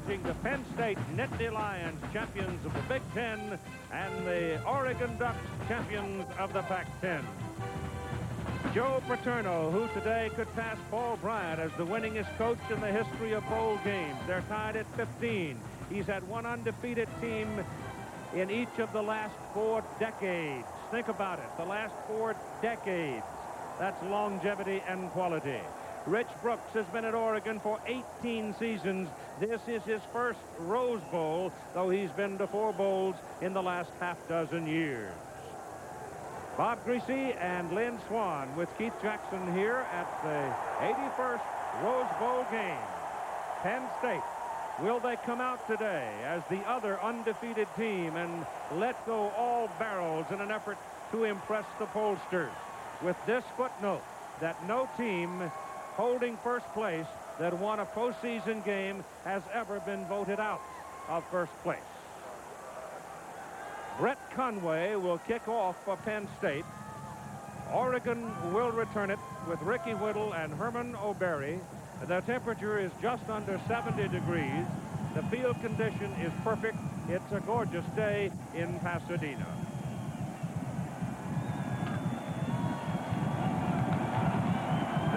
challenging the Penn State Nittany Lions, champions of the Big Ten, and the Oregon Ducks, champions of the Pac-10. Joe Paterno, who today could pass Paul Bryant as the winningest coach in the history of bowl games. They're tied at 15. He's had one undefeated team in each of the last 4 decades. Think about it, the last 4 decades. That's longevity and quality. Rich Brooks has been at Oregon for 18 seasons. This is his first Rose Bowl, though he's been to 4 bowls in the last half-dozen years. Bob Greasy and Lynn Swan with Keith Jackson here at the 81st Rose Bowl game. Penn State, will they come out today as the other undefeated team and let go all barrels in an effort to impress the pollsters? With this footnote that no team holding first place that won a postseason game has ever been voted out of first place. Brett Conway will kick off for Penn State. Oregon will return it with Ricky Whittle and Herman O'Berry. The temperature is just under 70 degrees. The field condition is perfect. It's a gorgeous day in Pasadena.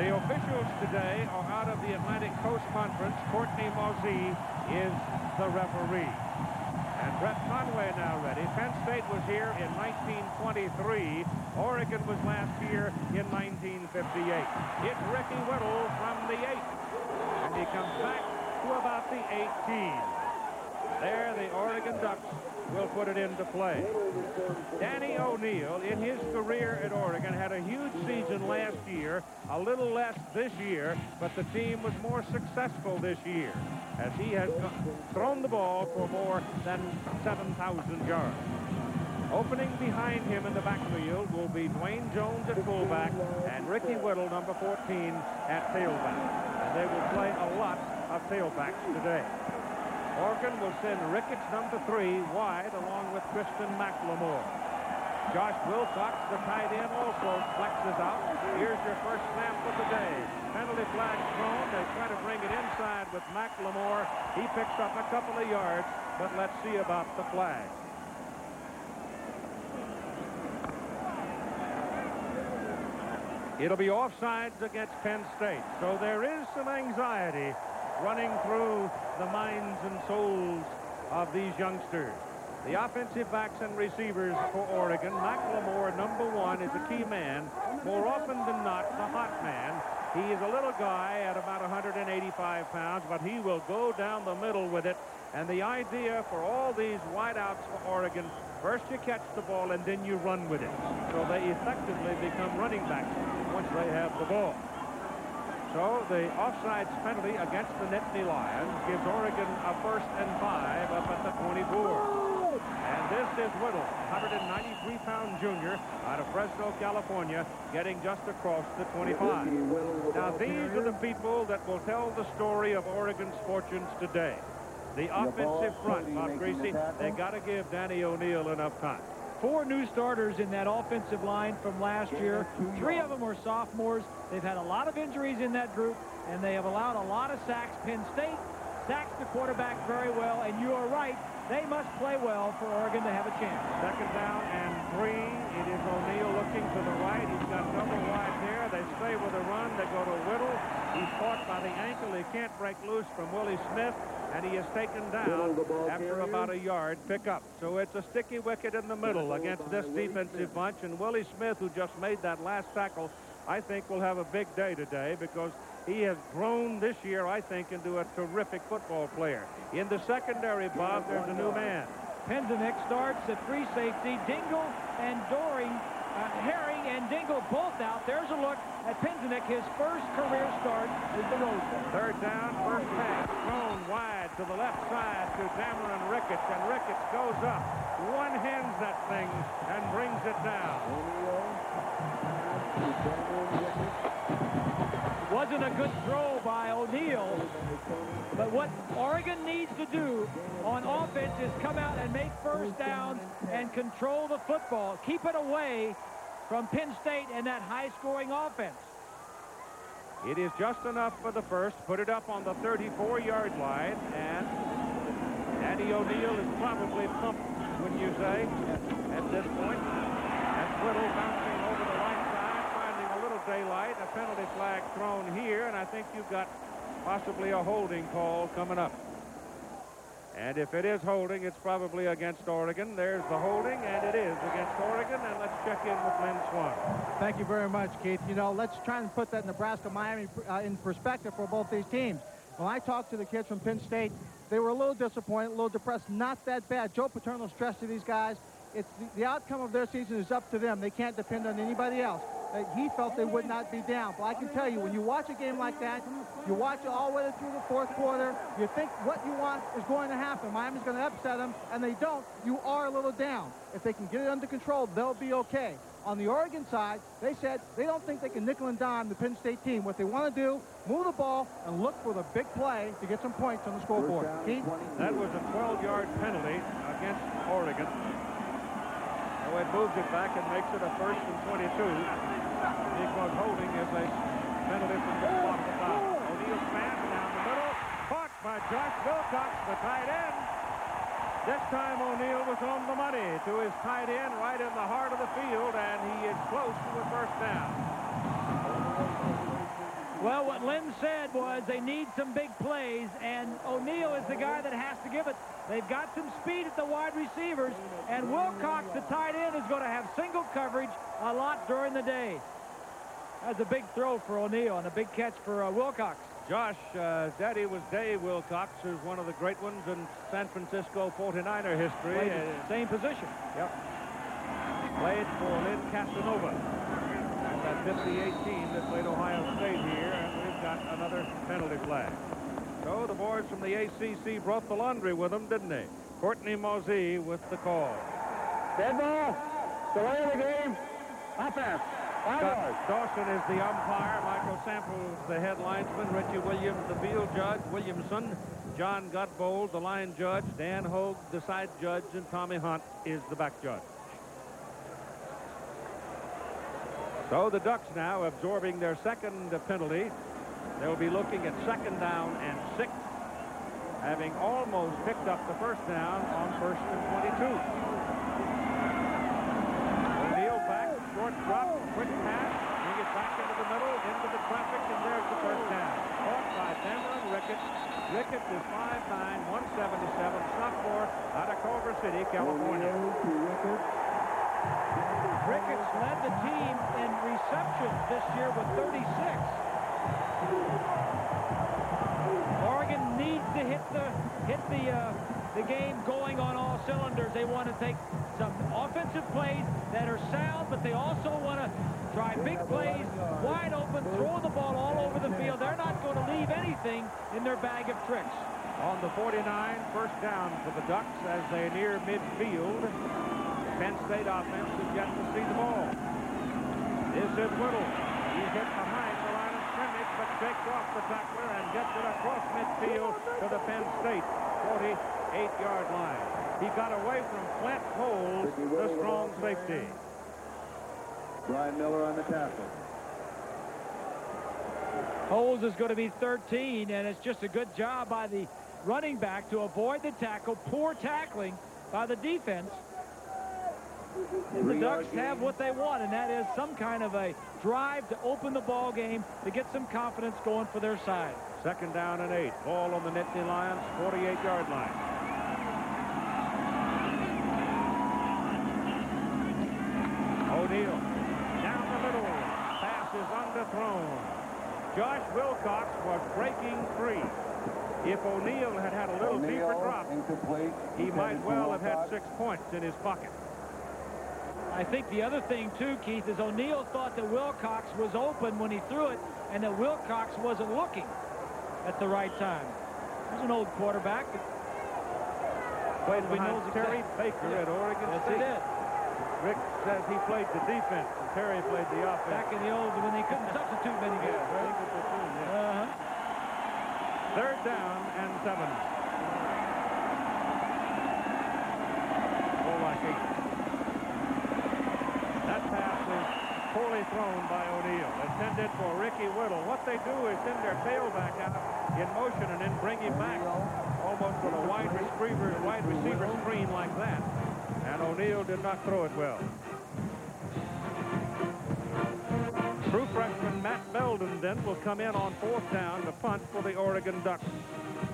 The officials today are out of the Atlantic Coast Conference. Courtney Mauzee is the referee. And Brett Conway now ready. Penn State was here in 1923. Oregon was last year in 1958. It's Ricky Whittle from the 8. And he comes back to about the 18. There, the Oregon Ducks will put it into play. Danny O'Neill, in his career at Oregon, had a huge season last year, a little less this year, but the team was more successful this year, as he has thrown the ball for more than 7,000 yards. Opening behind him in the backfield will be Dwayne Jones at fullback and Ricky Whittle, number 14, at tailback. And they will play a lot of tailbacks today. Oregon will send Ricketts, number 3, wide, along with Tristan McLemore. Josh Wilcox, the tight end, also flexes out. Here's your first snap of the day. Penalty flag thrown. They try to bring it inside with McLemore. He picks up a couple of yards, but let's see about the flag. It'll be offsides against Penn State, so there is some anxiety running through the minds and souls of these youngsters. The offensive backs and receivers for Oregon, McLemore, number 1, is a key man. More often than not, the hot man. He is a little guy at about 185 pounds, but he will go down the middle with it. And the idea for all these wideouts for Oregon, first you catch the ball and then you run with it. So they effectively become running backs once they have the ball. So the offsides penalty against the Nittany Lions gives Oregon a 1st and 5 up at the 24. And this is Whittle, 193-pound junior out of Fresno, California, getting just across the 25. Now these are the people that will tell the story of Oregon's fortunes today. The offensive front, Bob Greasy, they got to give Danny O'Neill enough time. 4 new starters in that offensive line from last year. 3 of them are sophomores. They've had a lot of injuries in that group, and they have allowed a lot of sacks. Penn State sacks the quarterback very well, and you are right. They must play well for Oregon to have a chance. 2nd down and 3. It is O'Neill looking to the right. He's got double wide there. They stay with a run. They go to Whittle. He's caught by the ankle. He can't break loose from Willie Smith, and he is taken down after about a yard pickup. So it's a sticky wicket in the middle against this defensive bunch, and Willie Smith, who just made that last tackle, I think will have a big day today because he has grown this year, I think, into a terrific football player. In the secondary, Bob, there's a new man. Penzinek starts at free safety. Dingle and Herring and Dingle both out. There's a look at Penzinek. His first career start is the Rose Bowl. 3rd down, first pass thrown wide to the left side to Dameron Ricketts, and Ricketts goes up. One-hands that thing and brings it down. Wasn't a good throw by O'Neill, but what Oregon needs to do on offense is come out and make first downs and control the football. Keep it away from Penn State and that high-scoring offense. It is just enough for the first. Put it up on the 34-yard line, and Danny O'Neill is probably pumped, wouldn't you say, at this point. And Whittle bouncing over the right side, finding a little daylight. A penalty flag thrown here, and I think you've got possibly a holding call coming up. And if it is holding, it's probably against Oregon. There's the holding, and it is against Oregon. And let's check in with Lynn Swan. Thank you very much, Keith. You know, let's try and put that Nebraska-Miami in perspective for both these teams. When I talked to the kids from Penn State, they were a little disappointed, a little depressed. Not that bad. Joe Paterno stressed to these guys, it's the outcome of their season is up to them. They can't depend on anybody else. He felt they would not be down. But I can tell you, when you watch a game like that, you watch it all the way through the fourth quarter, you think what you want is going to happen. Miami's going to upset them, and they don't. You are a little down. If they can get it under control, they'll be okay. On the Oregon side, they said they don't think they can nickel and dime the Penn State team. What they want to do, move the ball and look for the big play to get some points on the scoreboard. Keith? That was a 12-yard penalty against Oregon. So it moves it back and makes it a 1st and 22. Because holding is a penalty from the spot of the foul. O'Neill's pass down the middle, caught by Josh Wilcox, the tight end. This time O'Neill was on the money to his tight end right in the heart of the field, and he is close to a first down. Well, what Lynn said was they need some big plays, and O'Neill is the guy that has to give it. They've got some speed at the wide receivers, and Wilcox, the tight end, is going to have single coverage a lot during the day. That's a big throw for O'Neill and a big catch for Wilcox. Josh, Daddy was Dave Wilcox, who's one of the great ones in San Francisco 49er history. Played the same position. Yep. Played for Lynn Casanova. That 58 team that played Ohio State here, and we've got another penalty flag. So the boys from the ACC brought the laundry with them, didn't they? Courtney Mosey with the call. Dead ball. Delay of the game. Offense. Dawson is the umpire. Michael Samples, the head linesman. Richie Williams, the field judge. Williamson, John Gutbold, the line judge. Dan Hogue, the side judge. And Tommy Hunt is the back judge. So the Ducks now absorbing their second penalty. They'll be looking at 2nd down and 6, having almost picked up the first down on 1st and 22. O'Neill back, short drop, quick pass, bring it back into the middle, into the traffic, and there's the first down. Caught by Cameron Ricketts. Ricketts is 5'9", 177, sophomore out of Culver City, California. Ricketts led the team in receptions this year with 36. Oregon needs to hit the game going on all cylinders. They want to take some offensive plays that are sound, but they also want to try big plays, wide open, throw the ball all over the field. They're not going to leave anything in their bag of tricks. On the 49, first down for the Ducks as they near midfield. Penn State offense is yet to see the ball. This is Whittle. He's hit behind the line of scrimmage, but shakes off the tackler and gets it across midfield to the Penn State 48-yard line. He got away from Flint Holes, the strong safety. Brian Miller on the tackle. Holes is going to be 13, and it's just a good job by the running back to avoid the tackle. Poor tackling by the defense. And the Ducks have what they want, and that is some kind of a drive to open the ball game to get some confidence going for their side. 2nd down and 8. Ball on the Nittany Lions 48-yard line. O'Neill down the middle. Pass is underthrown. Josh Wilcox was breaking free. If O'Neill had had a little deeper drop, incomplete. He might well have had 6 points in his pocket. I think the other thing, too, Keith, is O'Neill thought that Wilcox was open when he threw it, and that Wilcox wasn't looking at the right time. He's an old quarterback. Played behind Terry Baker at Oregon State. Yes, he did. Rick says he played the defense, and Terry played the offense. Back in the old, when they couldn't substitute many guys, right? 3rd down and 7. Goal like 8. That pass is poorly thrown by O'Neill. Intended for Ricky Whittle. What they do is send their tailback out in motion and then bring him back almost with a wide wide receiver screen like that, and O'Neal did not throw it well. True freshman Matt Belden then will come in on 4th down to punt for the Oregon Ducks.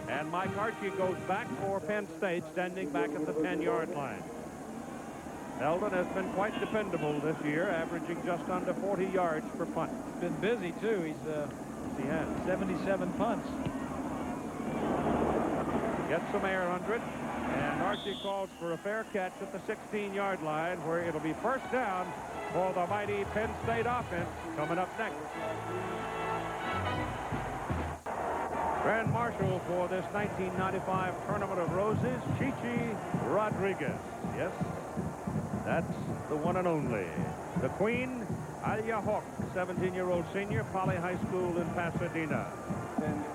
And Mike Archie goes back for Penn State, standing back at the 10-yard line. Belden has been quite dependable this year, averaging just under 40 yards per punt. He's been busy, too. He has 77 punts. Gets some air under it, and Archie calls for a fair catch at the 16-yard line, where it'll be 1st down for the mighty Penn State offense coming up next. Grand Marshal for this 1995 Tournament of Roses, Chichi Rodriguez. Yes, that's the one and only. The Queen, Alia Hawk, 17-year-old senior, Poly High School in Pasadena.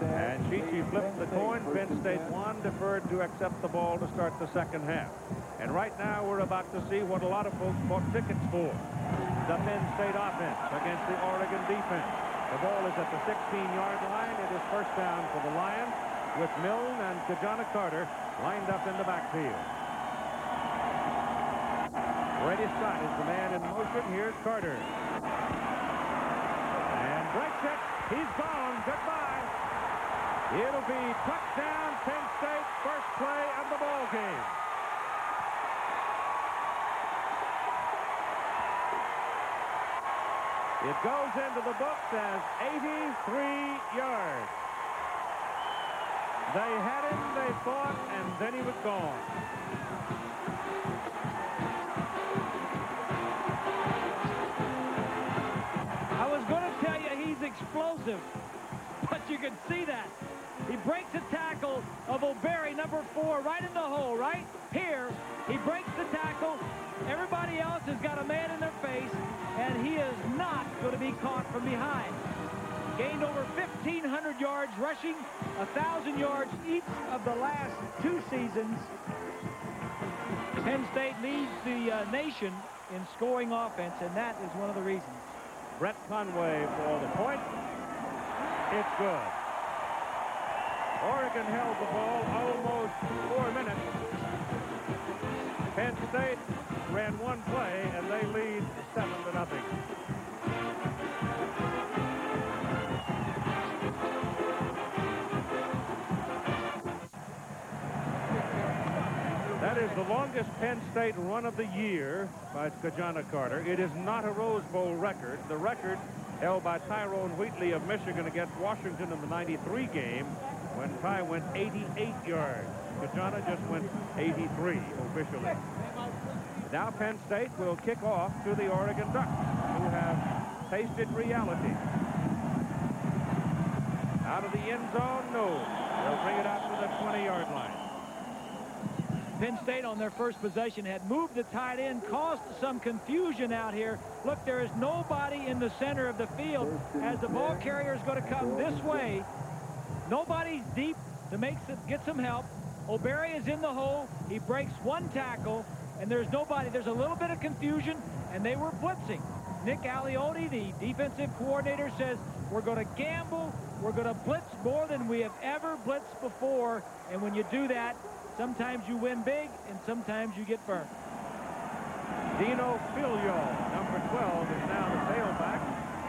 And Chichi flipped the coin. Penn State won, deferred to accept the ball to start the second half. And right now we're about to see what a lot of folks bought tickets for. The Penn State offense against the Oregon defense. The ball is at the 16-yard line. It is 1st down for the Lions, with Milne and Kajana Carter lined up in the backfield. Brady Scott is the man in motion. Here's Carter. And breaks it. He's gone. Goodbye. It'll be touchdown, Penn State, first play of the ball game. It goes into the books as 83 yards. They had him, they fought, and then he was gone. I was going to tell you he's explosive, but you can see that. He breaks a tackle of O'Berry, number 4, right in the hole, right here. He breaks the tackle. Everybody else has got a man in their face, and he is not going to be caught from behind. Gained over 1,500 yards, rushing 1,000 yards each of the last 2 seasons. Penn State leads the nation in scoring offense, and that is one of the reasons. Brett Conway for the point. It's good. Oregon held the ball almost 4 minutes. Penn State ran one play, and they lead 7-0. That is the longest Penn State run of the year by Kajana Carter. It is not a Rose Bowl record. The record held by Tyrone Wheatley of Michigan against Washington in the '93 game, when Ty went 88 yards. Kajana just went 83 officially. Now Penn State will kick off to the Oregon Ducks, who have tasted reality. Out of the end zone, no. They'll bring it out to the 20-yard line. Penn State on their first possession had moved the tight end, caused some confusion out here. Look, there is nobody in the center of the field as the ball carrier is going to come this way. Nobody's deep to get some help. O'Berry is in the hole. He breaks one tackle, and there's nobody. There's a little bit of confusion, and they were blitzing. Nick Aliotti, the defensive coordinator, says, we're going to gamble. We're going to blitz more than we have ever blitzed before, and when you do that, sometimes you win big, and sometimes you get burnt. Dino Filio, number 12, is now the tailback.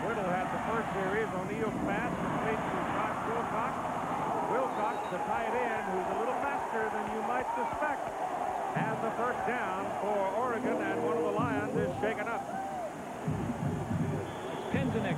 Whittle had the first series. O'Neal's pass complete to Josh Wilcox. Wilcox, the tight end, who's a little faster than you might suspect, has the first down for Oregon, and one of the Lions is shaken up. Penzinik.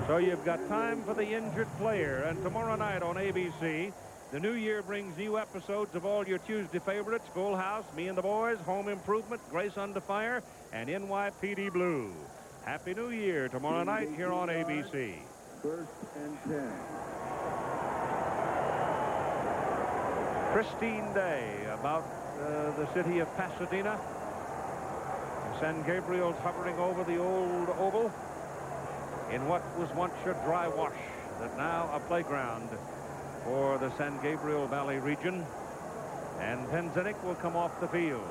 So you've got time for the injured player, and tomorrow night on ABC, the new year brings new episodes of all your Tuesday favorites: Full House, Me and the Boys, Home Improvement, Grace Under Fire, and NYPD Blue. Happy New Year tomorrow night here on ABC. 1st and 10. Pristine day about the city of Pasadena. San Gabriel's hovering over the old oval in what was once a dry wash, that now a playground for the San Gabriel Valley region. And Penzinik will come off the field.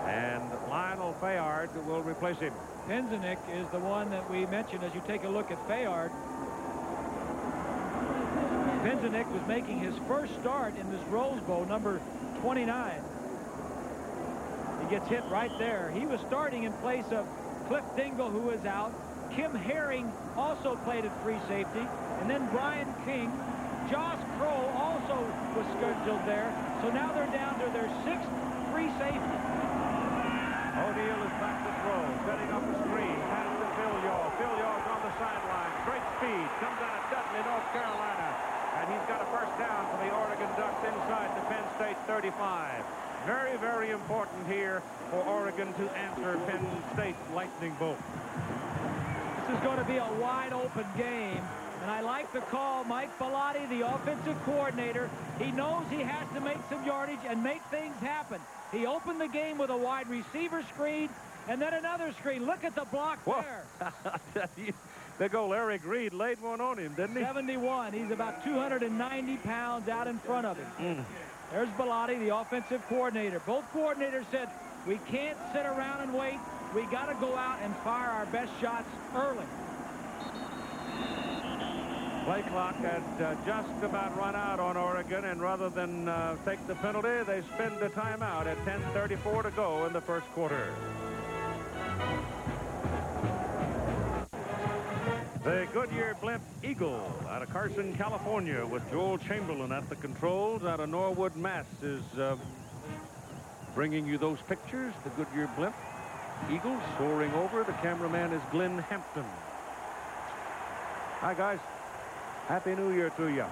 And Lionel Fayard will replace him. Penzinik is the one that we mentioned. As you take a look at Fayard, Benzenik was making his first start in this Rose Bowl, number 29. He gets hit right there. He was starting in place of Cliff Dingle, who is out. Kim Herring also played at free safety. And then Brian King. Josh Kroll also was scheduled there. So now they're down to their 6th free safety. O'Neal is back to throw, setting up a screen. Pass to Phil Yaw. Phil Yaw's on the sideline. Great speed. Comes out of Dudley, North Carolina. And he's got a first down for the Oregon Ducks inside the Penn State 35. Very, very important here for Oregon to answer Penn State's lightning bolt. This is going to be a wide open game. And I like the call. Mike Bellotti, the offensive coordinator, he knows he has to make some yardage and make things happen. He opened the game with a wide receiver screen and then another screen. Look at the block there. Big old Eric Reed laid one on him, didn't he? 71. He's about 290 pounds out in front of him. There's Bellotti, the offensive coordinator. Both coordinators said, we can't sit around and wait. We got to go out and fire our best shots early. Play clock had just about run out on Oregon, and rather than take the penalty, they spend the timeout at 10:34 to go in the first quarter. The Goodyear Blimp Eagle out of Carson, California, with Joel Chamberlain at the controls out of Norwood, Mass, is bringing you those pictures. The Goodyear Blimp Eagle soaring over. The cameraman is Glenn Hampton. Hi, guys. Happy New Year to you.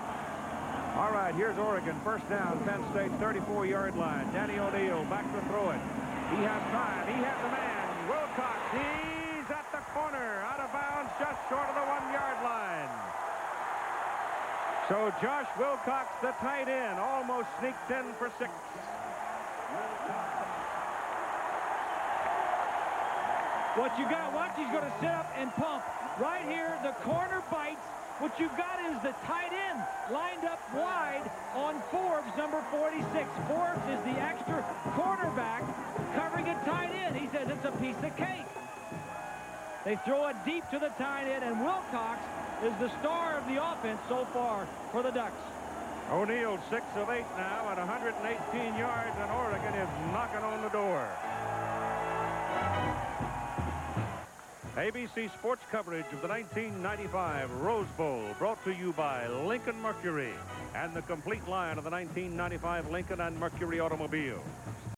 All right, here's Oregon. First down, Penn State, 34-yard line. Danny O'Neal back to throw it. He has time. He has a man. Wilcox, he's at the corner. Out of bounds, just short of the 1-yard line. So Josh Wilcox, the tight end, almost sneaked in for 6. What you got, watch, he's going to sit up and pump. Right here, the corner bites. What you've got is the tight end lined up wide on Forbes, number 46. Forbes is the extra cornerback covering a tight end. He says it's a piece of cake. They throw it deep to the tight end, and Wilcox is the star of the offense so far for the Ducks. O'Neal 6 of 8 now at 118 yards, and Oregon is knocking on the door. ABC Sports coverage of the 1995 Rose Bowl brought to you by Lincoln Mercury and the complete line of the 1995 Lincoln and Mercury automobiles.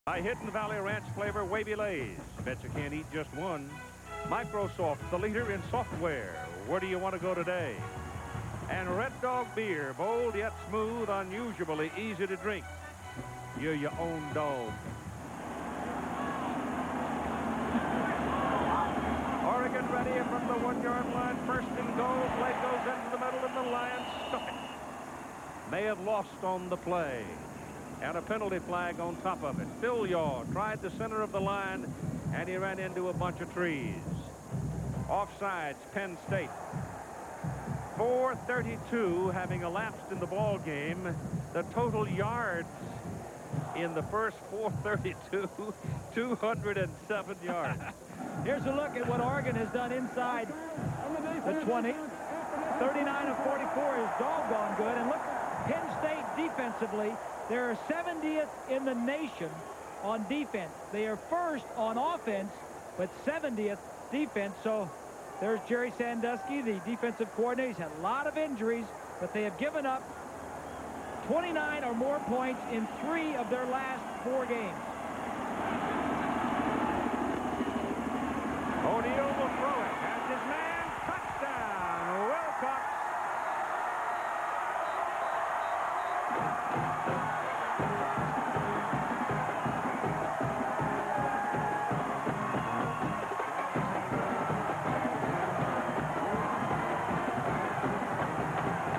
By Hidden Valley Ranch flavor Wavy Lays. Bet you can't eat just one. Microsoft, the leader in software. Where do you want to go today? And Red Dog Beer, bold yet smooth, unusually easy to drink. You're your own dog. Oregon ready from the 1-yard line. First and goal. Play goes into the middle, and the Lions stuck it. May have lost on the play. And a penalty flag on top of it. Phil Yaw tried the center of the line, and he ran into a bunch of trees. Offsides, Penn State. 4:32 having elapsed in the ball game. The total yards in the first 4:32, 207 yards. Here's a look at what Oregon has done inside the 20. 39 of 44 is doggone good. And look, Penn State defensively, they're 70th in the nation on defense. They are first on offense, but 70th defense. So there's Jerry Sandusky, the defensive coordinator. He's had a lot of injuries, but they have given up 29 or more points in 3 of their last 4 games. O'Neal will throw it. Has his man. Touchdown. Wilcox.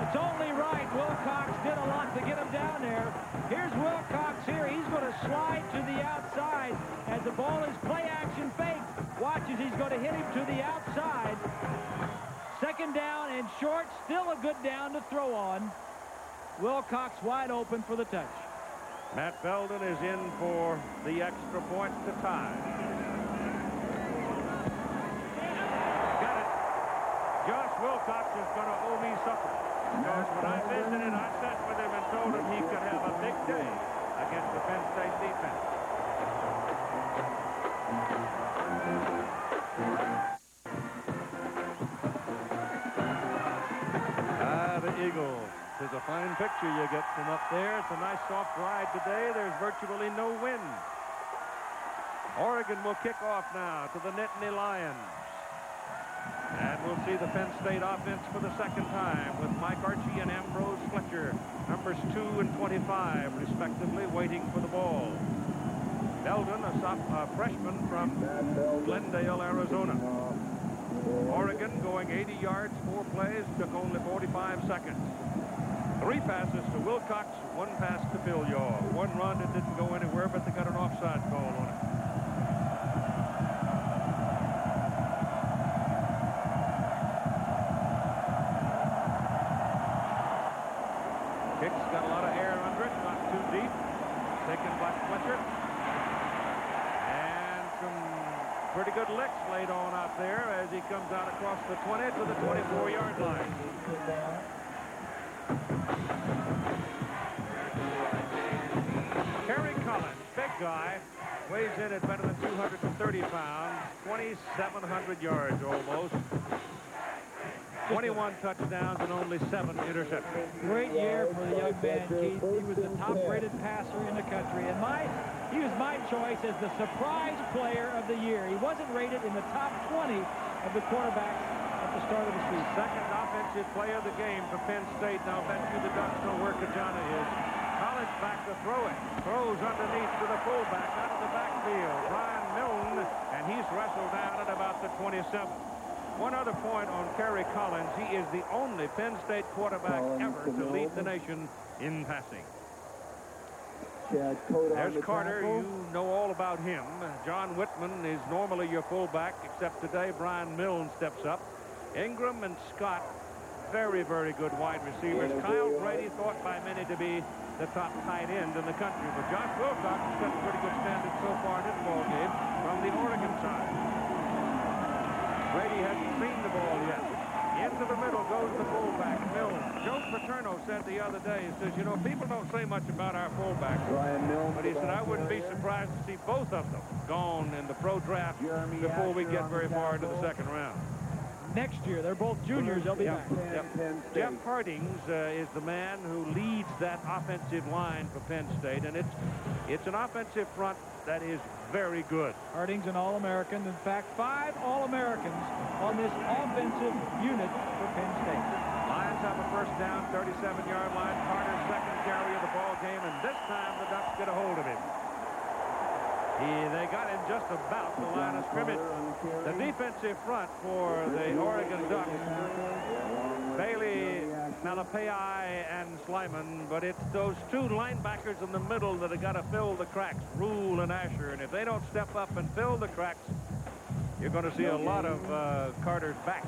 It's only right. Wilcox did a lot to get him down there. Here's Wilcox here. He's going to slide to the outside as the ball is play action fake. Watch as he's going to hit him to the outside. Second down and short. Still a good down to throw on. Wilcox wide open for the touch. Matt Belden is in for the extra point to tie. Got it. Josh Wilcox is going to owe me something. Because when I visited, I sat with him and told him he could have a big day against the Penn State defense. The Eagles. It's a fine picture you get from up there. It's a nice soft ride today. There's virtually no wind. Oregon will kick off now to the Nittany Lions. And we'll see the Penn State offense for the second time with Mike Archie and Ambrose Fletcher, numbers 2 and 25, respectively, waiting for the ball. Belden, a freshman from Glendale, Arizona. Oregon going 80 yards, 4 plays, took only 45 seconds. 3 passes to Wilcox, 1 pass to Bill Yaw. 1 run that didn't go anywhere, but they got an offside call on it. Kicks got a lot of air under it, not too deep. Taken by Fletcher. And some pretty good licks laid on out there as he comes out across the 20 to the 24-yard line. Kerry Collins, big guy, weighs in at better than 230 pounds, 2,700 yards almost. 21 touchdowns and only 7 interceptions. Great year for the young man, Keith. He was the top-rated passer in the country, and he was my choice as the surprise player of the year. He wasn't rated in the top 20 of the quarterbacks at the start of the season. Second offensive player of the game for Penn State. Now, bet you the Ducks know where Kajana is. Collins back to throw it. Throws underneath to the fullback out of the backfield. Brian Milne, and he's wrestled down at about the 27. One other point on Kerry Collins. He is the only Penn State quarterback ever to lead the nation in passing. There's Carter. You know all about him. John Whitman is normally your fullback, except today Brian Milne steps up. Ingram and Scott, very, very good wide receivers. Kyle Brady thought by many to be the top tight end in the country. But Josh Wilcox has got a pretty good standard so far in this ball game from the Oregon side. Brady hasn't seen the ball yet. Into the middle goes the fullback, Milne. Joe Paterno said the other day, he says, you know, people don't say much about our fullbacks. But he said, I wouldn't be surprised to see both of them gone in the pro draft before we get very far into the second round. Next year, they're both juniors. They'll be back. Jeff Hardings is the man who leads that offensive line for Penn State, and it's an offensive front that is very good. Harding's an All-American. In fact, 5 All-Americans on this offensive unit for Penn State. Lions have a first down, 37-yard line. Carter's second carry of the ball game, and this time the Ducks get a hold of him. They got him just about the line of scrimmage. The defensive front for the Oregon Ducks, Bailey, Malapei, and Slyman, but it's those 2 linebackers in the middle that have got to fill the cracks, Rule and Asher, and if they don't step up and fill the cracks, you're going to see a lot of Carter's back.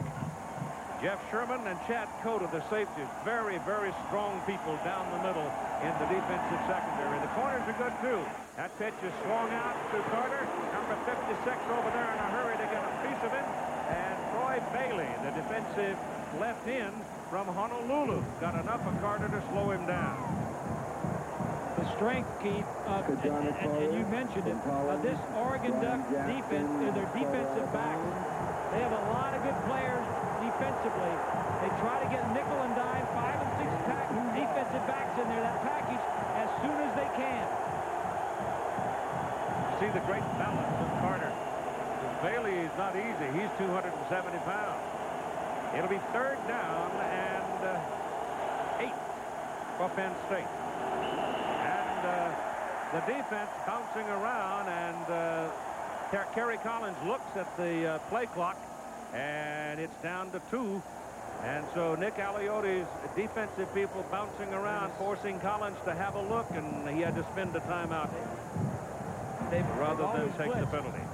Jeff Sherman and Chad Cota, the safeties, very, very strong people down the middle in the defensive secondary. The corners are good, too. That pitch is swung out to Carter. Number 56 over there in a hurry to get a piece of it. And Troy Bailey, the defensive left end from Honolulu, got enough of Carter to slow him down. The strength, Keith, and you mentioned it, this Oregon Ducks defense, their defensive backs, they have a lot of good players defensively. They try to get nickel and dime, 5 and 6 pack defensive backs in there, that package, as soon as they can. See the great balance of Carter. Bailey is not easy. He's 270 pounds. It'll be 3rd down and 8 for Penn State. And the defense bouncing around, and Kerry Collins looks at the play clock, and it's down to 2. And so Nick Aliotti's defensive people bouncing around, forcing Collins to have a look, and he had to spend the timeout rather than take the penalty.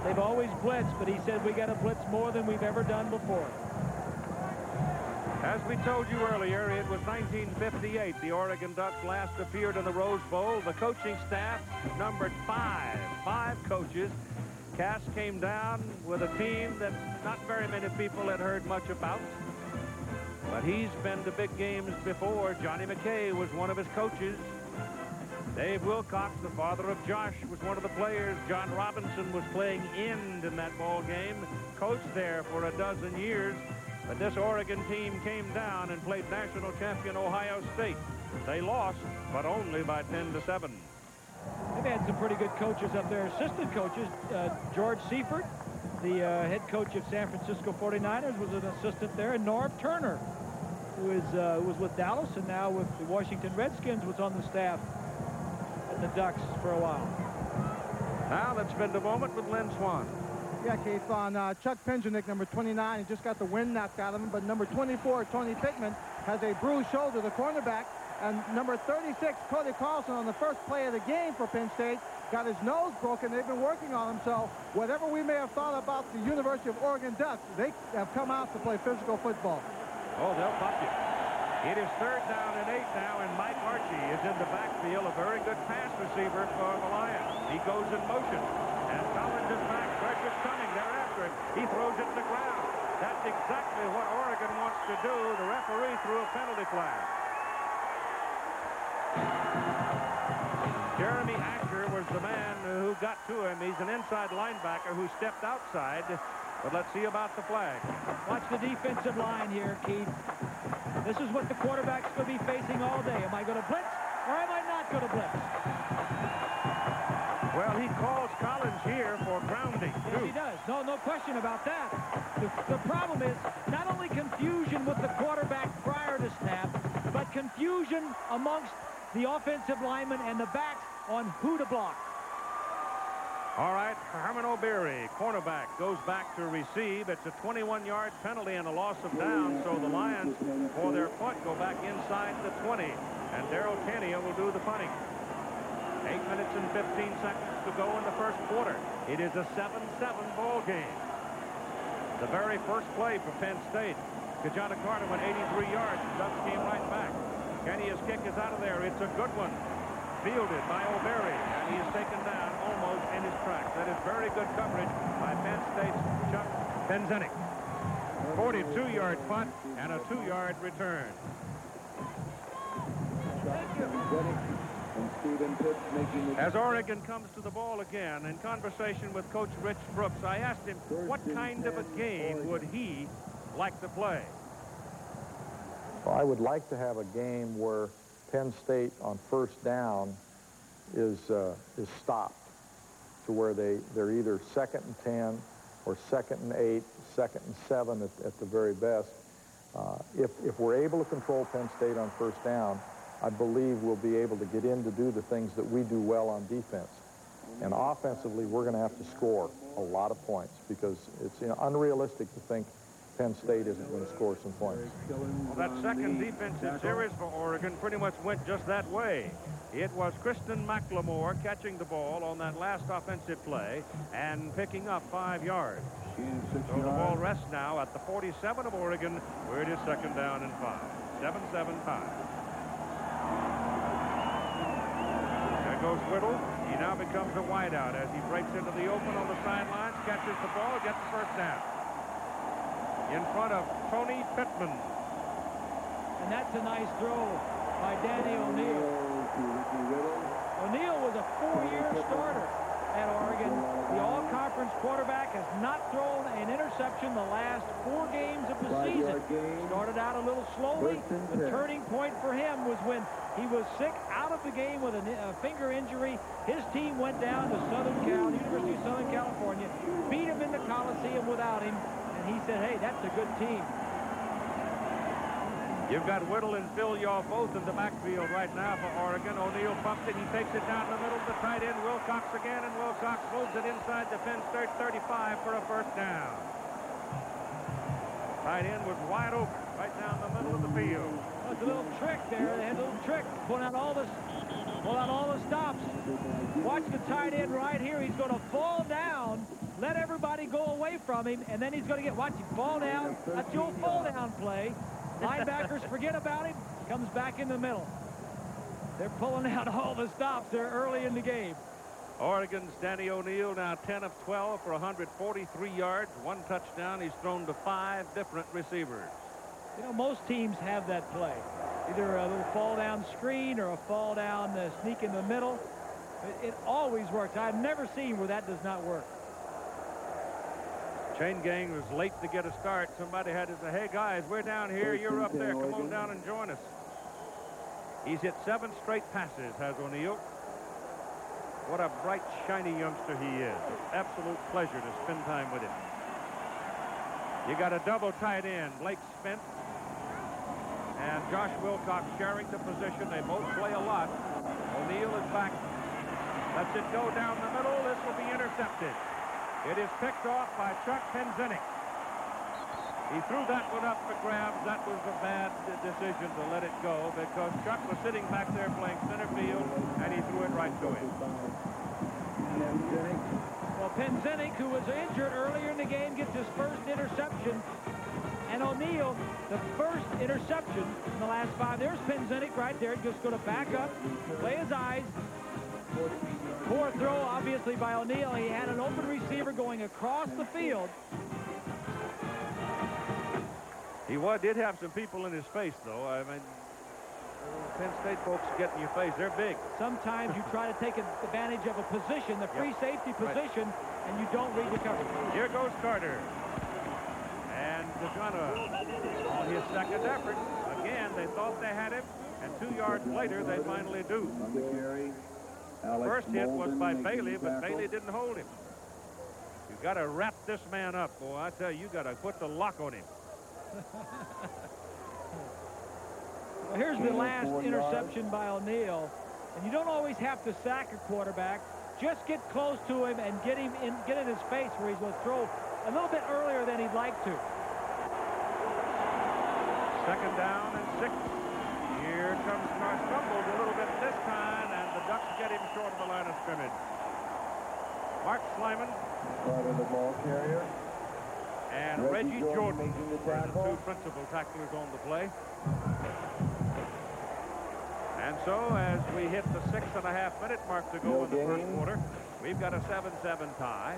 They've always blitzed, but he said we got to blitz more than we've ever done before. As we told you earlier, it was 1958. The Oregon Ducks last appeared in the Rose Bowl. The coaching staff numbered 5 coaches. Cass came down with a team that not very many people had heard much about. But he's been to big games before. Johnny McKay was one of his coaches. Dave Wilcox, the father of Josh, was one of the players. John Robinson was playing end in that ball game, coached there for a dozen years. But this Oregon team came down and played national champion Ohio State. They lost, but only by 10-7. They've had some pretty good coaches up there, assistant coaches. George Seifert, the head coach of San Francisco 49ers, was an assistant there, and Norv Turner, who was with Dallas and now with the Washington Redskins, was on the staff at the Ducks for a while. Now let's spend a moment with Lynn Swan. Yeah, Keith, on Chuck Pinjanick, number 29, he just got the wind knocked out of him, but number 24, Tony Pittman, has a bruised shoulder, the cornerback, and number 36, Cody Carlson, on the first play of the game for Penn State, got his nose broken. They've been working on him, so whatever we may have thought about the University of Oregon Ducks, they have come out to play physical football. Oh, they'll pop you. It is 3rd down and 8 now, and Mike Archie is in the backfield, a very good pass receiver for the Lions. He goes in motion, and Collins is back. Pressure's coming. They're after it. He throws it to the ground. That's exactly what Oregon wants to do. The referee threw a penalty flag. Jeremy Asher was the man who got to him. He's an inside linebacker who stepped outside. But let's see about the flag. Watch the defensive line here, Keith. This is what the quarterback's going to be facing all day. Am I going to blitz or am I not going to blitz? Well, he calls Collins here for grounding, too. Yes, he does. No question about that. The problem is not only confusion with the quarterback prior to snap, but confusion amongst the offensive linemen and the backs on who to block. All right, Herman O'Beary, cornerback, goes back to receive. It's a 21-yard penalty and a loss of down, so the Lions, for their punt, go back inside the 20, and Darrell Tania will do the punting. 8 minutes and 15 seconds to go in the first quarter. It is a 7-7 ball game. The very first play for Penn State. Kajana Carter went 83 yards. The Ducks came right back. Kenny's kick is out of there. It's a good one. Fielded by O'Beary, and he is taken down almost in his tracks. That is very good coverage by Penn State's Chuck Penjanick. 42-yard punt and a 2-yard return. As Oregon comes to the ball again, in conversation with Coach Rich Brooks, I asked him what kind of a game would he like to play. Well, I would like to have a game where Penn State on first down is stopped to where they're either 2nd and 10 or 2nd and 8, 2nd and 7 at the very best. If we're able to control Penn State on first down, I believe we'll be able to get in to do the things that we do well on defense. And offensively, we're going to have to score a lot of points because it's unrealistic to think Penn State isn't going to score some points. Well, that second defensive series for Oregon pretty much went just that way. It was Kristen McLemore catching the ball on that last offensive play and picking up 5 yards. So the ball rests now at the 47 of Oregon, where it is 2nd down and 5. 7-7 tie. There goes Whittle. He now becomes a wideout as he breaks into the open on the sidelines, catches the ball, gets the first down. In front of Tony Pittman. And that's a nice throw by Danny O'Neill. O'Neill was a 4-year starter at Oregon. The all-conference quarterback has not thrown an interception the last 4 games of the season. Started out a little slowly. The turning point for him was when he was sick out of the game with a finger injury. His team went down to University of Southern California, beat him in the Coliseum without him. He said, hey, that's a good team. You've got Whittle and Phil Yaw both in the backfield right now for Oregon. O'Neill pumps it. He takes it down the middle of the tight end. Wilcox again, and Wilcox moves it inside the Penn State 35 for a first down. Tight end was wide open right down the middle of the field. That's a little trick there. They had a little trick. Pull out all the stops. Watch the tight end right here. He's going to fall down. Let everybody go away from him, and then he's going to watch him fall down. That's the old fall down play. Linebackers forget about him, comes back in the middle. They're pulling out all the stops there early in the game. Oregon's Danny O'Neill now 10 of 12 for 143 yards, 1 touchdown. He's thrown to 5 different receivers. You know, most teams have that play. Either a little fall down screen or a fall down sneak in the middle. It always works. I've never seen where that does not work. Chain gang was late to get a start. Somebody had to say, hey guys, we're down here, you're up there, come on down and join us. He's hit 7 straight passes, has O'Neill. What a bright, shiny youngster he is. Absolute pleasure to spend time with him. You got a double tight end, Blake Spence and Josh Wilcox sharing the position. They both play a lot. O'Neill is back. Lets it go down the middle. This will be intercepted. It is picked off by Chuck Penzinik. He threw that one up for grabs. That was a bad decision to let it go because Chuck was sitting back there playing center field, and he threw it right to him. Well, Penzinik, who was injured earlier in the game, gets his first interception. And O'Neill, the first interception in the last 5. There's Penzinik right there. Just going to back up, play his eyes. Poor throw, obviously, by O'Neill. He had an open receiver going across the field. He did have some people in his face, though. I mean, Penn State folks get in your face. They're big. Sometimes you try to take advantage of a position, the free safety position, and you don't read the coverage. Here goes Carter. And DeJohn on his second effort. Again, they thought they had him, and 2 yards later, they finally do. The first hit was by Bailey, but Bailey didn't hold him. You've got to wrap this man up, boy. I tell you, you got to put the lock on him. Well, here's the last interception by O'Neill. And you don't always have to sack a quarterback. Just get close to him and get in his face where he's going to throw a little bit earlier than he'd like to. Second down and 6. Here comes Carr. Stumbled a little bit this time, and the Ducks get him short of the line of scrimmage. Mark Slyman The ball carrier. and Reggie Jordan were the 2 principal tacklers on the play. And so as we hit the 6.5-minute mark to go in the first quarter, we've got a 7-7 tie.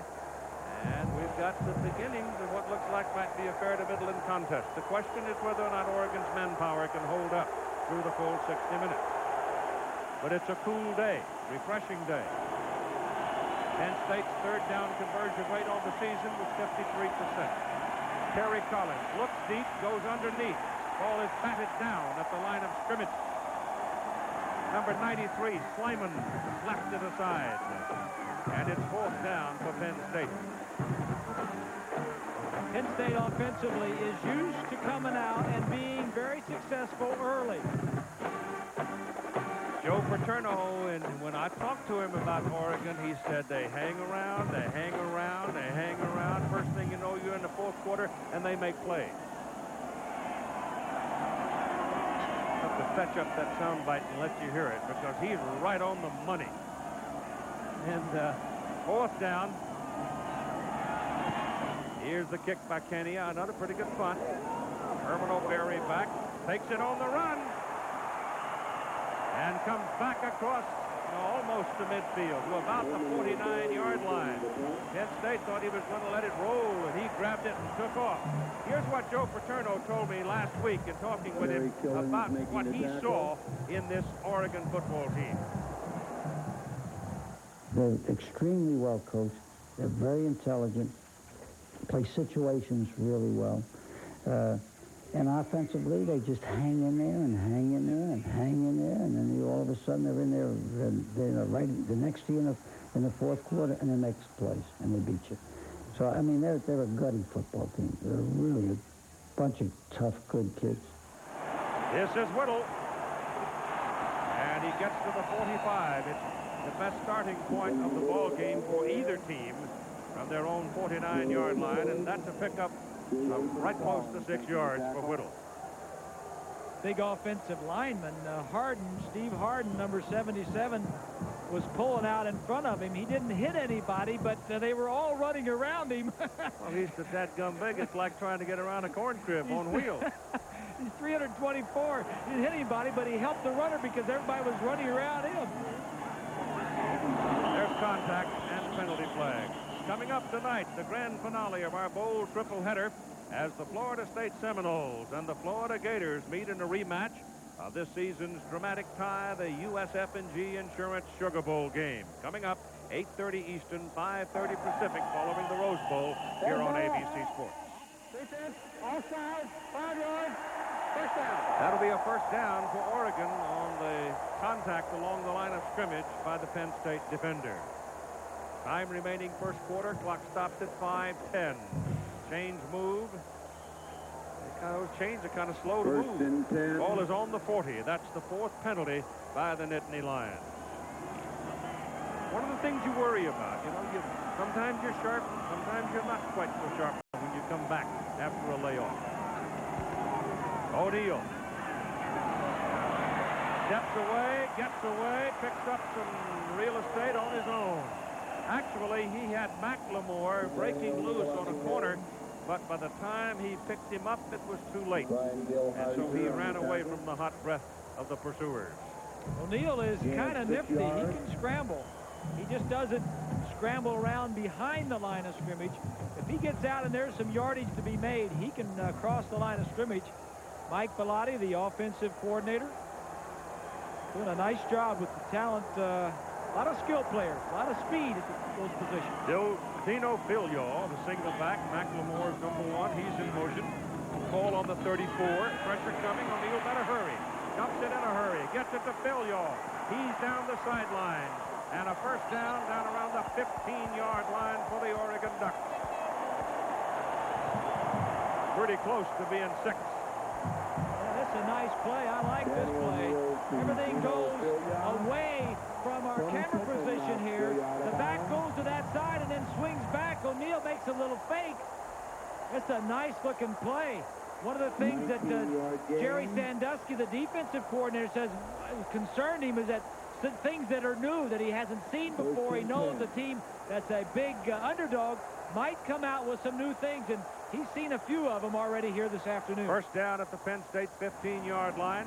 And we've got the beginning of what looks like might be a fair to middling contest. The question is whether or not Oregon's manpower can hold up through the full 60 minutes. But it's a cool day, refreshing day. Penn State's 3rd down conversion rate on the season was 53%. Terry Collins looks deep, goes underneath. Ball is batted down at the line of scrimmage. Number 93, Slyman, slapped it aside. And it's 4th down for Penn State. Penn State offensively is used to coming out and being very successful early. Joe Paterno, and when I talked to him about Oregon, he said they hang around, they hang around, they hang around. First thing you know, you're in the 4th quarter, and they make plays. I have to fetch up that soundbite and let you hear it, because he's right on the money. And 4th down. Here's the kick by Kenya. Another pretty good punt. Herman O'Berry back. Takes it on the run. And comes back across almost to midfield to about the 49-yard line. Penn State thought he was going to let it roll, and he grabbed it and took off. Here's what Joe Paterno told me last week in talking with him about what he saw in this Oregon football team. They're extremely well coached. They're very intelligent. Play situations really well. And offensively, they just hang in there and hang in there and hang in there, and then all of a sudden they're in there. They're right the next to you in the 4th quarter, and the next place, and they beat you. So I mean, they're a gutty football team. They're really a bunch of tough, good kids. This is Whittle, and he gets to the 45. It's the best starting point of the ball game for either team from their own 49-yard line, and that's a pickup right close to 6 yards for Whittle. Big offensive lineman, Steve Harden, number 77, was pulling out in front of him. He didn't hit anybody, but they were all running around him. Well, he's the dadgum big. It's like trying to get around a corn crib on wheels. He's 324. He didn't hit anybody, but he helped the runner because everybody was running around him. There's contact and penalty flag. Coming up tonight, the grand finale of our bowl triple header as the Florida State Seminoles and the Florida Gators meet in a rematch of this season's dramatic tie, the USF&G Insurance Sugar Bowl game. Coming up, 8:30 Eastern, 5:30 Pacific, following the Rose Bowl here on ABC Sports. Offside, 5 yards, first down. That'll be a first down for Oregon on the contact along the line of scrimmage by the Penn State defender. Time remaining first quarter. Clock stopped at 5:10. Change move. Those chains are kind of slow to move. Ball is on the 40. That's the fourth penalty by the Nittany Lions. One of the things you worry about, sometimes you're sharp, sometimes you're not quite so sharp when you come back after a layoff. O'Neal steps away, gets away, picks up some real estate on his own. Actually, he had McLemore breaking loose on a corner, but by the time he picked him up, it was too late. And so he ran away from the hot breath of the pursuers. O'Neal is kind of nifty. He can scramble. He just doesn't scramble around behind the line of scrimmage. If he gets out and there's some yardage to be made, he can cross the line of scrimmage. Mike Bellotti, the offensive coordinator, doing a nice job with the talent. A lot of skill players, a lot of speed at those positions. Dino Filial, the single back, McLemore's #1. He's in motion. Call on the 34. Pressure coming. O'Neal better hurry. Dumps it in a hurry. Gets it to Filial. He's down the sideline. And a first down around the 15-yard line for the Oregon Ducks. Pretty close to being 6. That's a nice play. I like this play. Everything goes away from our camera position here. The back goes to that side and then swings back. O'Neal makes a little fake. It's a nice-looking play. One of the things that Jerry Sandusky, the defensive coordinator, says concerned him is that things that are new that he hasn't seen before. He knows the team that's a big underdog might come out with some new things, and he's seen a few of them already here this afternoon. First down at the Penn State 15-yard line.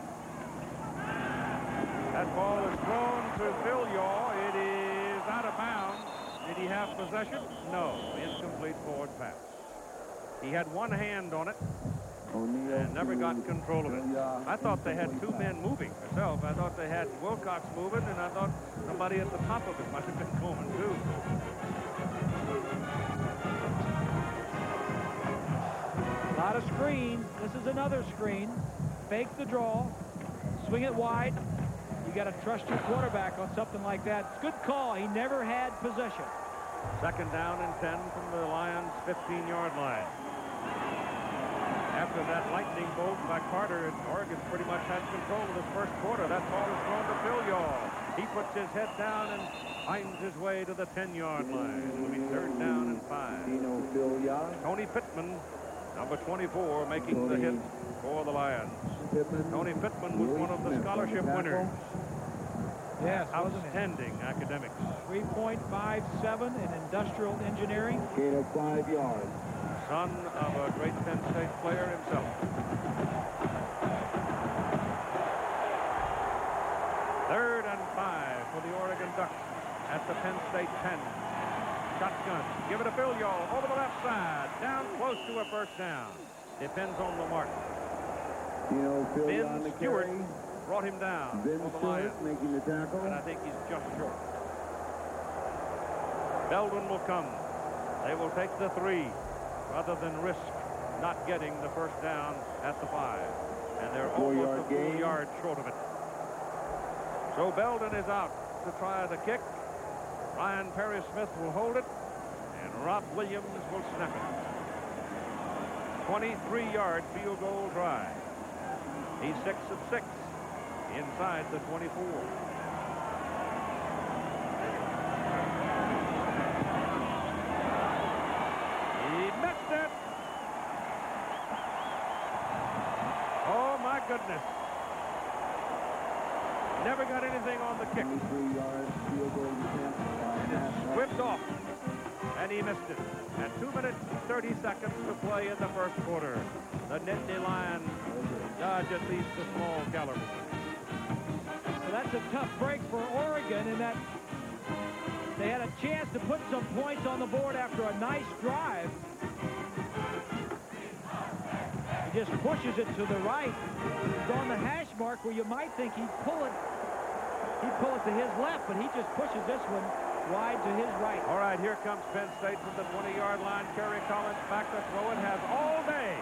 That ball is thrown to Filial. It is out of bounds. Did he have possession? No. Incomplete forward pass. He had one hand on it and never got control of it. I thought they had 2 men moving myself. I thought they had Wilcox moving, and I thought somebody at the top of it might have been going too. A lot of screens. This is another screen. Fake the draw. Swing it wide. You got to trust your quarterback on something like that. It's a good call. He never had possession. Second down and 10 from the Lions' 15-yard line. After that lightning bolt by Carter, Oregon pretty much had control of this first quarter. That ball is thrown to Filial. He puts his head down and finds his way to the 10-yard line. It'll be third down and 5. Tony Pittman, number 24, making the hit for the Lions. Tony Pittman was one of the scholarship winners. Yes, outstanding academics. 3.57 in industrial engineering. Gain of 5 yards. Son of a great Penn State player himself. Third and 5 for the Oregon Ducks at the Penn State 10. Shotgun. Give it to Filial over the left side. Down close to a first down. Depends on the mark. Ben Stewart brought him down for the Lions. Making the tackle. And I think he's just short. Belden will come. They will take the 3 rather than risk not getting the first down at the 5. And they're almost a full yard short of it. So Belden is out to try the kick. Ryan Perry-Smith will hold it. And Rob Williams will snap it. 23-yard field goal try. He's 6 of 6 inside the 24. He missed it. Oh, my goodness. Never got anything on the kick. 23-yard field goal attempt. Whipped off, and he missed it. And 2 minutes and 30 seconds to play in the first quarter. The Nittany Lions dodge at least a small caliber. So that's a tough break for Oregon in that They had a chance to put some points on the board after a nice drive. He just pushes it to the right. He's on the hash mark where you might think he'd pull it. He'd pull it to his left, but he just pushes this one wide to his right. All right, here comes Penn State from the 20-yard line. Kerry Collins back to throw it, has all day.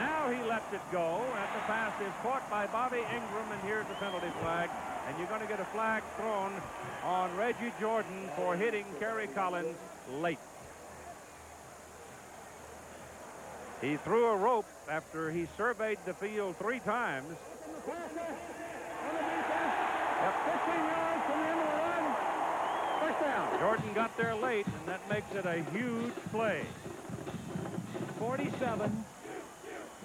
Now he lets it go, and the pass is caught by Bobby Ingram, and here's the penalty flag. And you're going to get a flag thrown on Reggie Jordan for hitting Kerry Collins late. He threw a rope after he surveyed the field 3 times. Yep. 15 yards from the end of the run. First down. Jordan got there late, and that makes it a huge play. 47.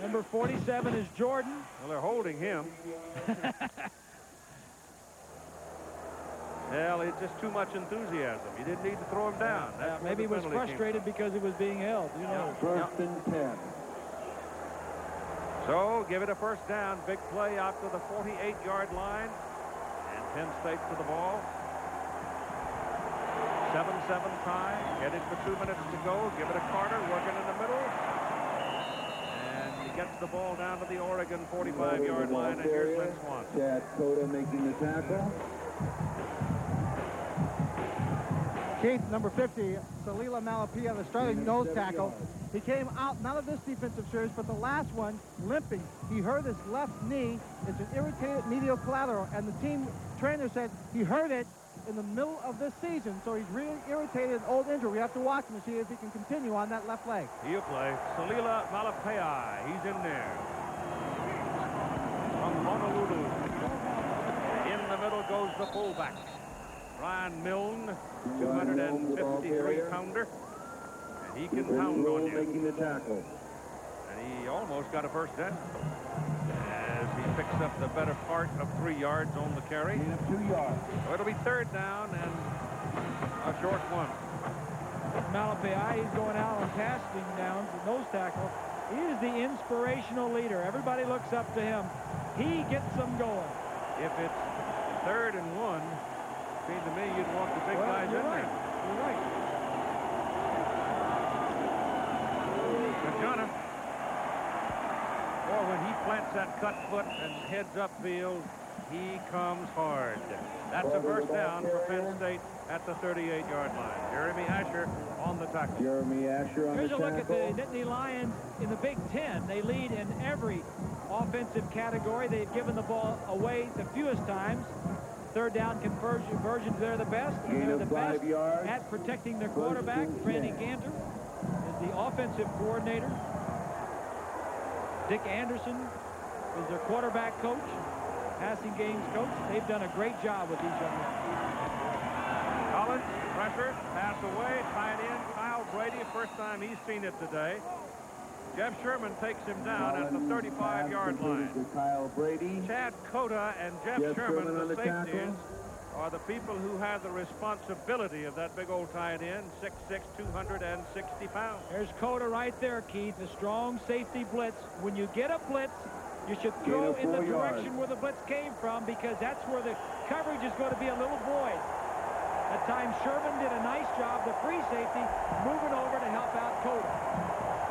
Number 47 is Jordan. Well, they're holding him. Well, it's just too much enthusiasm. You didn't need to throw him down. Maybe he was frustrated because he was being held. You know. First and 10. So, give it a first down. Big play out to the 48-yard line. And Penn State to the ball. 7-7 tie. Headed for 2 minutes to go. Give it to Carter, working in the middle. And he gets the ball down to the Oregon 45-yard line. And here's Lynn Swan. Chad Cota making the tackle. Keith, number 50, Salila Malapia, the starting nose tackle. He came out, not of this defensive series, but the last one, limping. He hurt his left knee. It's an irritated medial collateral, and the team trainer said he hurt it in the middle of this season, so he's really irritated, an old injury. We have to watch him to see if he can continue on that left leg. He'll play. Salila Malapia, he's in there. From Honolulu. In the middle goes the fullback. Ryan Milne, 253-pounder, and he can pound on you. Making the tackle. And he almost got a first down as he picks up the better part of 3 yards on the carry. 2 yards. So it'll be third down and a short one. Malapia, he's going out on passing downs, the nose tackle. He is the inspirational leader. Everybody looks up to him. He gets them going. If it's 3rd and 1, seems to me you'd want the big guys in there. You're right. Majana. Or when he plants that cut foot and heads upfield, he comes hard. That's a first down for Penn State at the 38-yard line. Jeremy Asher on the tackle. Jeremy Asher on the Here's a tackle. look at the Nittany Lions in the Big Ten. They lead in every offensive category. They've given the ball away the fewest times. Third down conversions, they're the best. And they're the best at protecting their quarterback. Randy Ganter is the offensive coordinator. Dick Anderson is their quarterback coach, passing games coach. They've done a great job with these young men. Collins, pressure, pass away, tied in. Kyle Brady, first time he's seen it today. Jeff Sherman takes him down at the 35-yard line. Kyle Brady. Chad Cota and Jeff Sherman, the safeties, are the people who have the responsibility of that big old tight end, 6'6", 260 pounds. There's Cota right there, Keith, the strong safety blitz. When you get a blitz, you should throw in the direction where the blitz came from, because that's where the coverage is going to be a little void. At times, Sherman did a nice job, the free safety, moving over to help out Cota.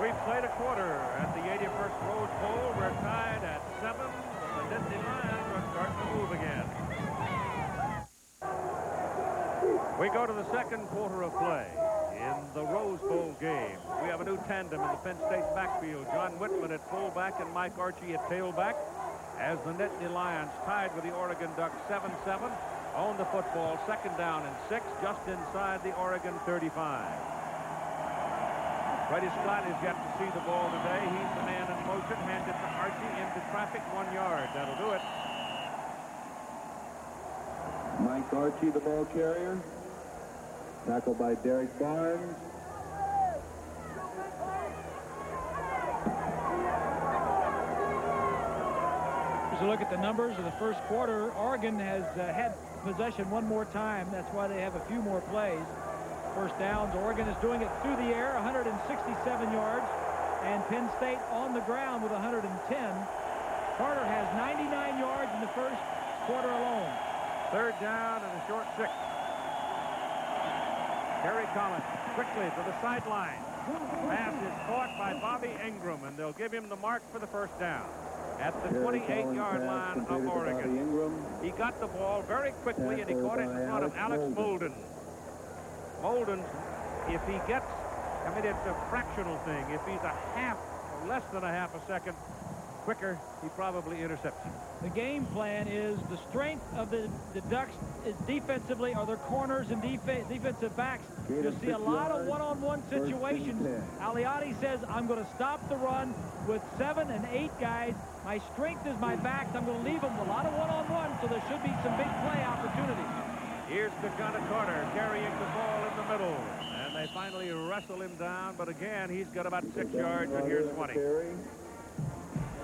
We've played a quarter at the 81st Rose Bowl. We're tied at 7. The Nittany Lions are starting to move again. We go to the second quarter of play in the Rose Bowl game. We have a new tandem in the Penn State backfield. John Whitman at fullback and Mike Archie at tailback, as the Nittany Lions tied with the Oregon Ducks 7-7 on the football. Second down and 6, just inside the Oregon 35. Freddie Scott has yet to see the ball today. He's the man in motion. Hands it to Archie into traffic, 1 yard. That'll do it. Mike Archie, the ball carrier. Tackled by Derek Barnes. Here's a look at the numbers of the first quarter. Oregon has had possession one more time. That's why they have a few more plays. First downs. Oregon is doing it through the air, 167 yards, and Penn State on the ground with 110. Carter has 99 yards in the first quarter alone. Third down and a short 6. Terry Collins quickly to the sideline. Pass is caught by Bobby Ingram, and they'll give him the mark for the first down at the 28-yard line of Oregon. He got the ball very quickly, and he caught it in front of Alex Molden. Molden, if he gets, I mean, it's a fractional thing. If he's a half or less than a half a second quicker, he probably intercepts him. The game plan is the strength of the Ducks is defensively, or their corners and defensive backs. You'll see a lot of one-on-one situations. Aliati says, I'm going to stop the run with 7 and 8 guys. My strength is my backs. I'm going to leave them a lot of one-on-one, so there should be some big play opportunities. Here's Kagana Carter carrying the ball in the middle, and they finally wrestle him down, but again, he's got about 6 yards, and here's 20.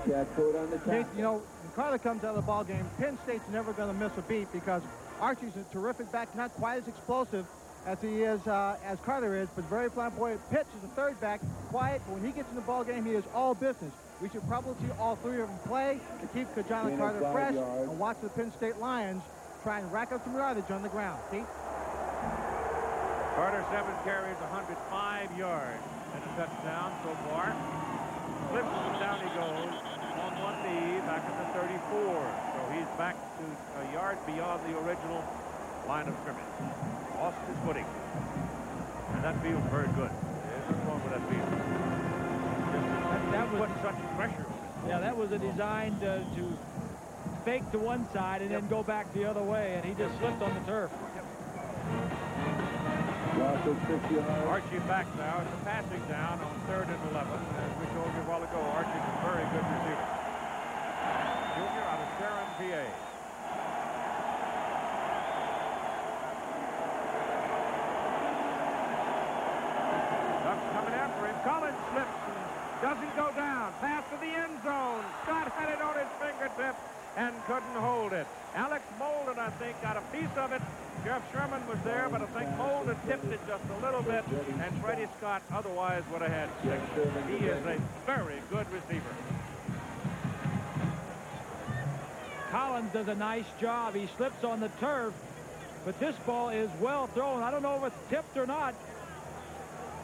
Keith, you know, when Carter comes out of the ball game, Penn State's never going to miss a beat because Archie's a terrific back, not quite as explosive as he is, as Carter is, but very flamboyant. Pitch is a third back, quiet, but when he gets in the ball game, he is all business. We should probably see all 3 of them play to keep Kagana Carter fresh and watch the Penn State Lions try and rack up some yardage on the ground. Keith? Carter, 7 carries, 105 yards, and a touchdown so far. Flips and down he goes on one knee back at the 34. So he's back to a yard beyond the original line of scrimmage. Lost his footing. And that feels very good. There's nothing wrong with that field. That was put such pressure on it. Yeah, that was a design to fake to one side and then go back the other way, and he just slipped on the turf. Archie back now. It's a passing down on 3rd and 11. As we told you a while ago, Archie's a very good receiver. Junior out of Sharon, PA. Ducks coming after him. Collins slips and doesn't go down. Pass to the end zone. Scott had it on his fingertip and couldn't hold it. Alex Molden, I think, got a piece of it. Jeff Sherman was there, but I think Molden tipped it just a little bit, and Freddie Scott otherwise would have had 6. He is a very good receiver. Collins does a nice job. He slips on the turf, but this ball is well thrown. I don't know if it's tipped or not.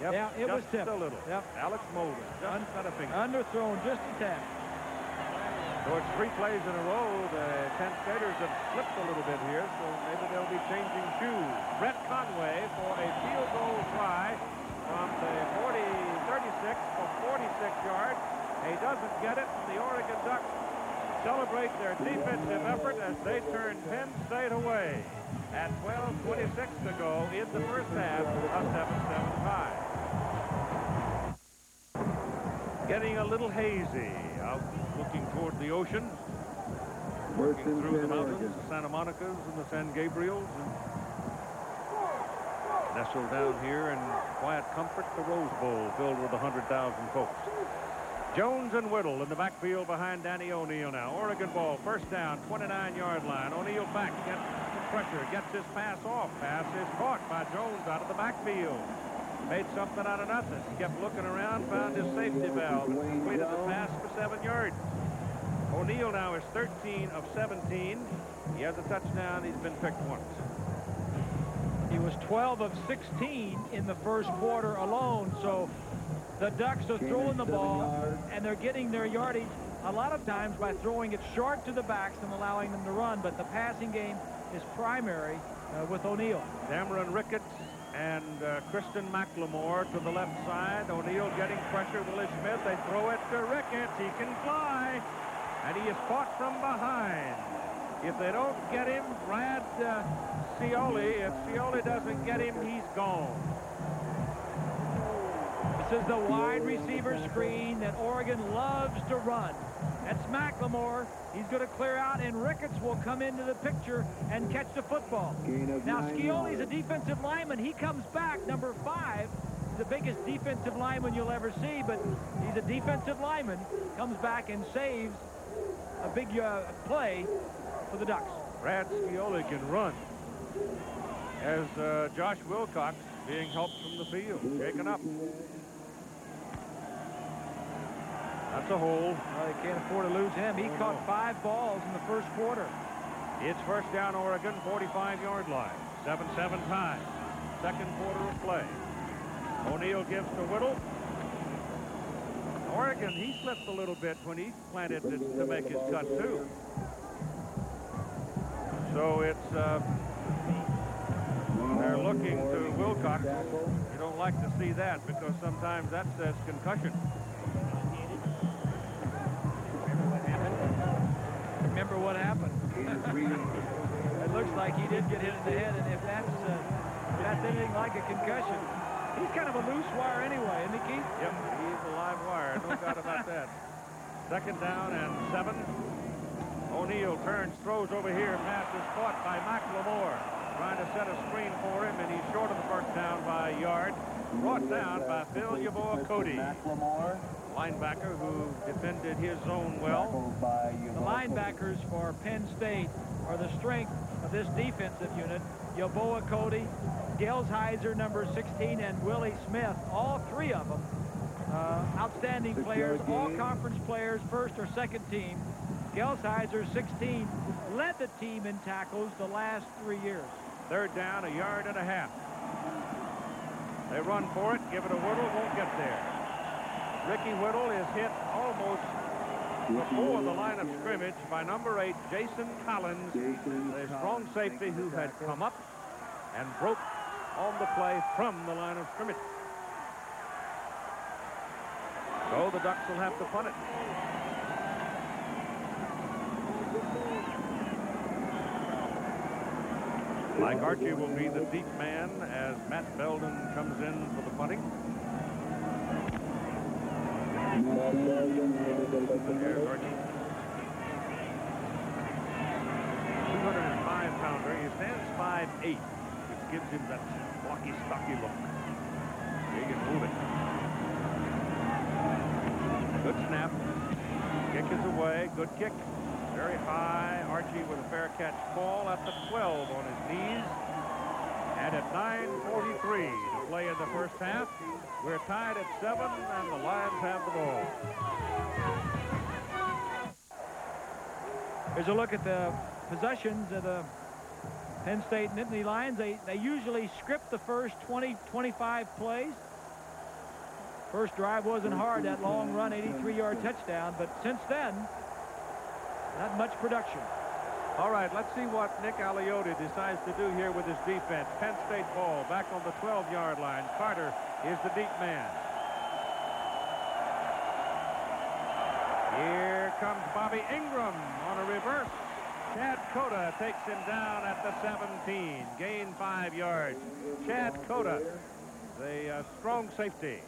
Yep, yeah, it was tipped. Just a little. Yep. Alex Molden, just got a finger. Underthrown, just a tad. So it's 3 plays in a row. The Penn Staters have slipped a little bit here, so maybe they'll be changing shoes. Brett Conway for a field goal try from the 36 for 46 yards. He doesn't get it. The Oregon Ducks celebrate their defensive effort as they turn Penn State away at 12:26 to go in the first half, a 7-7 tie. Getting a little hazy out looking toward the ocean, working through the mountains, the Santa Monicas and the San Gabriels, and nestled down here in quiet comfort, the Rose Bowl filled with 100,000 folks. Jones and Whittle in the backfield behind Danny O'Neill now. Oregon ball, first down, 29-yard line. O'Neill back, gets the pressure, gets his pass off. Pass is caught by Jones out of the backfield. Made something out of nothing. Kept looking around, found his safety valve, and completed the pass for 7 yards. O'Neill now is 13 of 17. He has a touchdown. He's been picked once. He was 12 of 16 in the first quarter alone, so the Ducks are throwing the ball, and they're getting their yardage a lot of times by throwing it short to the backs and allowing them to run, but the passing game is primary with O'Neill. Cameron Ricketts and Kristen McLemore to the left side. O'Neill getting pressure. Willie Smith. They throw it to Ricketts. He can fly. And he is caught from behind. If they don't get him, Brad Scioli, if Scioli doesn't get him, he's gone. This is the wide receiver screen that Oregon loves to run. That's McLemore. He's going to clear out, and Ricketts will come into the picture and catch the football. Now, Scioli's a defensive lineman. He comes back, number 5. He's the biggest defensive lineman you'll ever see, but he's a defensive lineman. Comes back and saves a big play for the Ducks. Brad Scioli can run. As Josh Wilcox being helped from the field, shaken up. That's a hole. Well, they can't afford to lose him. He caught 5 balls in the first quarter. It's first down, Oregon, 45-yard line. 7-7 tie. second quarter of play. O'Neal gives to Whittle. Oregon, he slipped a little bit when he planted to make his cut, too. So it's, they're looking to Wilcox. You don't like to see that because sometimes that says concussion. Remember what happened? It looks like he did get hit in the head, and if that's anything like a concussion, he's kind of a loose wire anyway, isn't he, Keith? Yep, he's a live wire. No doubt about that. Second down and 7. O'Neal turns, throws over here. Pass is caught by McLemore. Trying to set a screen for him, and he's short of the first down by a yard. Brought down by Phil Yeboah Cody, linebacker who defended his zone well. The linebackers for Penn State are the strength of this defensive unit. Yeboah Cody, Gelsheiser, number 16, and Willie Smith, all three of them outstanding players, all conference players, first or second team. Gelsheiser, 16, led the team in tackles the last 3 years. Third down, 1.5 yards. They run for it, give it to Whittle, won't get there. Ricky Whittle is hit almost before the line of scrimmage by number 8, Jason Collins, the strong safety who had come up and broke on the play from the line of scrimmage. So the Ducks will have to punt it. Mike Archie will be the deep man as Matt Belden comes in for the punting. There's Archie. 205-pounder. He stands 5'8", which gives him that blocky, stocky look. He can move it. Good snap. Kick is away. Good kick. Very high. Archie with a fair catch ball at the 12 on his knees. And at 9:43 to play in the first half, we're tied at 7, and the Lions have the ball. Here's a look at the possessions of the Penn State Nittany Lions. They usually script the first 20, 25 plays. First drive wasn't hard, that long run, 83-yard touchdown, but since then, not much production. All right, let's see what Nick Aliotti decides to do here with his defense. Penn State ball back on the 12-yard line. Carter is the deep man. Here comes Bobby Ingram on a reverse. Chad Cota takes him down at the 17. Gain 5 yards. Chad Cota, the strong safety.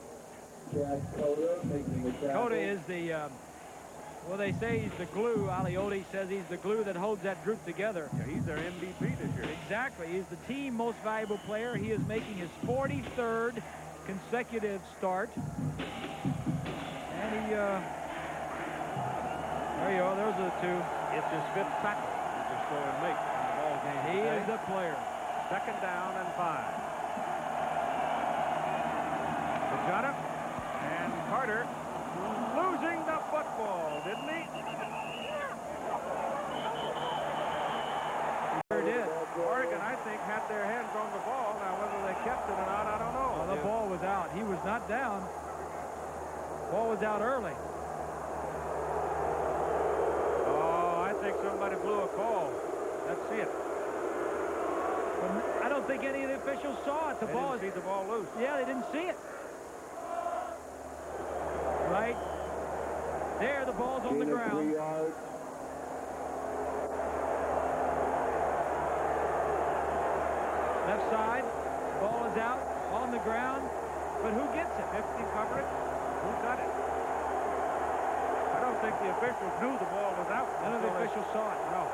Cota is the, well, they say he's the glue. Aliotti says he's the glue that holds that group together. Yeah, he's their MVP this year. Exactly. He's the team most valuable player. He is making his 43rd consecutive start. And he, there you are. Those are the two. It's his 5th tackle. He's just go and make in the ball game. He is the player. Second down and 5. Pajada and Carter losing the football, didn't he? He sure did. Oregon, I think, had their hands on the ball. Now, whether they kept it or not, I don't know. Well, the ball was out. He was not down. Ball was out early. Oh, I think somebody blew a call. Let's see it. I don't think any of the officials saw it. They didn't see the ball loose. Yeah, they didn't see it. Right there, the ball's on the ground. Left side, ball is out on the ground, but who gets it? 50 coverage. Who got it? I don't think the officials knew the ball was out. None of the officials saw it. No.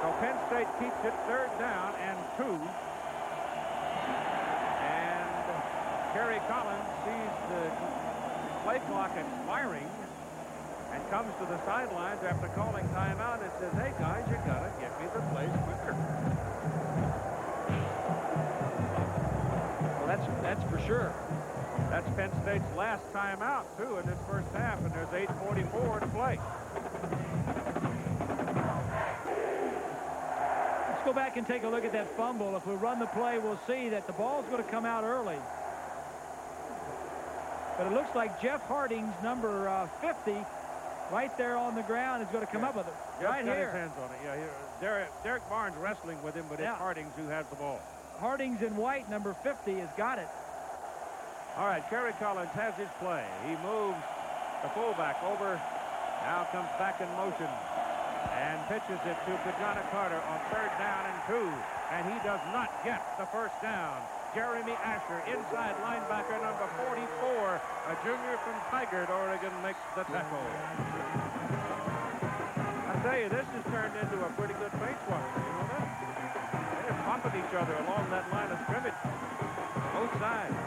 So Penn State keeps it 3rd down and 2. And Kerry Collins sees the play clock expiring and comes to the sidelines after calling timeout and says, hey guys, you gotta get me the plays quicker. Well, that's for sure. That's Penn State's last timeout too in this first half, and there's 8:44 to play. Let's go go back and take a look at that fumble. If we run the play, we'll see that the ball's going to come out early. But it looks like Jeff Harding's number 50 right there on the ground is going to come up with it. Jeff right got here. his hands on it. Yeah, here. Derek Barnes wrestling with him, but it's Hardings who has the ball. Hardings in white, number 50, has got it. All right, Kerry Collins has his play. He moves the fullback over. Now comes back in motion and pitches it to Pajana Carter on 3rd down and 2. And he does not get the first down. Jeremy Asher, inside linebacker number 44, a junior from Tigard, Oregon, makes the tackle. I tell you, this has turned into a pretty good paint swap. You know that? They just bumping each other along that line of scrimmage. Both sides.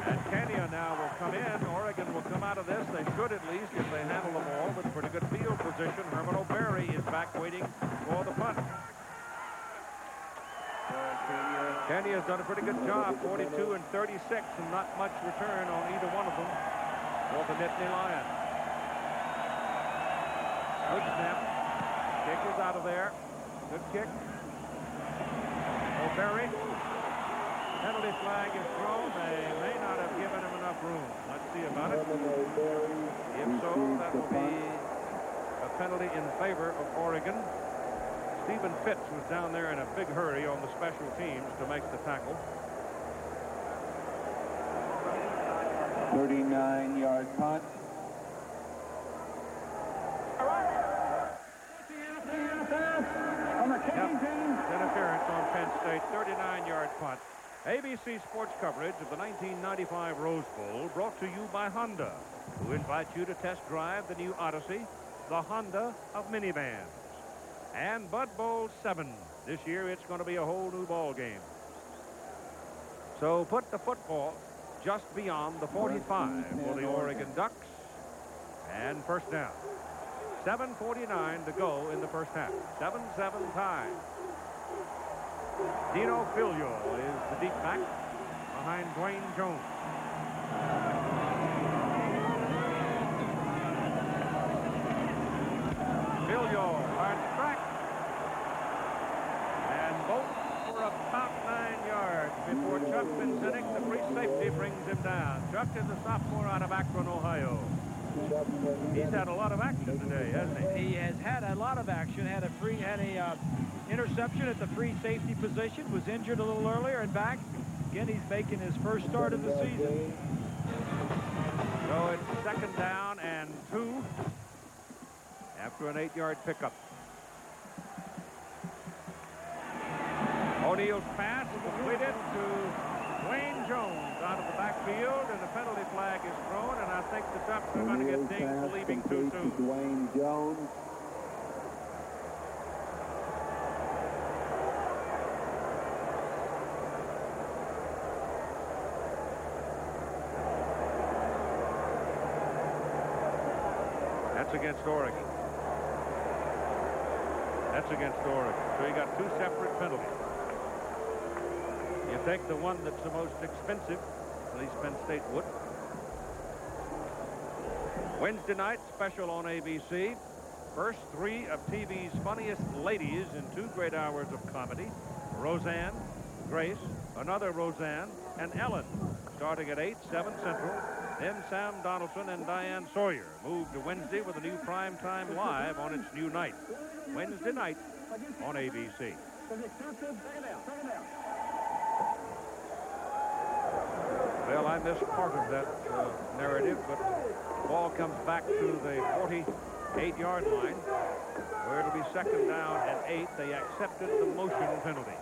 And Kenya now will come in. Oregon will come out of this. They should at least if they handle the ball with pretty good field position. Herman O'Berry is back waiting for the punt. Kenny has done a pretty good job, 42 and 36, and not much return on either one of them for the Nittany Lions. Good snap. Kick is out of there. Good kick. O'Berry. Penalty flag is thrown. They may not have given him enough room. Let's see about it. If so, that will be a penalty in favor of Oregon. Stephen Fitz was down there in a big hurry on the special teams to make the tackle. 39-yard punt. Interference on Penn State, 39-yard punt. ABC Sports coverage of the 1995 Rose Bowl brought to you by Honda, who invites you to test drive the new Odyssey, the Honda of minivans. And Bud Bowl 7. This year it's going to be a whole new ball game. So put the football just beyond the 45 for the Oregon Ducks. And first down. 7:49 to go in the first half. 7-7 tie. Dino Filio is the deep back behind Dwayne Jones. Filio hard track. And both for about 9 yards before Chuck Vincentic, the free safety, brings him down. Chuck is a sophomore out of Akron, Ohio. He's had a lot of action today, hasn't he? He has had a lot of action. Had a interception at the free safety position. Was injured a little earlier and back. Again, he's making his first start of the season. So it's 2nd down and 2 after an 8-yard pickup. O'Neill's pass completed to Dwayne Jones out of the backfield, and the penalty flag is thrown, and I think the Ducks are going to get dinged for leaving too soon. Dwayne Jones. That's against Oregon. That's against Oregon. So you got 2 separate penalties. You take the one that's the most expensive, at least Penn State would. Wednesday night special on ABC. First 3 of TV's funniest ladies in 2 great hours of comedy. Roseanne, Grace, another Roseanne, and Ellen. Starting at 8, 7 Central. Then Sam Donaldson and Diane Sawyer moved to Wednesday with a new primetime live on its new night. Wednesday night on ABC. Well, I missed part of that narrative, but the ball comes back to the 48-yard line, where it'll be 2nd down and 8. They accepted the motion penalty.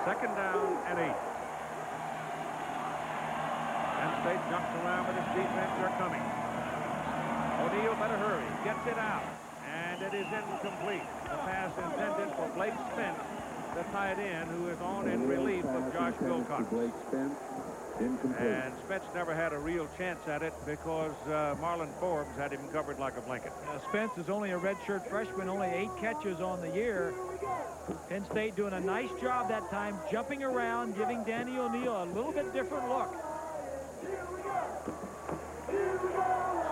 Second down and 8. Penn State jumps around with his defense. They're coming. O'Neill better hurry. Gets it out. And it is incomplete. The pass intended for Blake Spence, the tight end, who is on in relief of Josh Wilcox. Blake Spence, incomplete. And Spence never had a real chance at it because Marlon Forbes had him covered like a blanket. Spence is only a redshirt freshman, only 8 catches on the year. Penn State doing a nice job that time, jumping around, giving Danny O'Neill a little bit different look.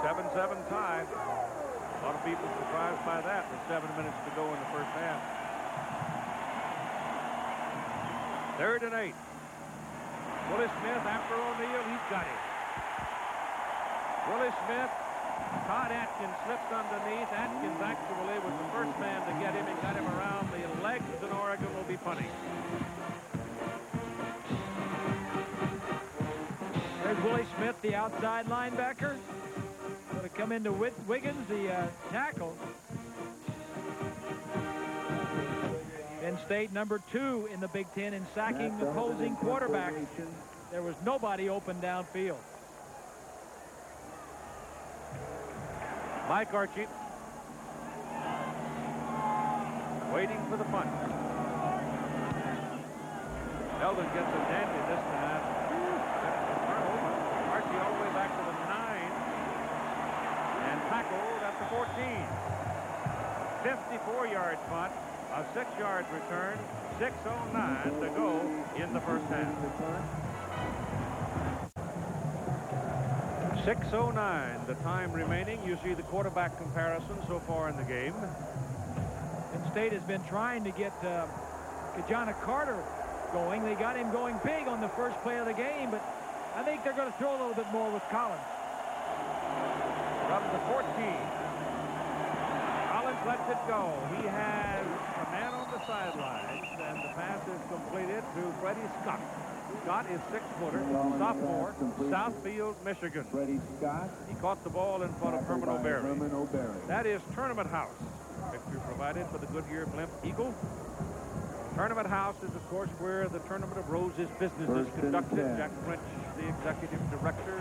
7-7 tie. A lot of people surprised by that with 7 minutes to go in the first half. 3rd and 8. Willie Smith after O'Neal. He's got him. Willie Smith. Todd Atkins slips underneath. Atkins actually was the first man to get him and got him around the legs, and Oregon will be punting. There's Willie Smith, the outside linebacker. Going to come into Wiggins, the tackle. Penn State number 2 in the Big Ten in sacking opposing quarterbacks. There was nobody open downfield. Mike Archie waiting for the punt. Eldon gets a dandy this time. Archie all the way back to the 9 and tackled at the 14. 54-yard punt, a 6-yard return, 6:09 to go in the first half. 6:09 the time remaining. You see the quarterback comparison so far in the game. Penn State has been trying to get Kajana Carter going. They got him going big on the first play of the game, but I think they're going to throw a little bit more with Collins. From the 14. Collins lets it go. He has a man on the sidelines, and the pass is completed to Freddie Scott. Scott is 6-footer, sophomore, Southfield, Michigan. Freddie Scott. He caught the ball in front of Herman O'Berry. That is Tournament House. Picture provided for the Goodyear Blimp Eagle. Tournament House is, of course, where the Tournament of Roses business is conducted. Jack French, the executive director,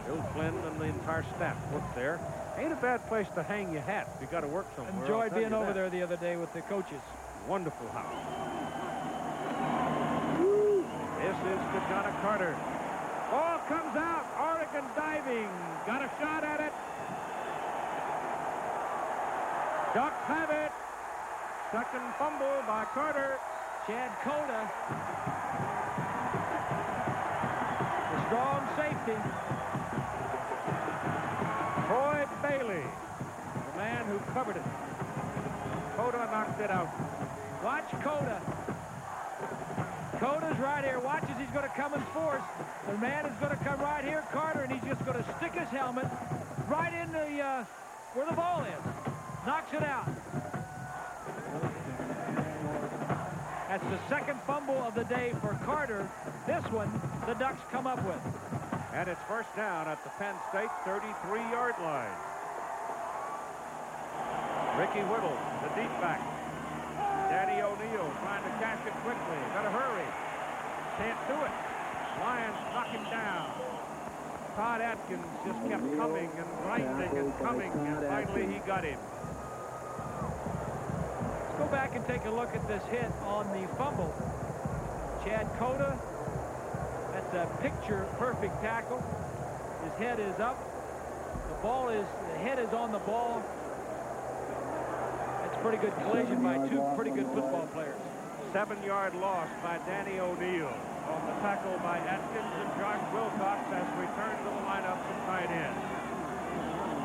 Bill Flynn, and the entire staff work there. Ain't a bad place to hang your hat if you got to work somewhere. Enjoyed being over there the other day with the coaches. Wonderful house. This is Kajana Carter. Ball comes out. Oregon diving. Got a shot at it. Ducks have it. Second fumble by Carter. Chad Cota. The strong safety. Troy Bailey, the man who covered it. Cota knocked it out. Watch Cota. Coda's right here. Watch as he's going to come and force. The man is going to come right here, Carter, and he's just going to stick his helmet right in the where the ball is. Knocks it out. That's the second fumble of the day for Carter. This one, the Ducks come up with. And it's first down at the Penn State 33-yard line. Ricky Whittle, the deep back. Danny O'Neal trying to catch it quickly. Got to hurry. Can't do it. Lions knock him down. Todd Atkins just kept coming and grinding and coming, and finally he got him. Let's go back and take a look at this hit on the fumble. Chad Cota, that's a picture-perfect tackle. His head is up. The head is on the ball. That's a pretty good collision by two pretty good football players. 7-yard loss by Danny O'Neal on the tackle by Atkins, and Josh Wilcox has returned to the lineup from tight end.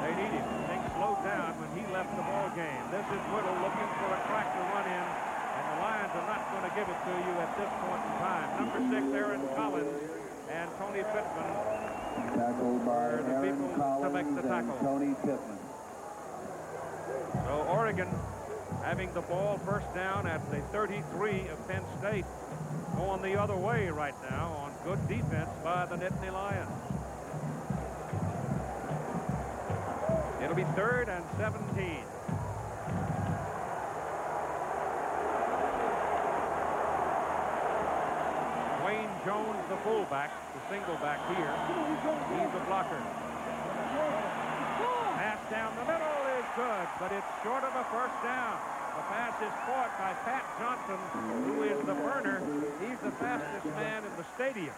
They need him. Things slowed down when he left the ball game. This is Whittle looking for a crack to run in, and the Lions are not going to give it to you at this point in time. Number 6, Aaron Collins, and Tony Pittman Tackled by are the Aaron people to Collins make the tackle. and Tony Pittman. So Oregon having the ball first down at the 33 of Penn State, going the other way right now on good defense by the Nittany Lions. It'll be 3rd and 17. Wayne Jones, the fullback, the single back here. He's a blocker. Pass down the middle is good, but it's short of a first down. The pass is caught by Pat Johnson, who is the burner. He's the fastest man in the stadium.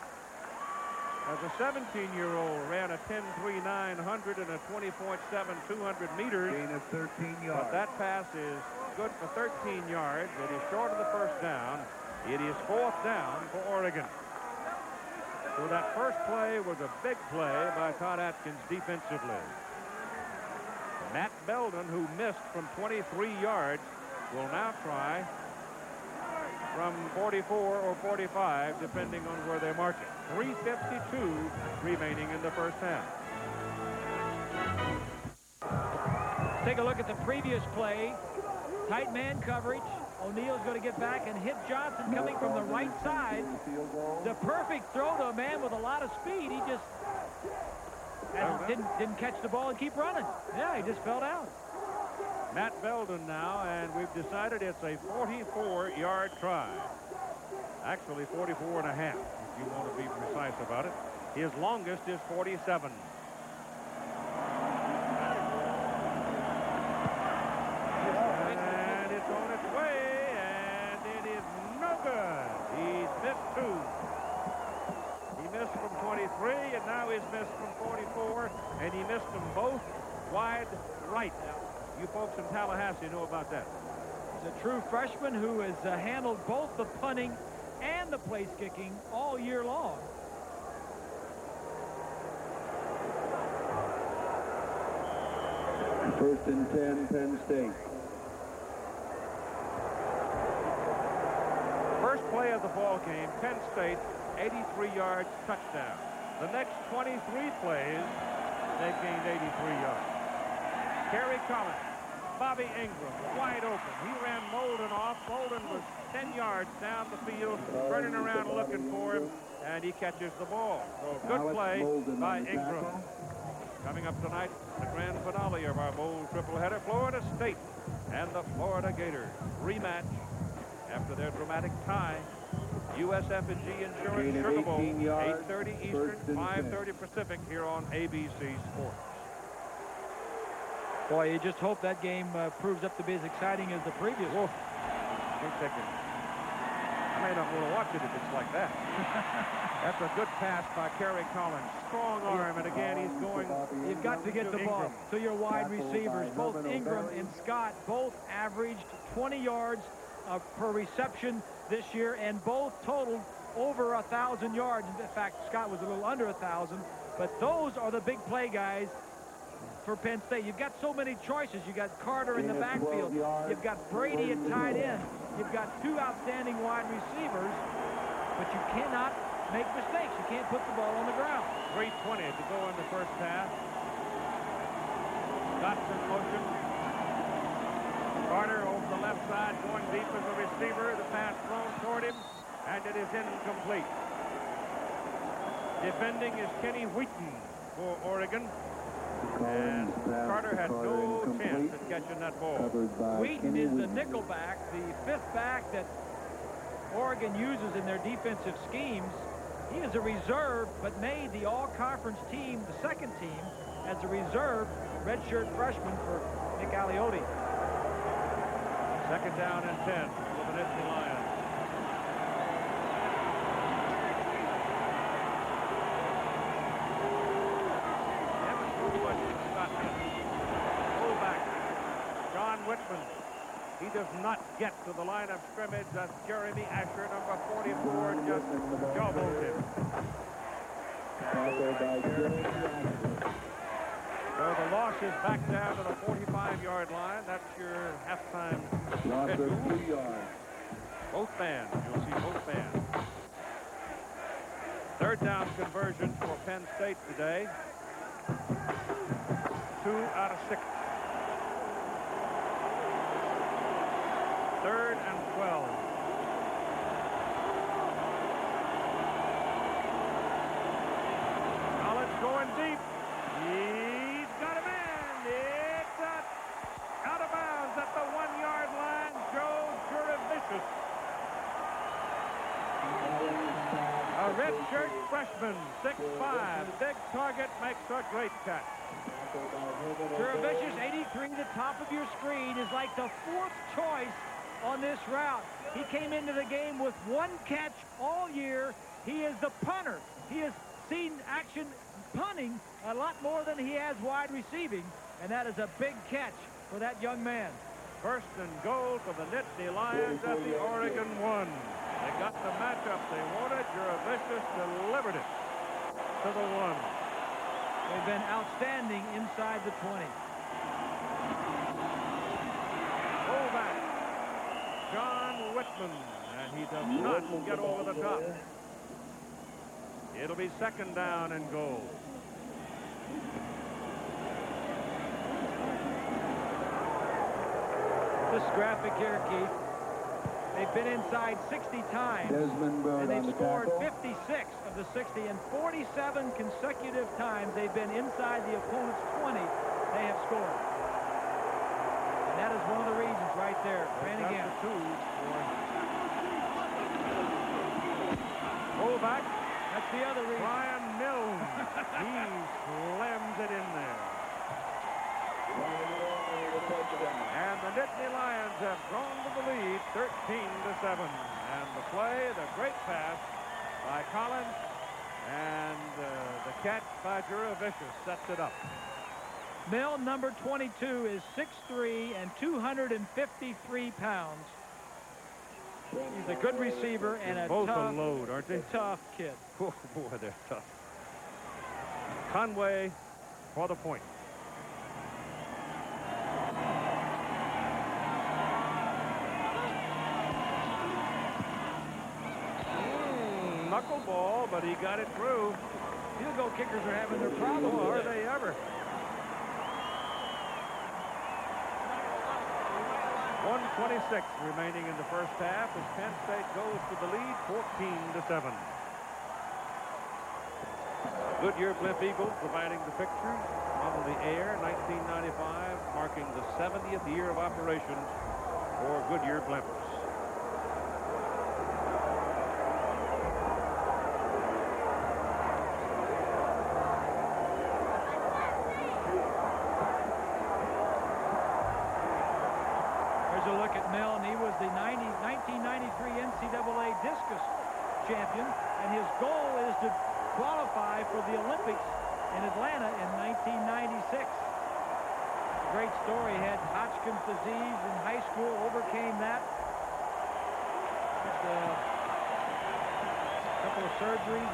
As a 17-year-old, ran a 10.3900 and a 20.7 200 meters. Gain of 13 yards. But that pass is good for 13 yards. It is short of the first down. It is 4th down for Oregon. So that first play was a big play by Todd Atkins defensively. Matt Belden, who missed from 23 yards, will now try from 44 or 45, depending on where they mark it. 3:52 remaining in the first half. Take a look at the previous play. Tight man coverage. O'Neal's going to get back and hit Johnson coming from the right side. The perfect throw to a man with a lot of speed. He just didn't catch the ball and keep running. Yeah, he just fell down. Matt Belden now, and we've decided it's a 44-yard try. Actually, 44 and a half, if you want to be precise about it. His longest is 47. And it's on its way, and it is no good. He's missed two. He missed from 23, and now he's missed from 44, and he missed them both wide right. You folks in Tallahassee know about that. He's a true freshman who has handled both the punting and the place kicking all year long. First and 10, Penn State. First play of the ball game, Penn State, 83 yards, touchdown. The next 23 plays, they've gained 83 yards. Kerry Collins, Bobby Ingram, wide open. He ran Molden off. Molden was 10 yards down the field, turning around looking for him, and he catches the ball. So good play by Ingram. Coming up tonight, the grand finale of our bowl tripleheader, Florida State and the Florida Gators rematch after their dramatic tie. USF&G Insurance Sugar Bowl, 8:30 Eastern, 5:30 Pacific here on ABC Sports. Boy, you just hope that game proves up to be as exciting as the previous one. I may not want to watch it if it's like that. That's a good pass by Kerry Collins. Strong arm, and again, he's going. You've got to get the ball Ingram. to your wide receivers. Both Ingram and Scott both averaged 20 yards per reception this year, and both totaled over 1,000 yards. In fact, Scott was a little under 1,000, but those are the big play guys for Penn State. You've got so many choices. You've got Carter in the backfield. You've got Brady at tight end. You've got two outstanding wide receivers, but you cannot make mistakes. You can't put the ball on the ground. 3:20 to go in the first half. Scott's in motion. Carter over the left side, going deep as a receiver. The pass thrown toward him, and it is incomplete. Defending is Kenny Wheaton for Oregon. And Carter had no chance at catching that ball. Wheaton is the nickelback, the fifth back that Oregon uses in their defensive schemes. He is a reserve, but made the all-conference team, the second team, as a reserve redshirt freshman for Nick Aliotti. Second down and 10 for the Nittany Lions. John Whitman. He does not get to the line of scrimmage. That's Jeremy Asher, number 44, just elbowed him. So the loss is back down to the 45-yard line. That's your halftime schedule. 2 yards. Both bands. You'll see both bands. Third down conversion for Penn State today. 2 out of 6. Third and 12. Collins going deep. He's got a man. It's out of bounds at the 1-yard line. Joe Juravicius. A redshirt freshman, 6'5", big target, makes a great catch. Juravicius, 83, the top of your screen, is like the fourth choice on this route. He came into the game with 1 catch all year. He is the punter. He has seen action punting a lot more than he has wide receiving, and that is a big catch for that young man. First and goal for the Nittany Lions at the Oregon 1. They got the matchup they wanted. Juravicius delivered it. to the 1. They've been outstanding inside the 20. Fullback, John Whitman, and he does not get over the top. It'll be 2nd down and goal. This graphic here, Keith, they've been inside 60 times, and they've scored 56 of the 60, and 47 consecutive times they've been inside the opponent's 20, they have scored. And that is one of the reasons right there. Brannigan. Fullback, That's the other reason. Brian Mills. He slams it in there. And the Nittany Lions have grown to the lead 13-7. And the play, the great pass by Collins, and the catch by Jurevicius sets it up. Mill, number 22, is 6'3" and 253 pounds. He's a good receiver and a Both tough, a load, aren't they? tough kid. Oh, boy, they're tough. Conway for the point. Knuckleball, but he got it through. Field goal kickers are having their problems. Oh, are they ever? 1:26 remaining in the first half as Penn State goes to the lead 14-7. Goodyear Blimp Eagles providing the pictures on the air. 1995 marking the 70th year of operations for Goodyear Blimpers. There's a look at Mill, and he was the 1993 NCAA discus champion, and his goal is to qualify for the Olympics in Atlanta in 1996. Great story. He had Hodgkin's disease in high school, overcame that. Just a couple of surgeries,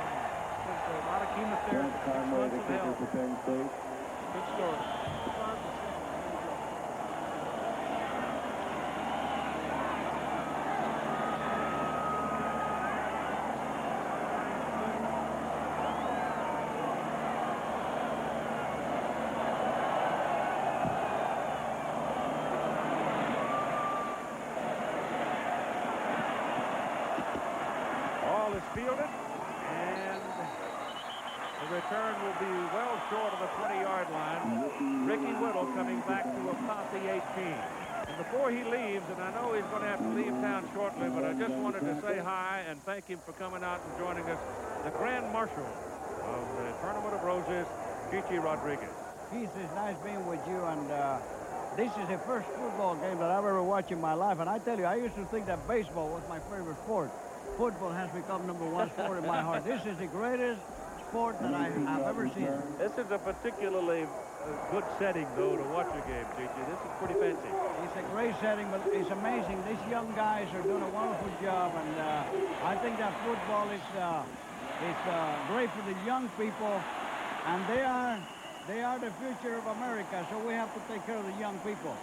just a lot of chemotherapy, 6 months of hell. Good story. Fielded, and the return will be well short of the 20-yard line. Ricky Whittle coming back to about the 18. And before he leaves, and I know he's going to have to leave town shortly, but I just wanted to say hi and thank him for coming out and joining us, the Grand Marshal of the Tournament of Roses, Chichi Rodriguez. Keith, it's nice being with you, and this is the first football game that I've ever watched in my life, and I tell you, I used to think that baseball was my favorite sport. Football has become #1 sport in my heart. This is the greatest sport that I've ever seen. This is a particularly good setting, though, to watch a game, Chichi. This is pretty fancy. It's a great setting, but it's amazing. These young guys are doing a wonderful job, and I think that football is great for the young people, and they are the future of America, so we have to take care of the young people.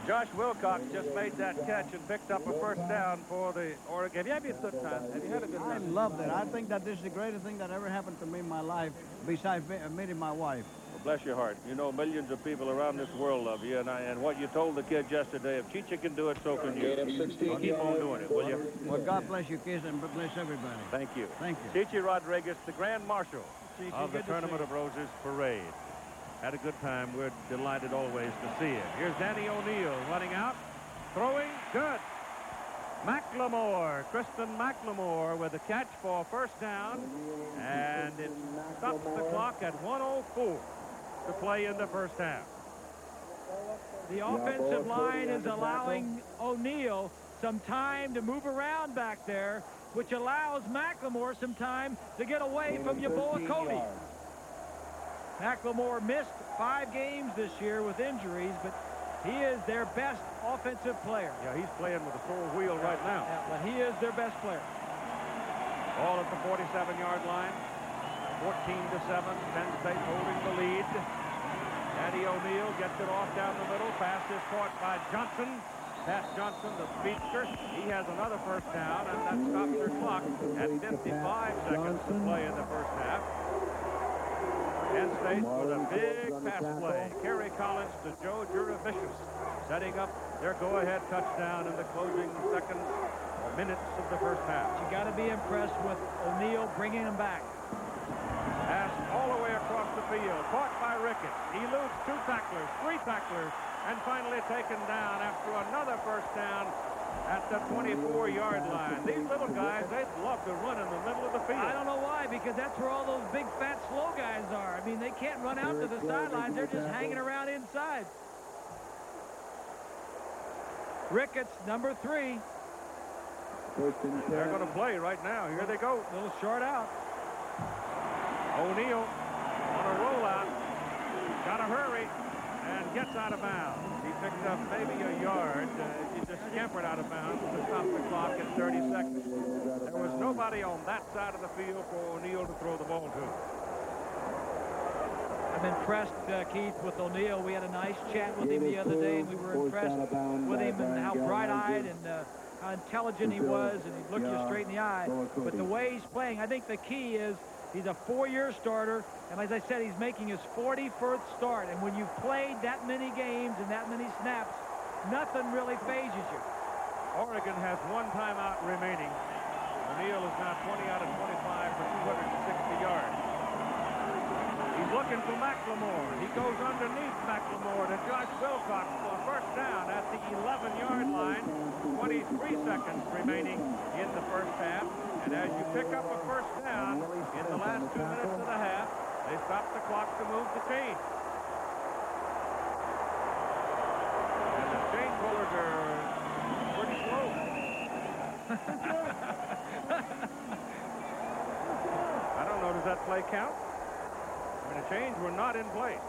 Josh Wilcox just made that catch and picked up a first down for the Oregon. Have you had a good time? Have you had a good I time? loved it. I think that this is the greatest thing that ever happened to me in my life, besides meeting my wife. Well, bless your heart. You know, millions of people around this world love you, and what you told the kids yesterday, if Chichi can do it, so can you. Keep on doing it, will you? Well, God bless you, kids, and bless everybody. Thank you. Thank you. Chichi Rodriguez, the Grand Marshal Chichi, of the good to Tournament see of Roses Parade. Had a good time. We're delighted always to see him. Here's Danny O'Neill running out, throwing, good. McLemore, Kristen McLemore with a catch for first down, and it stops the clock at 1:04 to play in the first half. The offensive line is allowing O'Neill some time to move around back there, which allows McLemore some time to get away from Yeboah Cody. McLemore missed 5 games this year with injuries, but he is their best offensive player. Yeah, he's playing with a sore wheel right now. Yeah, but he is their best player. Ball at the 47-yard line. 14-7, Penn State holding the lead. Danny O'Neill gets it off down the middle. Pass is caught by Johnson. Pat Johnson, the speedster, he has another first down, and that stops your clock at 55 seconds to play in the first half. Penn State with a big pass play. Kerry Collins to Joe Juravicius, setting up their go-ahead touchdown in the closing seconds or minutes of the first half. You got to be impressed with O'Neill bringing him back. Pass all the way across the field, caught by Ricketts. He eludes 2 tacklers, 3 tacklers, and finally taken down after another first down at the 24-yard line. These little guys, they'd love to run in the middle of the field. I don't know why, because that's where all those big, fat, slow guys are. I mean, they can't run out to the sidelines. They're just hanging around inside. Ricketts, number 3. They're going to play right now. Here they go. A little short out. O'Neill on a rollout. Got to hurry. And gets out of bounds. He picked up maybe a yard. He just scampered out of bounds to stop the clock at 30 seconds. There was nobody on that side of the field for O'Neill to throw the ball to. I'm impressed, Keith, with O'Neill. We had a nice chat with him the other day, and we were impressed with him and how bright-eyed and how intelligent he was, and he looked you straight in the eye. But the way he's playing, I think the key is he's a 4-year starter, and as I said, he's making his 41st start. And when you've played that many games and that many snaps, nothing really phases you. Oregon has 1 timeout remaining. O'Neill is now 20 out of 25 for 260 yards. He's looking for McLemore. He goes underneath McLemore to Josh Wilcox for a first down at the 11-yard line. 23 seconds remaining in the first half. And as you pick up a first down in the last 2 minutes of the half, they stop the clock to move the chain. And the chain pullers are pretty slow. I don't know, does that play count? I mean, the chains were not in place.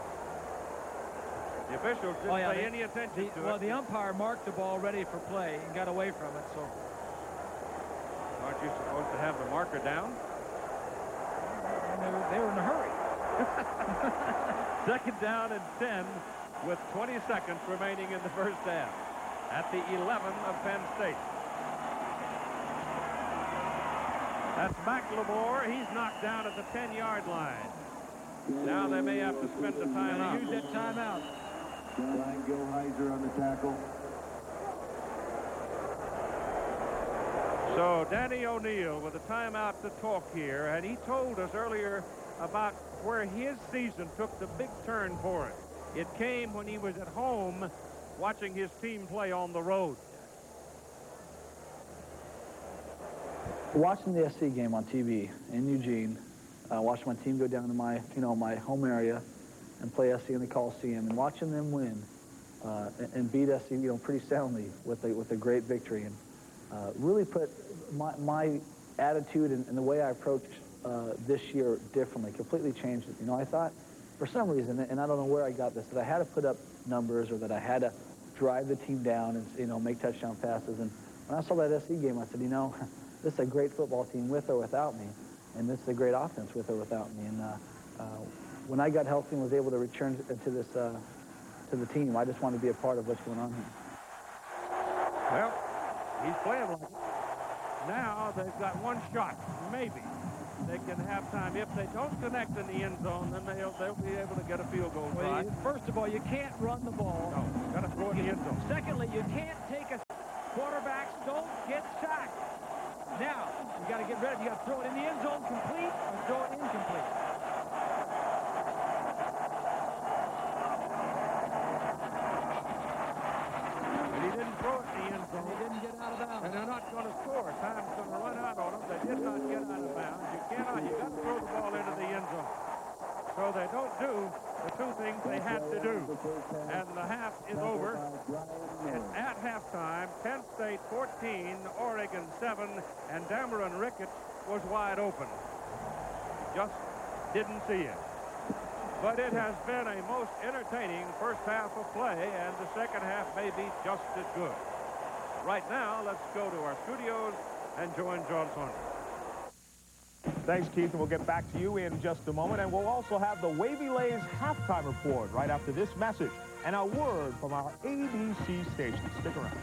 The officials didn't pay any attention to it. Well, the umpire marked the ball ready for play and got away from it, so. Aren't you supposed to have the marker down? They were in a hurry. Second down and 10 with 20 seconds remaining in the first half at the 11 of Penn State. That's McLemore. He's knocked down at the 10-yard line. Now they may have to spend the timeout. Use that timeout. Brian Gilheiser on the tackle. So Danny O'Neill with a timeout to talk here, and he told us earlier about where his season took the big turn for him. It came when he was at home watching his team play on the road. Watching the SC game on TV in Eugene, watching my team go down to my, my home area and play SC in the Coliseum, and watching them win and beat SC, pretty soundly with a great victory, and really put my attitude and the way I approached this year differently, completely changed it. I thought for some reason, and I don't know where I got this, that I had to put up numbers or that I had to drive the team down and make touchdown passes. And when I saw that SC game, I said, this is a great football team with or without me, and this is a great offense with or without me. And when I got healthy and was able to return to this to the team, I just wanted to be a part of what's going on here. Well, he's playing like it. Now they've got one shot, maybe. They can have time. If they don't connect in the end zone, then they'll be able to get a field goal. Well, first of all, you can't run the ball. No, got to throw it in the end zone. Secondly, you can't take a quarterbacks don't get sacked. Now, you got to get rid of it. You got to throw it in the end zone complete or throw it incomplete. And he didn't throw it in the end zone. He didn't get out of bounds. And they're not going to score. Time's going to run out on them. They did not get out of bounds. You got to throw the ball into the end zone. So they don't do the 2 things they had to do. And the half is over. And at halftime, Penn State 14, Oregon 7, and Dameron Ricketts was wide open. Just didn't see it. But it has been a most entertaining first half of play, and the second half may be just as good. Right now, let's go to our studios and join John Saunders. Thanks, Keith, and we'll get back to you in just a moment. And we'll also have the Wavy Lays halftime report right after this message and a word from our ABC station. Stick around.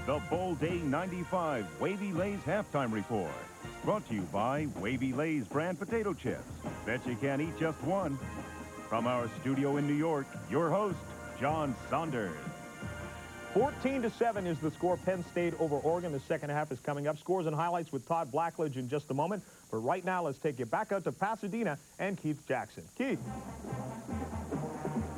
The Bowl Day 95 Wavy Lays halftime report. Brought to you by Wavy Lays brand potato chips. Bet you can't eat just one. From our studio in New York, your host, John Saunders. 14-7 is the score. Penn State over Oregon. The second half is coming up. Scores and highlights with Todd Blackledge in just a moment. But right now, let's take you back out to Pasadena and Keith Jackson. Keith.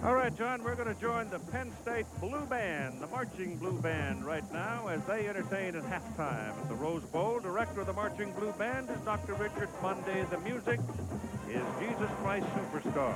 All right, John, we're going to join the Penn State Blue Band, the Marching Blue Band, right now as they entertain at halftime at the Rose Bowl. Director of the Marching Blue Band is Dr. Richard Munday. The music is Jesus Christ Superstar.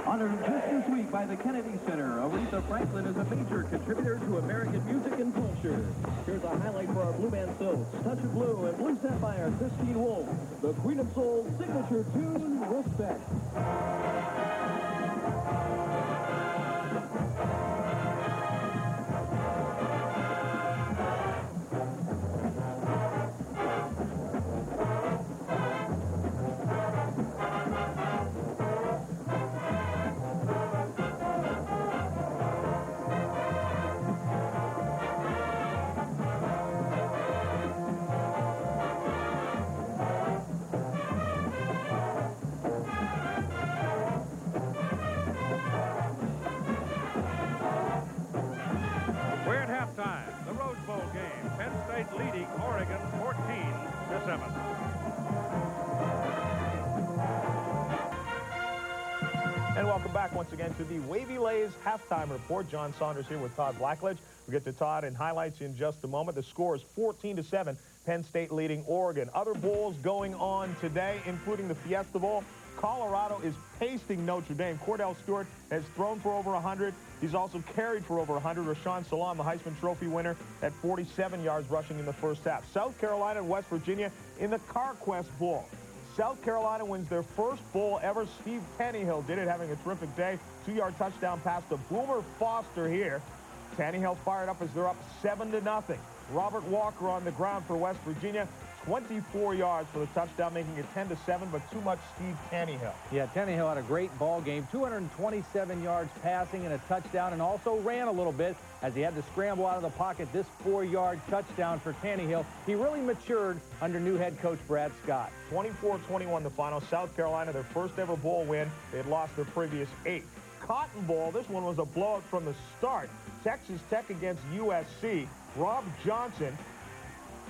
Honored just this week by the Kennedy Center, Aretha Franklin is a major contributor to American music and culture. Here's a highlight for our Blue Band Silks, Touch of Blue and Blue Sapphire, Christine Wolfe, the Queen of Soul's signature tune, Respect. The Rose Bowl game. Penn State leading Oregon 14-7. And welcome back once again to the Wavy Lays halftime report. John Saunders here with Todd Blackledge. We'll get to Todd and highlights in just a moment. The score is 14-7. Penn State leading Oregon. Other bowls going on today, including the Fiesta Bowl. Colorado is pasting Notre Dame. Cordell Stewart has thrown for over 100. He's also carried for over 100. Rashawn Salaam, the Heisman Trophy winner, at 47 yards rushing in the first half. South Carolina and West Virginia in the CarQuest Bowl. South Carolina wins their first bowl ever. Steve Tannehill did it, having a terrific day. 2-yard touchdown pass to Boomer Foster here. Tannehill fired up as they're up 7-0. Robert Walker on the ground for West Virginia. 24 yards for the touchdown, making it 10-7, but too much Steve Tannehill. Yeah, Tannehill had a great ball game, 227 yards passing and a touchdown, and also ran a little bit as he had to scramble out of the pocket. This 4-yard touchdown for Tannehill. He really matured under new head coach Brad Scott. 24-21 the final. South Carolina, their first ever bowl win. They had lost their previous 8. Cotton Bowl, this one was a blowout from the start. Texas Tech against USC. Rob Johnson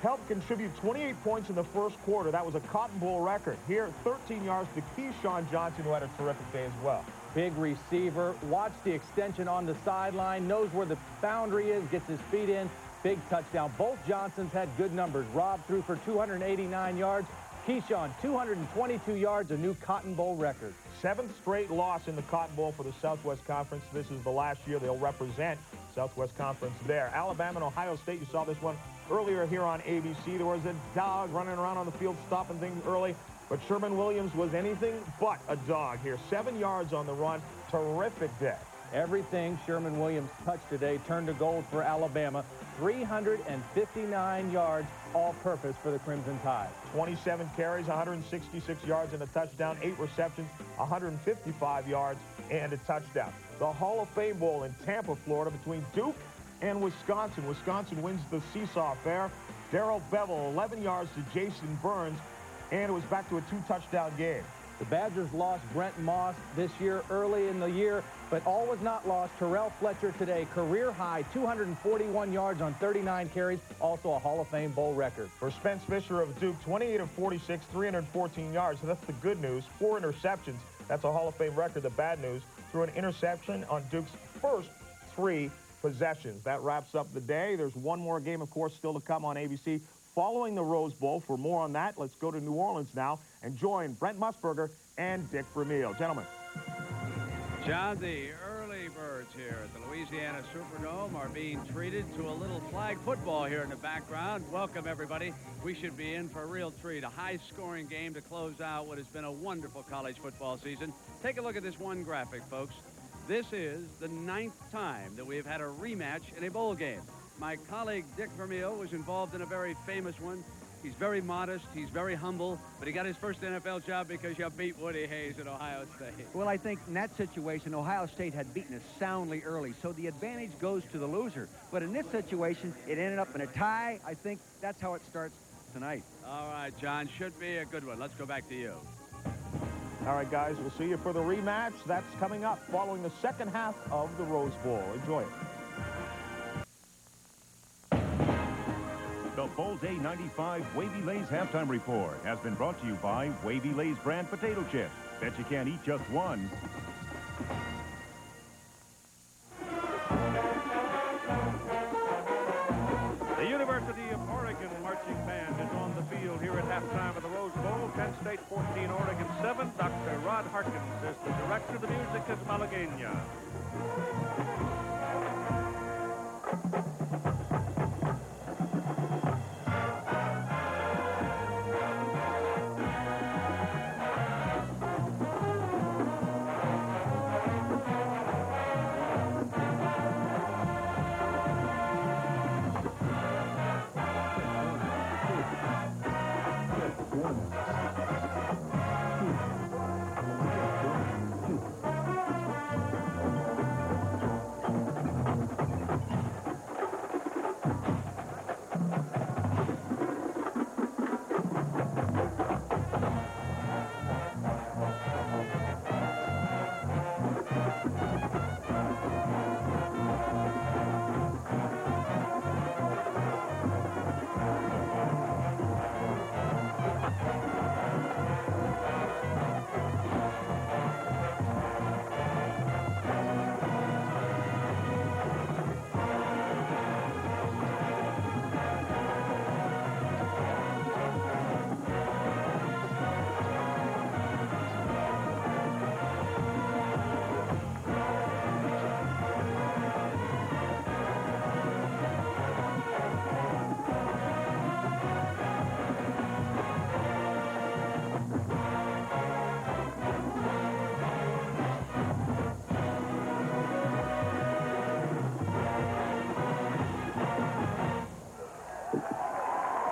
helped contribute 28 points in the first quarter. That was a Cotton Bowl record. Here, 13 yards to Keyshawn Johnson, who had a terrific day as well. Big receiver, watch the extension on the sideline, knows where the boundary is, gets his feet in. Big touchdown. Both Johnsons had good numbers. Rob threw for 289 yards. Keyshawn, 222 yards, a new Cotton Bowl record. 7th straight loss in the Cotton Bowl for the Southwest Conference. This is the last year they'll represent Southwest Conference there. Alabama and Ohio State, you saw this one earlier here on ABC. There was a dog running around on the field, stopping things early. But Sherman Williams was anything but a dog here. 7 yards on the run. Terrific day. Everything Sherman Williams touched today turned to gold for Alabama. 359 yards all-purpose for the Crimson Tide. 27 carries, 166 yards and a touchdown. 8 receptions, 155 yards and a touchdown. The Hall of Fame Bowl in Tampa, Florida, between Duke and Wisconsin. Wisconsin wins the seesaw affair. Darrell Bevel, 11 yards to Jason Burns, and it was back to a 2-touchdown game. The Badgers lost Brent Moss this year early in the year, but all was not lost. Terrell Fletcher today, career high, 241 yards on 39 carries, also a Hall of Fame Bowl record. For Spence Fisher of Duke, 28 of 46, 314 yards. So that's the good news. 4 interceptions. That's a Hall of Fame record. The bad news, threw an interception on Duke's first 3 possessions. That wraps up the day. There's one more game, of course, still to come on ABC following the Rose Bowl. For more on that, let's go to New Orleans now and join Brent Musburger and Dick Vermeil. Gentlemen. John, the early birds here at the Louisiana Superdome are being treated to a little flag football here in the background. Welcome, everybody. We should be in for a real treat, a high-scoring game to close out what has been a wonderful college football season. Take a look at this one graphic, folks. This is the 9th time that we have had a rematch in a bowl game. My colleague Dick Vermeil was involved in a very famous one. He's very modest, he's very humble, but he got his first NFL job because you beat Woody Hayes at Ohio State. Well, I think in that situation, Ohio State had beaten us soundly early, so the advantage goes to the loser. But in this situation, it ended up in a tie. I think that's how it starts tonight. All right, John, should be a good one. Let's go back to you. All right, guys, we'll see you for the rematch. That's coming up following the second half of the Rose Bowl. Enjoy it. The Bowl Day 95 Wavy Lay's Halftime Report has been brought to you by Wavy Lay's brand potato chips. Bet you can't eat just one. The University of Oregon marching band is on the field here at halftime of the Rose Bowl. Penn State 14, Oregon 7. Dr. Rod Harkins is the director. The music is Malagueña.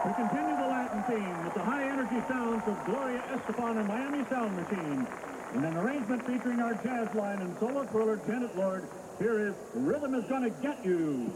We continue the Latin theme with the high-energy sounds of Gloria Estefan and Miami Sound Machine. In an arrangement featuring our jazz line and solo twirler Janet Lord, here is Rhythm Is Gonna Get You.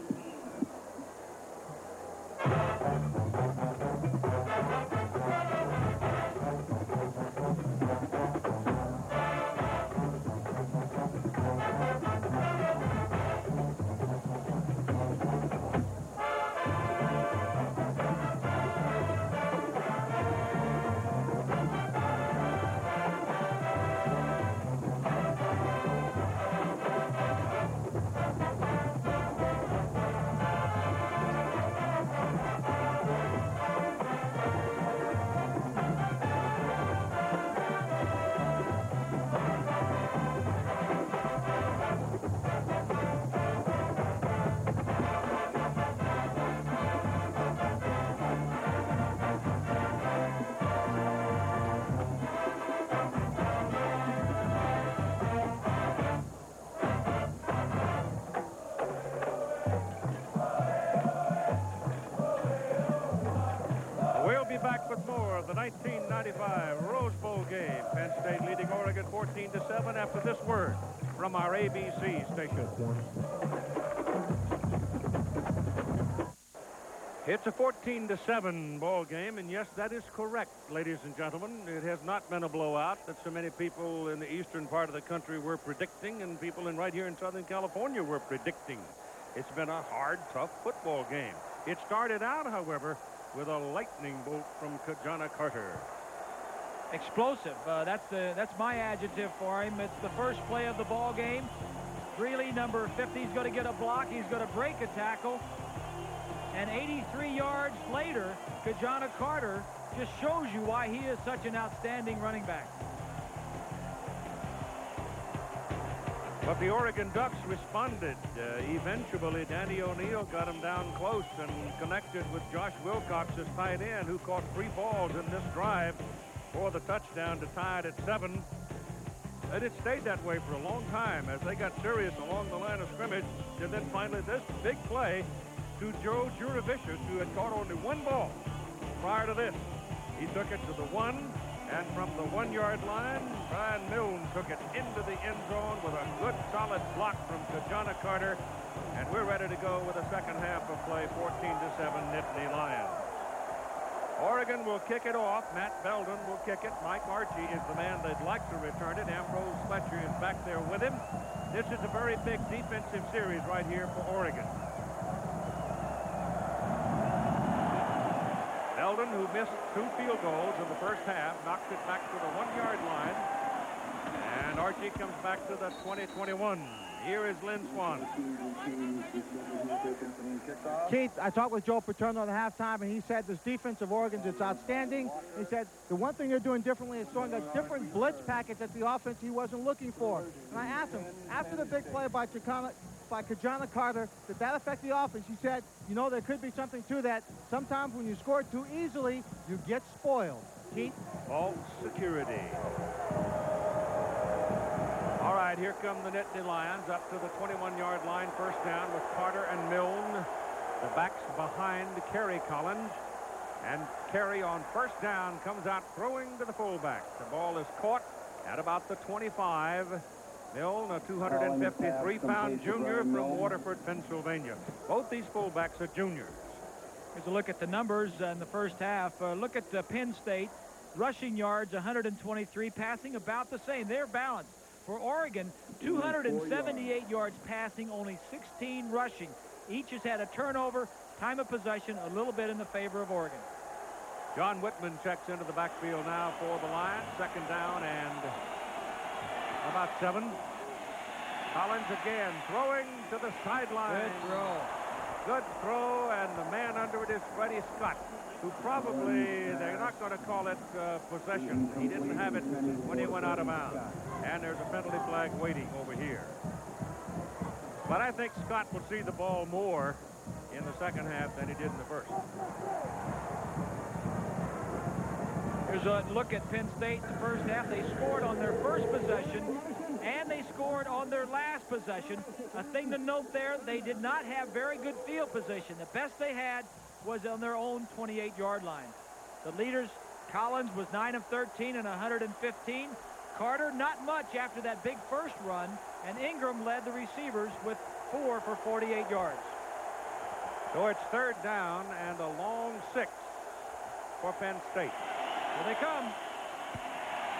the 1995 Rose Bowl game. Penn State leading Oregon 14-7 after this word from our ABC station. It's a 14-7 ball game, and yes, that is correct, ladies and gentlemen. It has not been a blowout that so many people in the eastern part of the country were predicting, and people right here in Southern California were predicting. It's been a hard, tough football game. It started out, however, with a lightning bolt from Ki-Jana Carter. Explosive. That's my adjective for him. It's the first play of the ball game. Greeley, number 50, is going to get a block. He's going to break a tackle. And 83 yards later, Ki-Jana Carter just shows you why he is such an outstanding running back. But the Oregon Ducks responded. Eventually, Danny O'Neill got him down close and connected with Josh Wilcox, his tight end, who caught 3 balls in this drive for the touchdown to tie it at 7. And it stayed that way for a long time as they got serious along the line of scrimmage. And then finally this big play to Joe Juravicius, who had caught only 1 ball prior to this. He took it to the 1. And from the 1-yard line, Brian Milne took it into the end zone with a good, solid block from Ki-Jana Carter. And we're ready to go with the second half of play, 14-7, Nittany Lions. Oregon will kick it off. Matt Belden will kick it. Mike Archie is the man they'd like to return it. Ambrose Fletcher is back there with him. This is a very big defensive series right here for Oregon. Belden, who missed 2 field goals in the first half, knocked it back to the 1-yard line. And Archie comes back to the 20-21. Here is Lynn Swan. Keith, I talked with Joe Paterno at halftime, and he said this defense of Oregon's is outstanding. He said the one thing they're doing differently is throwing a different blitz package at the offense he wasn't looking for. And I asked him, after the big play by Ki-Jana Carter, did that affect the offense? He said, you know, there could be something to that. Sometimes when you score too easily, you get spoiled. Keith? False security. All right, here come the Nittany Lions up to the 21-yard line, first down with Carter and Milne. The backs behind Kerry Collins. And Kerry on first down comes out throwing to the fullback. The ball is caught at about the 25. Milne, a 253-pound junior from Waterford, Pennsylvania. Both these fullbacks are juniors. Here's a look at the numbers in the first half. Look at Penn State. Rushing yards, 123. Passing, about the same. They're balanced. For Oregon, 278 yards passing, only 16 rushing. Each has had a turnover. Time of possession a little bit in the favor of Oregon. John Whitman checks into the backfield now for the Lions. Second down and about 7. Collins again throwing to the sideline. Good throw. Good throw, and the man under it is Freddie Scott, who probably, they're not going to call it possession. He didn't have it when he went out of bounds. And there's a penalty flag waiting over here. But I think Scott will see the ball more in the second half than he did in the first. Here's a look at Penn State in the first half. They scored on their first possession, and they scored on their last possession. A thing to note there, they did not have very good field position. The best they had was on their own 28-yard line. The leaders, Collins was 9 of 13 and 115. Carter, not much after that big first run, and Ingram led the receivers with 4 for 48 yards. So it's third down and a long 6 for Penn State. Here they come.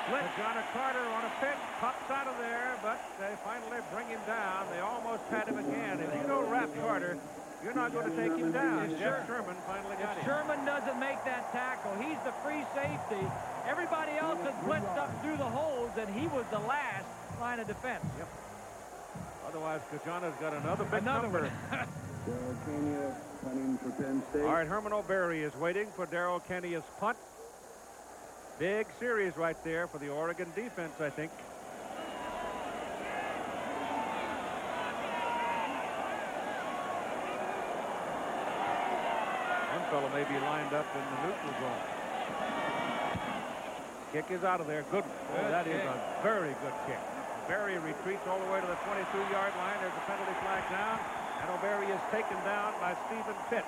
Ki-Jana Carter on a pitch, pops out of there, but they finally bring him down. They almost had him again. If you don't wrap Carter, you're not going to take him down. Jeff Sherman finally got him. Sherman doesn't make that tackle. He's the free safety. Everybody else had blitzed up through the holes, and he was the last line of defense. Yep. Otherwise, Ki-Jana's got another big number. Darrell Kenya punting for Penn State. All right, Herman O'Berry is waiting for Darrell Kenya's punt. Big series right there for the Oregon defense, I think. One fellow may be lined up in the neutral zone. Kick is out of there. Good. Oh, that is a very good kick. Berry retreats all the way to the 22-yard line. There's a penalty flag down, and O'Berry is taken down by Stephen Pitts.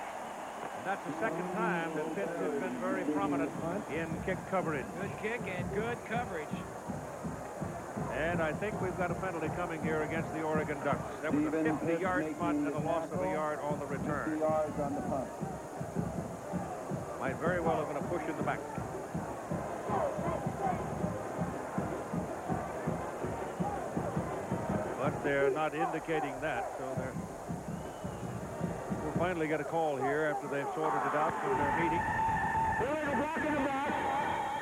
That's the second time that Pitts has been very prominent in kick coverage. Good kick and good coverage. And I think we've got a penalty coming here against the Oregon Ducks. That was a 50-yard punt and a loss of a yard on the return. 50 yards on the punt. Might very well have been a push in the back. But they're not indicating that, so we'll finally get a call here after they've sorted it out from their meeting. Here's a block in the back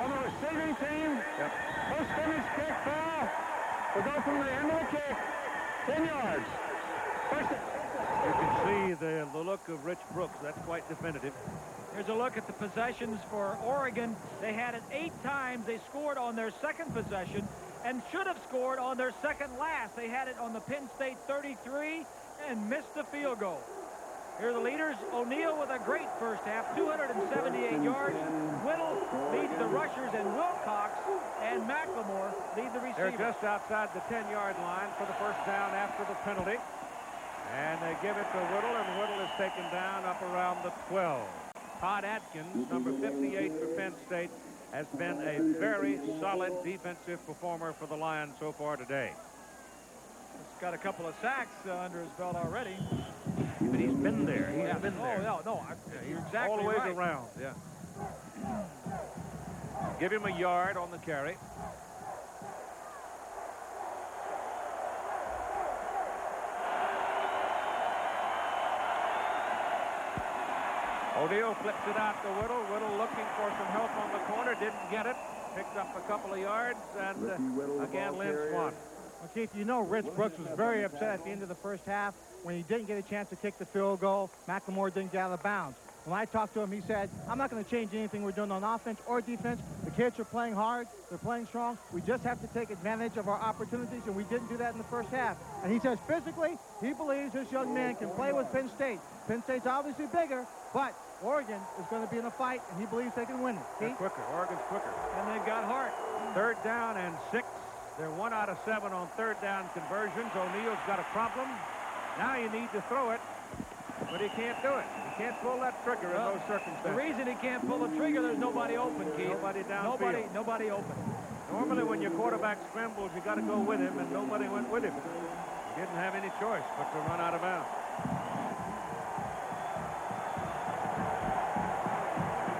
of the receiving team. Yep. First finish kick foul. We'll go from the end of the kick. 10 yards. You can see the look of Rich Brooks. That's quite definitive. Here's a look at the possessions for Oregon. They had it 8 times. They scored on their second possession and should have scored on their second last. They had it on the Penn State 33 and missed the field goal. Here are the leaders. O'Neal with a great first half, 278 yards. Whittle leads the rushers, and Wilcox and McLemore lead the receivers. They're just outside the 10-yard line for the first down after the penalty. And they give it to Whittle, and Whittle is taken down up around the 12. Todd Atkins, number 58 for Penn State, has been a very solid defensive performer for the Lions so far today. He's got a couple of sacks under his belt already. But he's been there. He's been there. You're exactly all the way right. around, yeah. Give him a yard on the carry. O'Neal flips it out to Whittle. Whittle looking for some help on the corner. Didn't get it. Picked up a couple of yards. And again, Lynn Swan. Well, Keith, you know Rich Brooks was very upset at the end of the first half when he didn't get a chance to kick the field goal. McLemore didn't get out of bounds. When I talked to him, he said, I'm not going to change anything we're doing on offense or defense. The kids are playing hard. They're playing strong. We just have to take advantage of our opportunities, and we didn't do that in the first half. And he says physically, he believes this young man can play with Penn State. Penn State's obviously bigger, but Oregon is going to be in a fight, and he believes they can win it. They're quicker. Oregon's quicker. And they've got heart. 3rd down and 6. They're 1 out of 7 on 3rd down conversions. O'Neal's got a problem. Now you need to throw it, but he can't do it. He can't pull that trigger in those circumstances. The reason he can't pull the trigger, there's nobody open, Keith. Nobody downfield. Nobody open. Normally when your quarterback scrambles, you got to go with him, and nobody went with him. He didn't have any choice but to run out of bounds.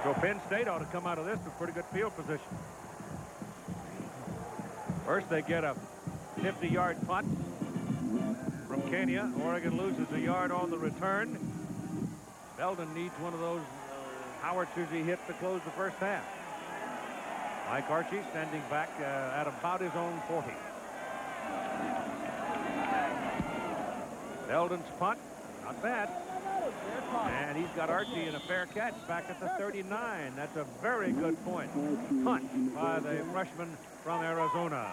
So Penn State ought to come out of this with pretty good field position. First, they get a 50-yard punt from Kenya. Oregon loses a yard on the return. Belden needs one of those howitzers he hit to close the first half. Mike Archie standing back at about his own 40. Belden's punt, not bad. And he's got Archie in a fair catch back at the 39. That's a very good point. Punt by the freshman from Arizona.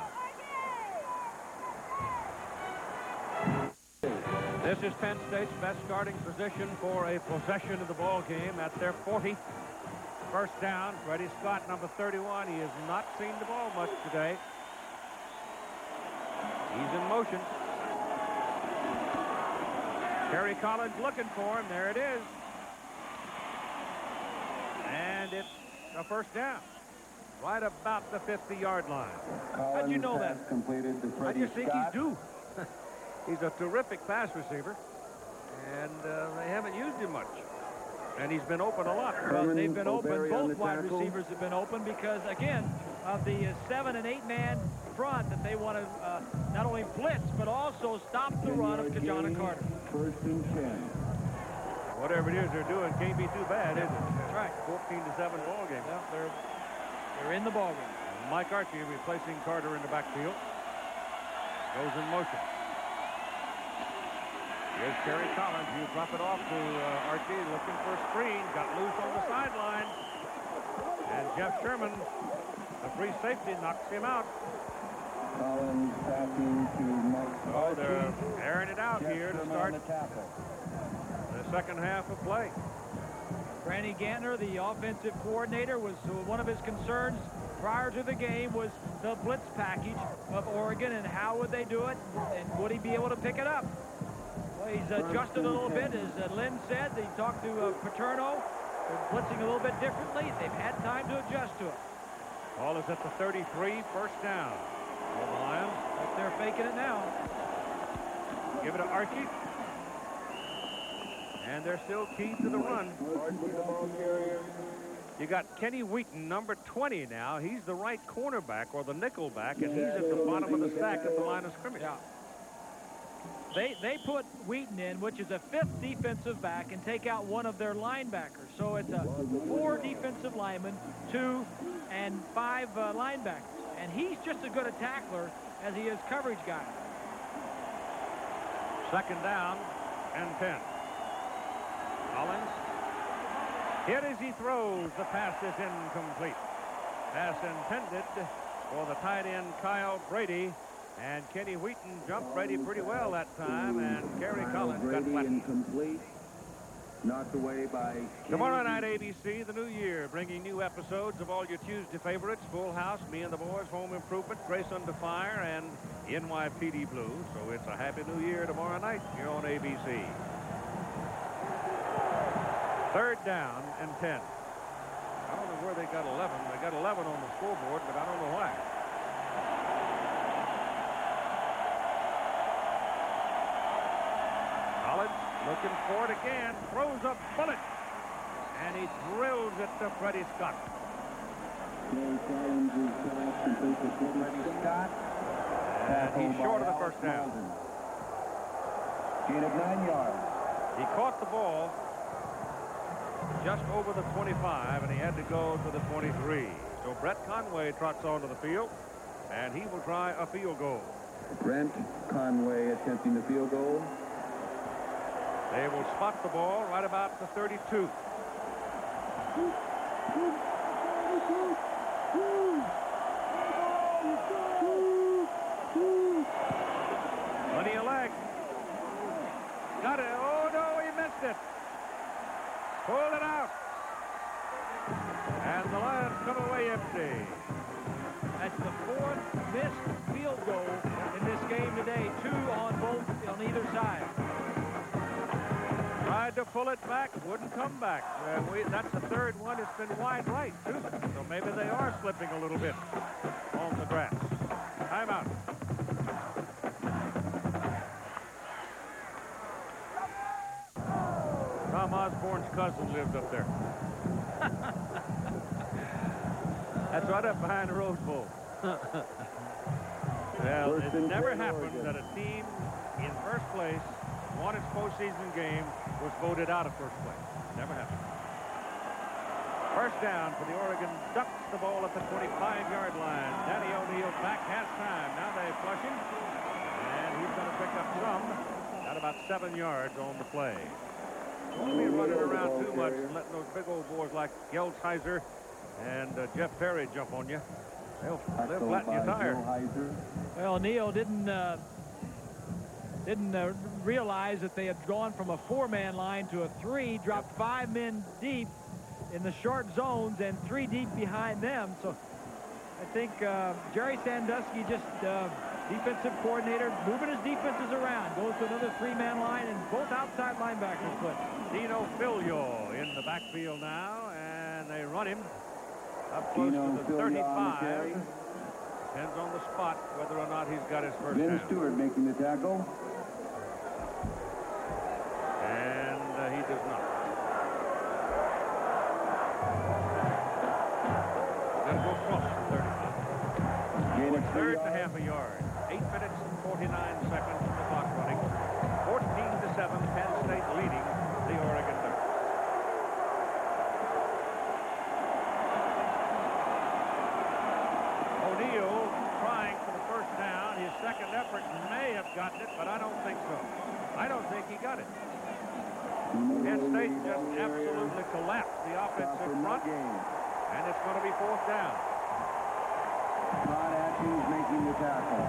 This is Penn State's best starting position for a possession of the ball game at their 40. First down, Freddie Scott, number 31. He has not seen the ball much today. He's in motion. Terry Collins looking for him. There it is. And it's a first down. Right about the 50-yard line. How'd you know that? I just think he's due. He's a terrific pass receiver. And they haven't used him much. And he's been open a lot. Well, they've been open. Both wide receivers have been open because, again, of the 7- and 8-man front that they want to not only blitz, but also stop the run of Kajana Carter. 1st and 10. Whatever it is they're doing can't be too bad, is it? That's right. 14-7 ball game. Yeah, they're in the ball game. Mike Archie replacing Carter in the backfield. Goes in motion. Here's Terry Collins. You drop it off to Archie looking for a screen. Got loose on the sideline. And Jeff Sherman, the free safety, knocks him out. Collins passing to Mike Archie. They're airing it out here to start the second half of play. Franny Gantner, the offensive coordinator, was one of his concerns prior to the game was the blitz package of Oregon and how would they do it and would he be able to pick it up? Well, he's adjusted a little bit, as Lynn said. He talked to Paterno. They're blitzing a little bit differently. They've had time to adjust to it. Ball is at the 33, first down. For the Lions. But they're faking it now. Give it to Archie. And they're still key to the run. You got Kenny Wheaton, number 20 now. He's the right cornerback or the nickel back, and he's at the bottom of the stack at the line of scrimmage. Yeah. They put Wheaton in, which is a 5th defensive back, and take out one of their linebackers. So it's a 4 defensive linemen, 2 and 5 linebackers. And he's just as good a tackler as he is coverage guy. Second down and 10. Collins. Hit as he throws. The pass is incomplete. Pass intended for the tight end Kyle Brady. And Kenny Wheaton jumped Brady pretty well that time, and Kerry Collins got flattened. Incomplete. Knocked away by Tomorrow night, ABC, the new year, bringing new episodes of all your Tuesday favorites, Full House, Me and the Boys, Home Improvement, Grace Under Fire, and NYPD Blue. So it's a happy new year tomorrow night here on ABC. Third down and 10. I don't know where they got 11. They got 11 on the scoreboard, but I don't know why. Collins looking for it again. Throws a bullet. And he drills it to Freddie Scott. Freddie Scott. And he's short of the first down. Gain of 9 yards. He caught the ball just over the 25, and he had to go to the 23. So Brett Conway trots onto the field, and he will try a field goal. Brent Conway attempting the field goal. They will spot the ball right about the 32. Plenty of leg. Got it. Oh, no, he missed it. Pulled it out. And the Lions come away empty. That's the 4th missed field goal in this game today. 2 on either side. Tried to pull it back, wouldn't come back. That's the 3rd one. It's been wide right, too. So maybe they are slipping a little bit on the grass. Timeout. Tom Osbourne's cousin lived up there. That's right up behind the Rose Bowl. Well, it never happened that a team in first place won its postseason game was voted out of first place. Never happened. First down for the Oregon Ducks. The ball at the 25-yard line. Danny O'Neal back, has time. Now they flush him. And he's going to pick up some. Got about 7 yards on the play. Don't be running around too much and letting those big old boys like Gelsheiser and Jeff Perry jump on you. They'll flatten your tire. Well, Neal didn't realize that they had gone from a 4-man line to a 3, dropped 5 men deep in the short zones and 3 deep behind them. So I think Jerry Sandusky, just defensive coordinator, moving his defenses around, goes to another 3-man line, and both outside linebackers put. Dino Filio in the backfield now, and they run him up close to the 35. Depends on the spot whether or not he's got his first down. Stewart making the tackle. And he does not. Going to go across the 35. Gain of 3rd and a half a yard. 8 minutes and 49 seconds of the clock running. 14-7, Penn State leading the Oregon Ducks. O'Neal trying for the first down. His second effort may have gotten it, but I don't think so. I don't think he got it. Penn State just absolutely collapsed the offensive front, and it's going to be 4th down. Todd Atkins making the tackle.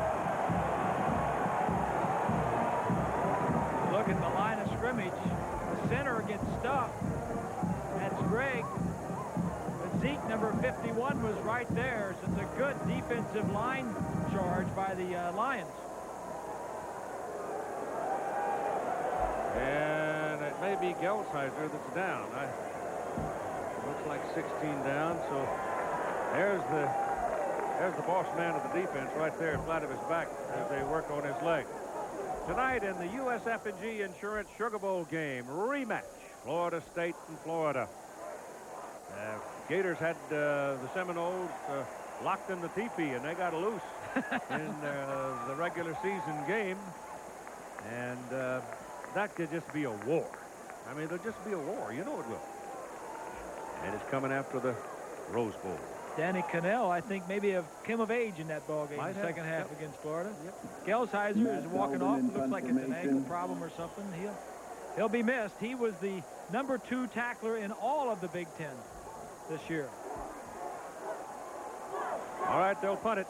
Look at the line of scrimmage. The center gets stuffed. That's Greg. But Zeke, number 51, was right there. So it's a good defensive line charge by the Lions. And it may be Gelsheiser that's down. Looks like 16 down. So there's the boss man of the defense right there, flat of his back as they work on his leg. Tonight in the USF&G Insurance Sugar Bowl game, rematch, Florida State and Florida. Gators had the Seminoles locked in the teepee, and they got loose in the regular season game. And that could just be a war. I mean, there'll just be a war. You know it will. And it's coming after the Rose Bowl. Danny Cannell, I think, maybe have come of age in that ball game, the second half against Florida. Gelsheiser is walking off. It looks like it's an ankle problem or something. He'll be missed. He was the #2 tackler in all of the Big Ten this year. All right, they'll punt it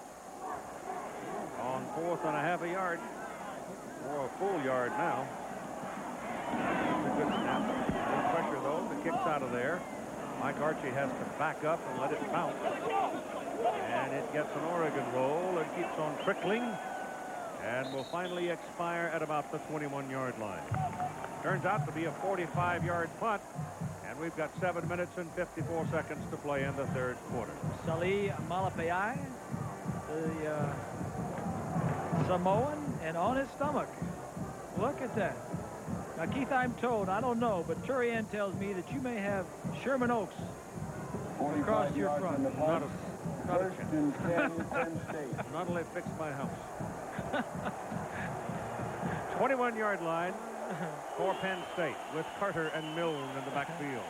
on 4th and a half a yard, or a full yard now. That's a good snap. No pressure, though. The kick's out of there. Mike Archie has to back up and let it bounce. And it gets an Oregon roll and keeps on trickling and will finally expire at about the 21-yard line. Turns out to be a 45-yard punt, and we've got 7 minutes and 54 seconds to play in the third quarter. Salih Malapai, the Samoan, and on his stomach. Look at that. Now, Keith, I'm told, I don't know, but Turian tells me that you may have Sherman Oaks across your front. Not a chance. Not unless I fix my house. 21-yard line for Penn State with Carter and Milne in the backfield.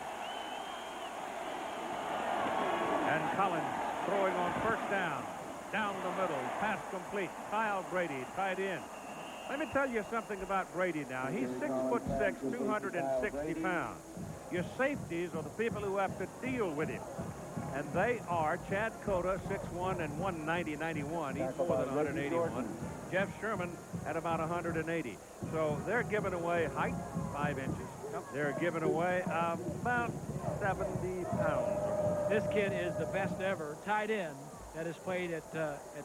And Collins throwing on first down. Down the middle. Pass complete. Kyle Brady tied in. Let me tell you something about Brady now. He's 6'6", 260 pounds. Your safeties are the people who have to deal with him. And they are Chad Cota, 6'1" and 190-91. He's more than 181. Jeff Sherman at about 180. So they're giving away height, 5 inches. They're giving away about 70 pounds. This kid is the best ever tight end that has played at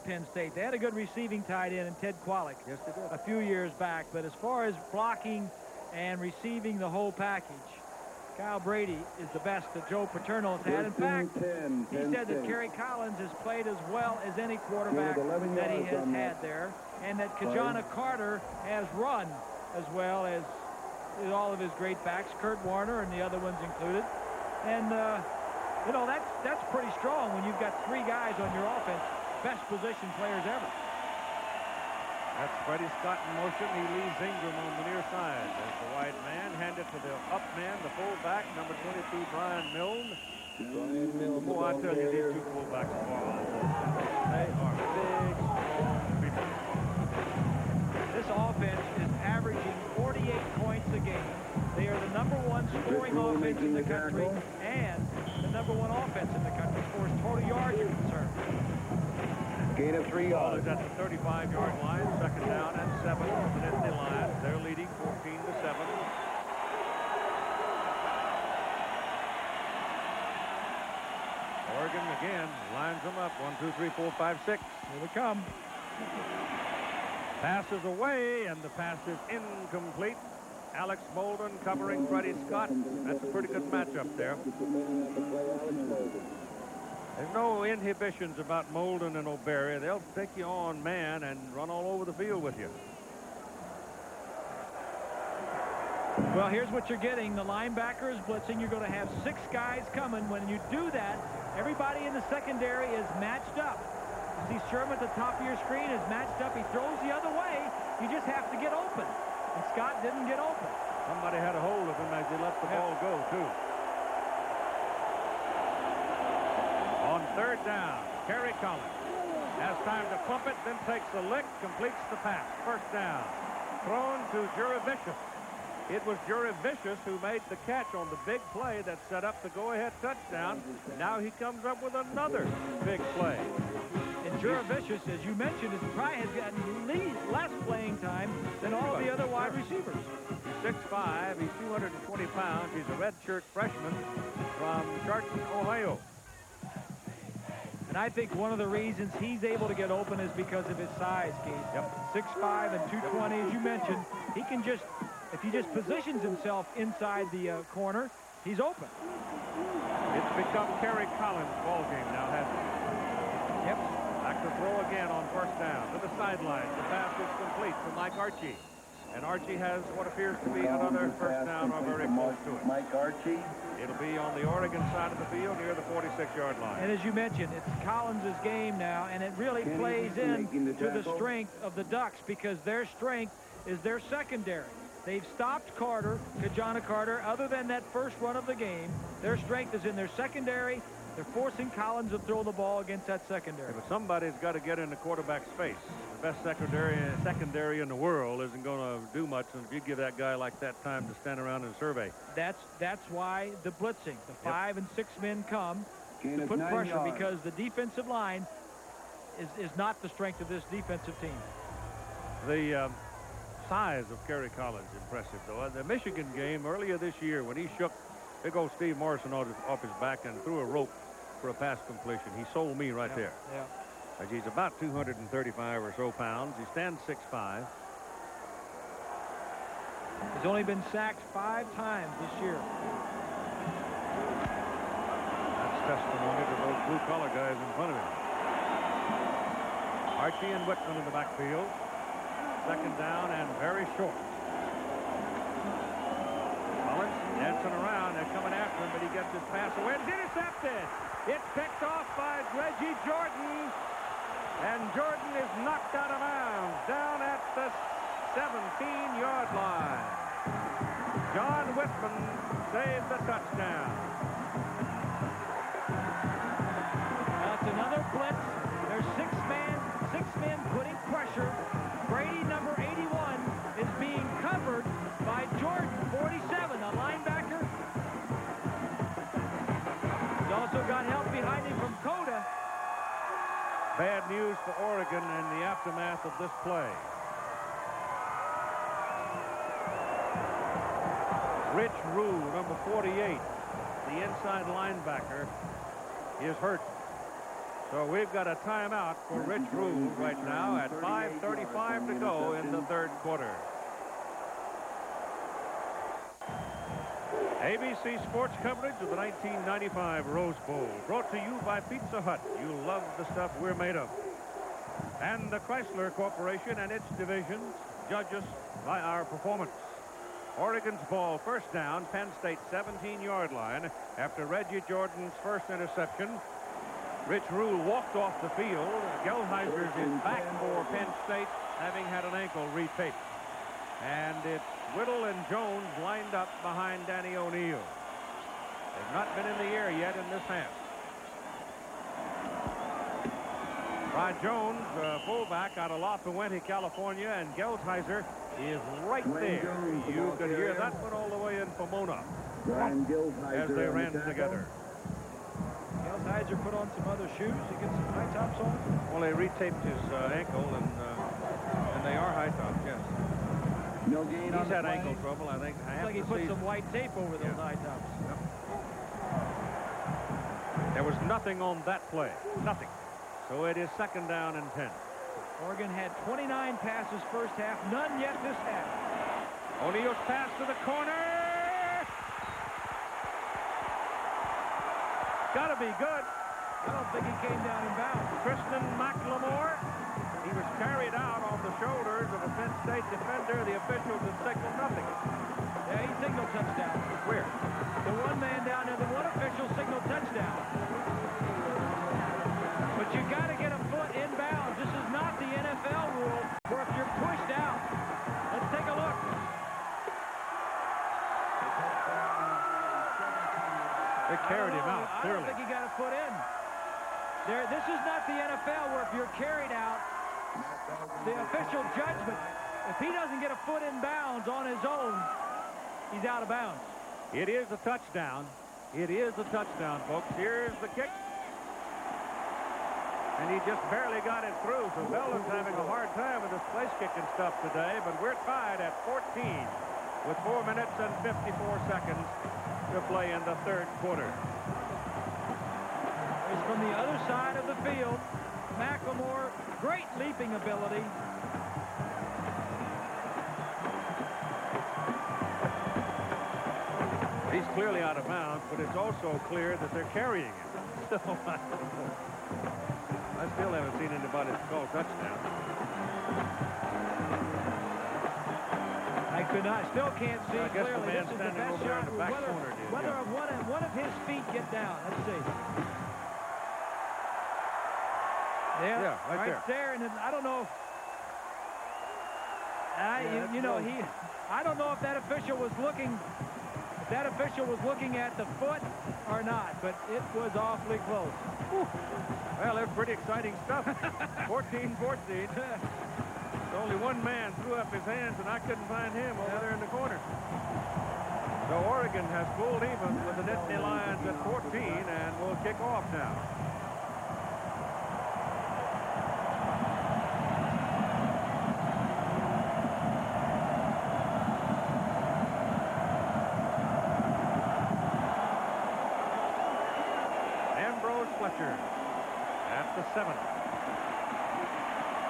Penn State. They had a good receiving tight end in Ted Qualick a few years back. But as far as blocking and receiving the whole package, Kyle Brady is the best that Joe Paterno has had. In fact, he said that Kerry Collins has played as well as any quarterback that he has had there, and that Kajana Carter has run as well as all of his great backs, Kurt Warner and the other ones included. And you know, that's pretty strong when you've got 3 guys on your offense, best position players ever. That's Freddie Scott in motion. He leaves Ingram on the near side. There's the wide man. Hand it to the up man, the fullback, number 22, Brian Milne. Oh, I tell you, these 2 fullbacks are all they are big, strong people. This offense is averaging 48 points a game. They are the #1 scoring offense in the country and the #1 offense in the country as far as total yards are concerned. Gain of 3 yards. Ball is at the 35-yard line. Second down and 7 at the line. They're leading 14-7. Oregon again lines them up. 1, 2, 3, 4, 5, 6. Here we come. Passes away, and the pass is incomplete. Alex Molden covering Freddie Scott. That's a pretty good matchup there. There's no inhibitions about Molden and O'Berry. They'll take you on man and run all over the field with you. Well, here's what you're getting. The linebacker is blitzing. You're going to have 6 guys coming. When you do that, everybody in the secondary is matched up. You see Sherman at the top of your screen is matched up. He throws the other way. You just have to get open. And Scott didn't get open. Somebody had a hold of him as he let the ball go, too. On third down, Kerry Collins has time to pump it, then takes a lick, completes the pass. First down, thrown to Juravicius. It was Juravicius who made the catch on the big play that set up the go-ahead touchdown. Now he comes up with another big play. And Juravicius, as you mentioned, probably has gotten less playing time than all the other wide receivers. He's 6'5", he's 220 pounds. He's a redshirt freshman from Charleston, Ohio. And I think one of the reasons he's able to get open is because of his size, Keith. 6'5" and 220, as you mentioned. He can just If he just positions himself inside the corner, he's open. It's become Kerry Collins' ball game now, hasn't it? Yep. Back to throw again on first down to the sideline. The pass is complete to Mike Archie. And Archie has what appears to be another first down or very close to it. Mike Archie. It'll be on the Oregon side of the field near the 46-yard line. And as you mentioned, it's Collins' game now, and it really plays in to the strength of the Ducks because their strength is their secondary. They've stopped Carter, Kajana Carter. Other than that first run of the game, their strength is in their secondary. They're forcing Collins to throw the ball against that secondary. But somebody's got to get in the quarterback's face. The best secondary in the world isn't going to do much if you give that guy like that time to stand around and survey. That's why the blitzing, the 5 and 6 men come to put pressure because the defensive line is not the strength of this defensive team. The size of Kerry Collins impressive, though. In the Michigan game earlier this year when he shook big old Steve Morrison off his back and threw a rope for a pass completion, he sold me right there. Yeah. He's about 235 or so pounds. He stands 6'5". He's only been sacked 5 times this year. That's testimony to those blue-collar guys in front of him. Archie and Whitman in the backfield. Second down and very short. Collins dancing around. They're coming after him, but he gets his pass away. It's intercepted. It's picked off by Reggie Jordan. And Jordan is knocked out of bounds down at the 17-yard line. John Whitman saves the touchdown. That's another blitz. There's six men putting pressure. Brady, number 81, is being covered by Jordan, 47, a linebacker. He's also got help behind him from Coda. Bad news for Oregon in the aftermath of this play. Rich Rue, number 48, the inside linebacker, is hurt. So we've got a timeout for Rich Rue right now at 5:35 to go in the third quarter. ABC Sports coverage of the 1995 Rose Bowl, brought to you by Pizza Hut. You love the stuff we're made of. And the Chrysler Corporation and its divisions judge us by our performance. Oregon's ball, first down, Penn State 17-yard line after Reggie Jordan's first interception. Rich Rule walked off the field. Gelheiser's is back for Penn State, having had an ankle retaped. And it's Whittle and Jones lined up behind Danny O'Neill. They've not been in the air yet in this half. By Jones, fullback out of Lafayette, California, and Gelsheiser is right there. You could hear that one all the way in Pomona as they ran together. Gelsheiser put on some other shoes. He gets some high tops on. Well, they retaped his ankle, and they are high tops, yes. No gain. He's had ankle trouble, I think. Looks like he put some white tape over those high tops. Yep. There was nothing on that play. Nothing. So it is second down and 10. Oregon had 29 passes first half, none yet this half. O'Neill's pass to the corner. Gotta be good. I don't think he came down in bounds. Tristan McLemore. He was carried out on the shoulders of a Penn State defender. The officials have signaled nothing. Yeah, he signaled touchdown. Where? The one man down there, the one official signaled touchdown. But you got to get a foot in bounds. This is not the NFL rule where if you're pushed out. Let's take a look. They carried him out, clearly. I don't think he got a foot in. This is not the NFL where if you're carried out, the official judgment, if he doesn't get a foot in bounds on his own, he's out of bounds. It is a touchdown. It is a touchdown, folks. Here's the kick. And he just barely got it through. So Belden's having a hard time with this place kicking stuff today. But we're tied at 14 with 4 minutes and 54 seconds to play in the third quarter. It's from the other side of the field. McLemore, great leaping ability. He's clearly out of bounds, but it's also clear that they're carrying him. So I still haven't seen anybody call touchdown. Still can't see I guess clearly. the man This is the standing best over there in shot. the back corner did. Whether one of his feet get down. Let's see. Yeah, right there. And then, I don't know. You know, I don't know if that official was looking. If that official was looking at the foot or not, but it was awfully close. Whew. Well, that's pretty exciting stuff. 14-14. Only one man threw up his hands, and I couldn't find him over there in the corner. So Oregon has pulled even with the Nittany Lions at 14, and will kick off now. Fletcher at the 7.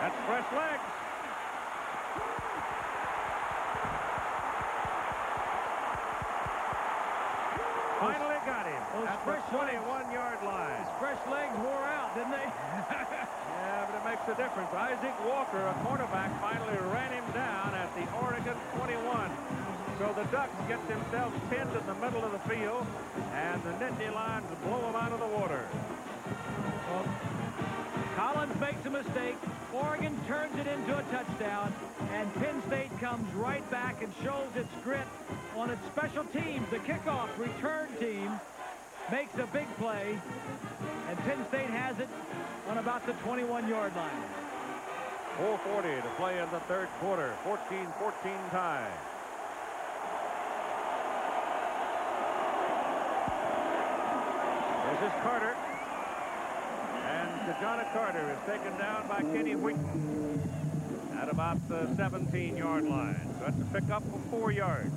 That's fresh legs. Finally got him. At the 21-yard line. His fresh legs wore out, didn't they? Yeah, but it makes a difference. Isaac Walker, a cornerback, finally ran him down at the Oregon 21. So the Ducks get themselves pinned in the middle of the field, and the Nittany Lions blow them out of the water. Well, Collins makes a mistake. Oregon turns it into a touchdown, and Penn State comes right back and shows its grit on its special teams. The kickoff return team makes a big play, and Penn State has it on about the 21-yard line. 4:40 to play in the third quarter. 14-14 tie. This is Carter. And Tajana Carter is taken down by Kenny Wheaton at about the 17-yard line. So that's a pickup of 4 yards.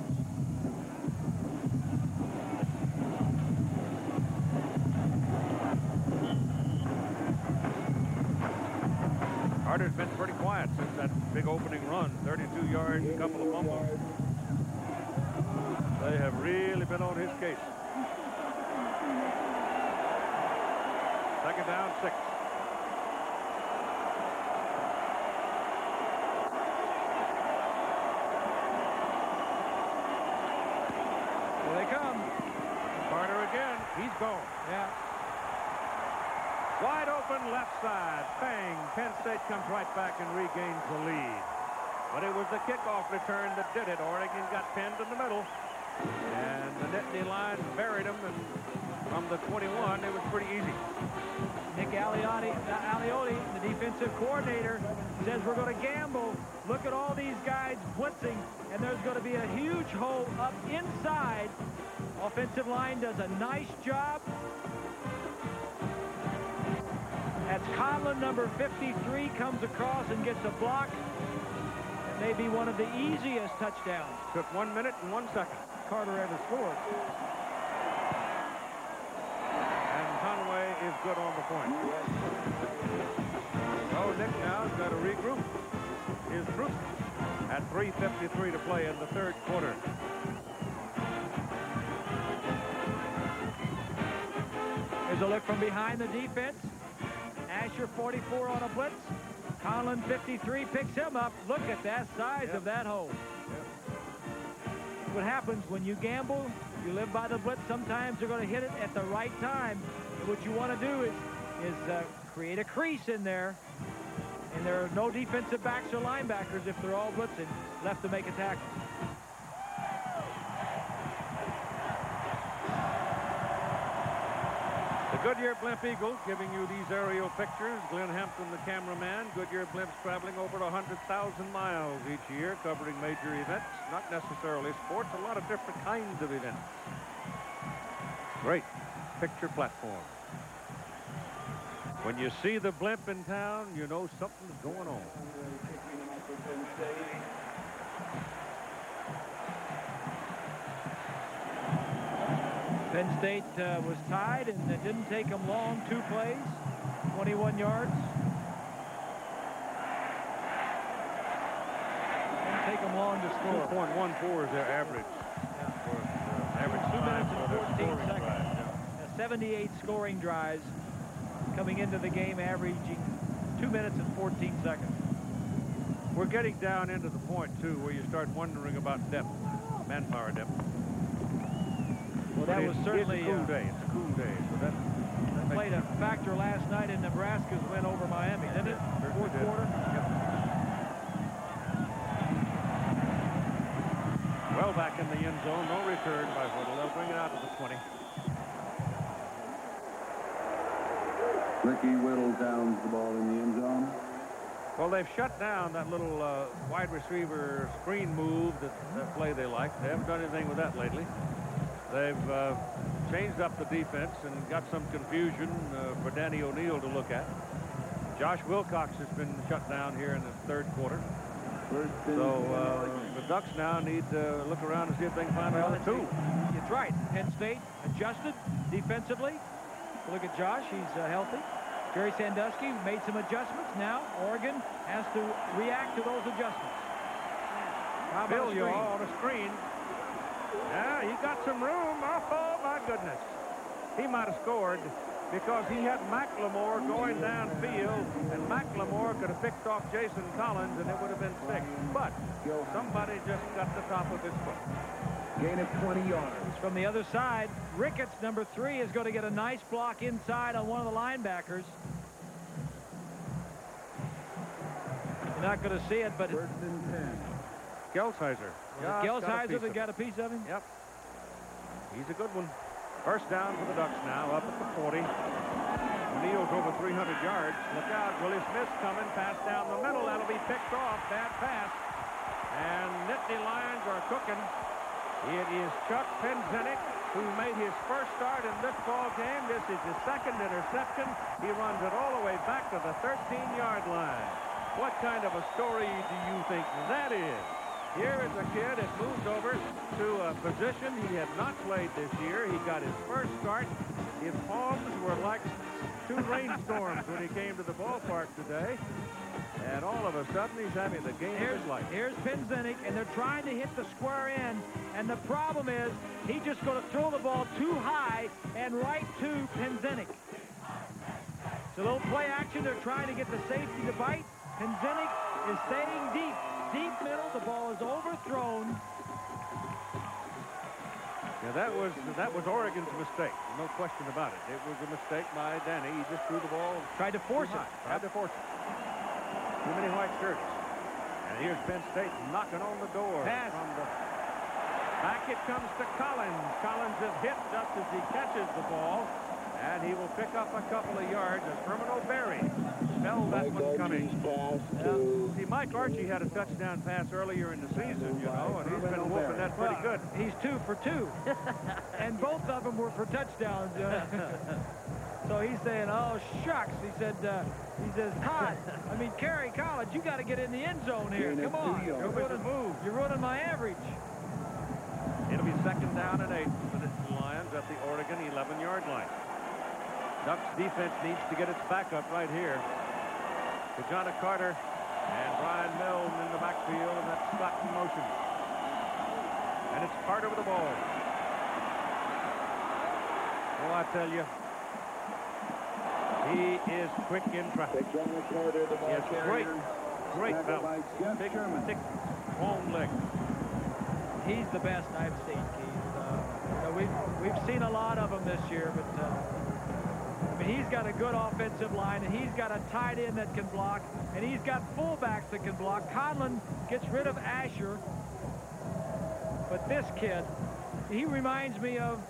Carter's been pretty quiet since that big opening run. 32 yards, a couple of fumbles. They have really been on his case. Second down, 6. Here they come. Carter again. He's gone. Yeah. Wide open left side. Bang. Penn State comes right back and regains the lead. But it was the kickoff return that did it. Oregon got pinned in the middle. And the Nittany Lions buried him. And from the 21, it was pretty easy. Nick Alioti, the defensive coordinator, says we're going to gamble. Look at all these guys blitzing, and there's going to be a huge hole up inside. Offensive line does a nice job. That's Conlon, number 53, comes across and gets a block. It may be one of the easiest touchdowns. Took 1 minute and 1 second. Carter ever scored. Is good on the point. So Nick now has got to regroup his group at 3:53 to play in the third quarter. There's a look from behind the defense. Asher 44 on a blitz. Conlon 53 picks him up. Look at that size of that hole. What happens when you gamble, you live by the blitz, sometimes you're going to hit it at the right time. What you want to do is create a crease in there, and there are no defensive backs or linebackers if they're all blitzing left to make a tackle. The Goodyear Blimp Eagle giving you these aerial pictures. Glenn Hampton, the cameraman. Goodyear Blimps traveling over 100,000 miles each year, covering major events, not necessarily sports, a lot of different kinds of events. Great picture platform. When you see the blimp in town, you know something's going on. Penn State was tied, and it didn't take them long. 2 plays, 21 yards. Didn't take them long to score. 2.14 is their average. Yeah. Average 2 minutes minutes and 14 seconds. 78 scoring drives coming into the game, averaging 2 minutes and 14 seconds. We're getting down into the point, too, where you start wondering about depth, manpower depth. Well, that was certainly it's a cool day. It's a cool day. So that played a factor last night in Nebraska's win over Miami, didn't it? Fourth quarter. Yep. Well back in the end zone. No return by Whittle. They'll bring it out to the 20. Ricky Whittle downs the ball in the end zone. Well, they've shut down that little wide receiver screen move, that play they like. They haven't done anything with that lately. They've changed up the defense and got some confusion for Danny O'Neill to look at. Josh Wilcox has been shut down here in the third quarter. So the Ducks now need to look around and see if they can find another two. It's right. Penn State adjusted defensively. Look at Josh. He's healthy. Jerry Sandusky made some adjustments. Now Oregon has to react to those adjustments. How about Bill, on a screen. Yeah, he got some room. Oh, my goodness. He might have scored because he had McLemore going downfield, and McLemore could have picked off Jason Collins, and it would have been 6. But somebody just got the top of his foot. Gain of 20 yards. From the other side, Ricketts, number 3, is going to get a nice block inside on one of the linebackers. You're not going to see it, but First and 10. Gelsheiser. Gelsheiser that got a piece of him? Yep. He's a good one. First down for the Ducks now, up at the 40. O'Neill's over 300 yards. Look out, Willie Smith's coming. Pass down the middle. That'll be picked off. Bad pass. And Nittany Lions are cooking. It is Chuck Penzinik who made his first start in this ball game. This is his second interception. He runs it all the way back to the 13-yard line. What kind of a story do you think that is? Here is a kid that moved over to a position he had not played this year. He got his first start. His palms were like 2 rainstorms when he came to the ballpark today. And all of a sudden, he's having the game of his life. Here's Penzinik, and they're trying to hit the square end. And the problem is, he's just going to throw the ball too high and right to Penzinik. It's a little play action. They're trying to get the safety to bite. Penzinik is staying deep. Deep middle. The ball is overthrown. Yeah, that was Oregon's mistake. No question about it. It was a mistake by Danny. He just threw the ball. Tried to force it. Tried to force it. Too many white shirts. And here's Penn State knocking on the door. Pass. From the back it comes to Collins. Collins is hit just as he catches the ball. And he will pick up a couple of yards as Herman O'Berry spelled that one coming. See, Mike Archie had a touchdown pass earlier in the season, you know, and he's been whooping that pretty good. He's 2 for 2. And both of them were for touchdowns. So he's saying, oh, shucks. He says, Todd, Kerry Collins, you got to get in the end zone here. Come on. You're running my average. It'll be second down and 8 for the Lions at the Oregon 11-yard line. Ducks defense needs to get its back up right here. Kajana Carter and Brian Milne in the backfield, and that's Scott in motion. And it's Carter with the ball. Oh, I tell you, he is quick in traffic. He has great balance. Big, thick, long leg. He's the best I've seen, Keith. We've seen a lot of them this year, but he's got a good offensive line, and he's got a tight end that can block, and he's got fullbacks that can block. Conlon gets rid of Asher, but this kid, he reminds me of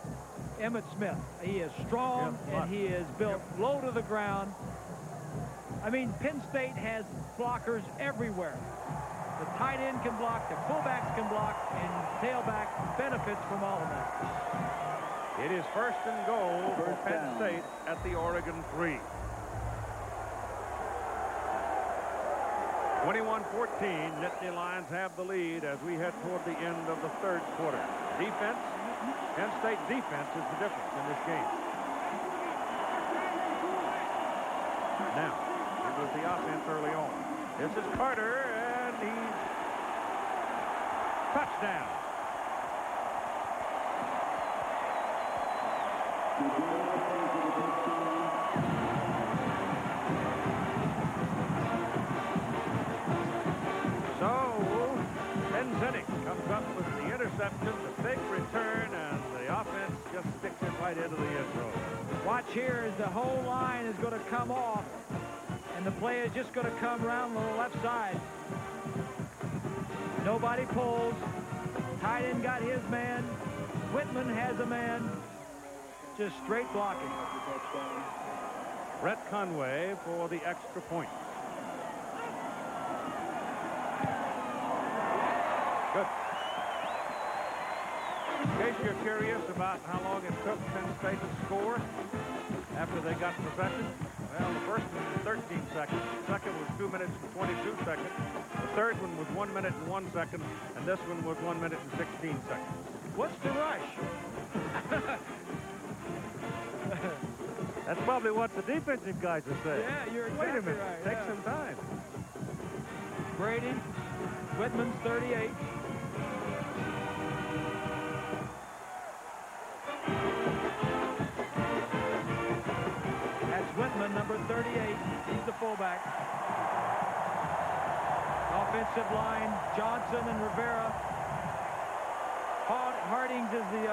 Emmitt Smith. He is strong, and he is built low to the ground. Penn State has blockers everywhere. The tight end can block, the fullbacks can block, and tailback benefits from all of that. It is first and goal for Penn State at the Oregon 3. 21-14, Nittany Lions have the lead as we head toward the end of the third quarter. Defense, Penn State defense is the difference in this game. Now, it was the offense early on. This is Carter, and he's touchdown. So, Penn comes up with the interception, the big return, and the offense just sticks it right into the end zone. Watch here as the whole line is going to come off, and the play is just going to come around the left side. Nobody pulls. Tight end got his man. Whitman has a man. Just straight blocking. Brett Conway for the extra point. Good. In case you're curious about how long it took Penn State to score after they got possession, well, the first one was 13 seconds. The second was 2 minutes and 22 seconds. The third one was 1 minute and 1 second, and this one was 1 minute and 16 seconds. What's the rush? That's probably what the defensive guys are saying. Yeah, you're exactly Wait a minute, right. take some time. Brady, Whitman's 38. That's Whitman, number 38. He's the fullback. Offensive line, Johnson and Rivera. Hardings is the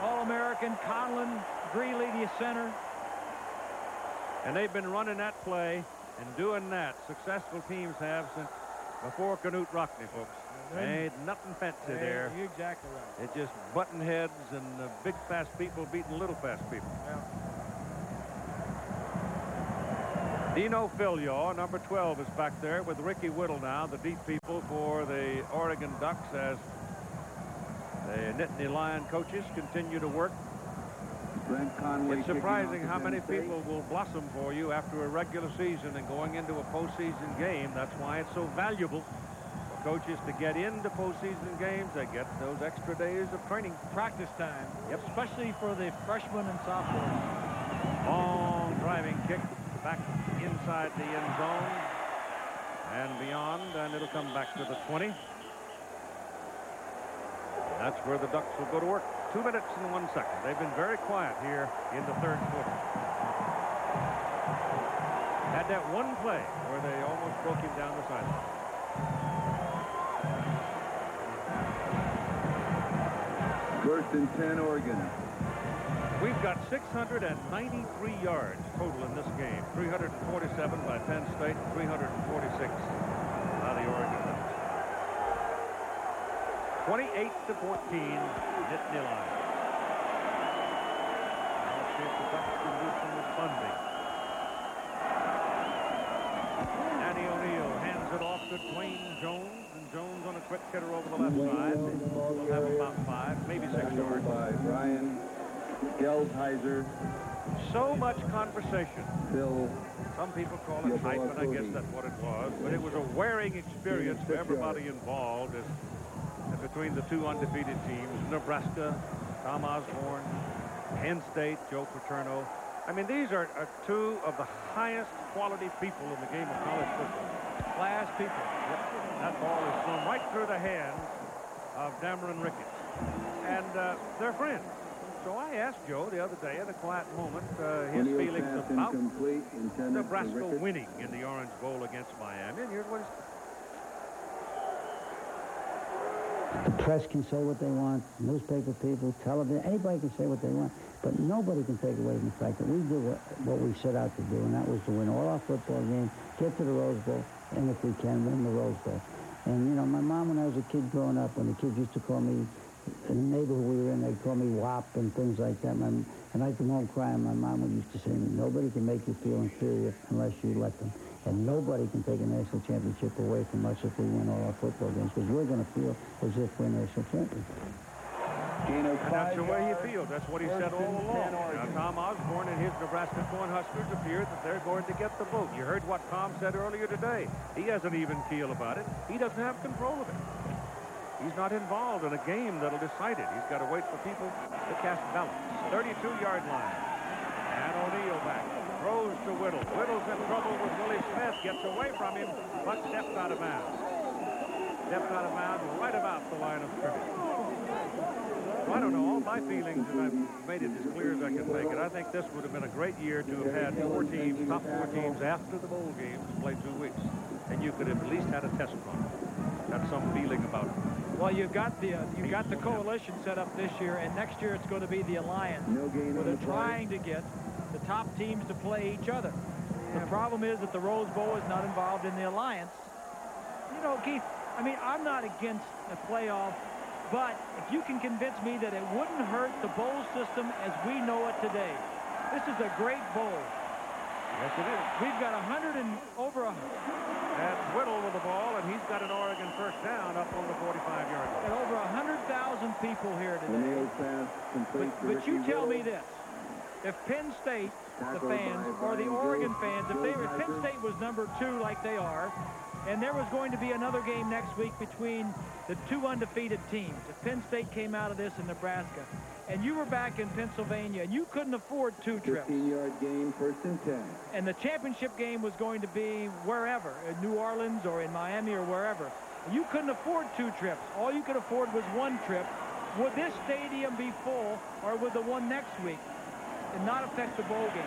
All-American. Conlon, Greeley, the center. And they've been running that play and doing that. Successful teams have since before Knute Rockne, folks. Ain't nothing fancy there. You're exactly right. It's just button heads and big fast people beating little fast people. Yeah. Dino Filiaw, number 12, is back there with Ricky Whittle now, the deep people for the Oregon Ducks, as the Nittany Lion coaches continue to work. Brent Conway. It's surprising how many people will blossom for you after a regular season and going into a postseason game. That's why it's so valuable for coaches to get into postseason games. They get those extra days of training. Practice time. Yep. Especially for the freshmen and sophomores. Long driving kick back inside the end zone and beyond, and it'll come back to the 20. That's where the Ducks will go to work. 2 minutes and 1 second. They've been very quiet here in the third quarter. Had that one play where they almost broke him down the sideline. First and 10, Oregon. We've got 693 yards total in this game. 347 by Penn State, 346 by the Oregon Ducks. 28-14, Nittany Lion. Now let's see if the Ducks can do some responding. Danny O'Neill hands it off to Dwayne Jones, and Jones on a quick hitter over the left side. We'll have about 5, maybe 6 yards. By Brian Gelsheiser. So much conversation. Phil. Some people call it hype, and I guess that's what it was. But it was a wearing experience for everybody involved as between the two undefeated teams, Nebraska, Tom Osbourne, Penn State, Joe Paterno. I mean, these are two of the highest quality people in the game of college football. Class people. Yep. That ball is thrown right through the hands of Dameron Ricketts. And they're friends. So I asked Joe the other day at a quiet moment his feelings about Nebraska winning in the Orange Bowl against Miami. And here's what he said. The press can say what they want, newspaper people, television, anybody can say what they want, but nobody can take away from the fact that we did what we set out to do, and that was to win all our football games, get to the Rose Bowl, and if we can, win the Rose Bowl. And, you know, my mom, when I was a kid growing up, when the kids used to call me, in the neighborhood we were in, they'd call me WAP and things like that, and I'd come home crying. My mom would used to say to me, nobody can make you feel inferior unless you let them. And nobody can take a national championship away from us if we win all our football games, because we're going to feel as if we're national champions. And that's the way he feels. That's what he said all along. Now, Tom Osbourne and his Nebraska Cornhuskers appear that they're going to get the vote. You heard what Tom said earlier today. He has an even keel about it. He doesn't have control of it. He's not involved in a game that'll decide it. He's got to wait for people to cast ballots. 32-yard line. And O'Neill back. Throws to Whittle. Whittle's in trouble with Willie Smith. Gets away from him, but steps out of bounds. Steps out of bounds right about the line of scrimmage. I don't know, all my feelings, and I've made it as clear as I can make it. I think this would have been a great year to have had top 4 teams after the bowl games play 2 weeks. And you could have at least had a test run. Got some feeling about it. Well, you've got the coalition set up this year, and next year it's going to be the alliance, where they're trying to get the top teams to play each other. The problem is that the Rose Bowl is not involved in the alliance. You know, Keith, I mean, I'm not against a playoff, but if you can convince me that it wouldn't hurt the bowl system as we know it today. This is a great bowl. Yes, it is. We've got over 100. That's Whittle with the ball, and he's got an Oregon first down up on the 45-yard line. And over 100,000 people here today. But you tell me this. If Penn State, the fans, or the Oregon fans, if Penn State was number 2 like they are, and there was going to be another game next week between the 2 undefeated teams, if Penn State came out of this in Nebraska, and you were back in Pennsylvania, and you couldn't afford 2 trips. 15-yard gain, 1st and 10. And the championship game was going to be wherever, in New Orleans or in Miami or wherever. And you couldn't afford 2 trips. All you could afford was 1 trip. Would this stadium be full, or would the one next week and not affect the bowl game?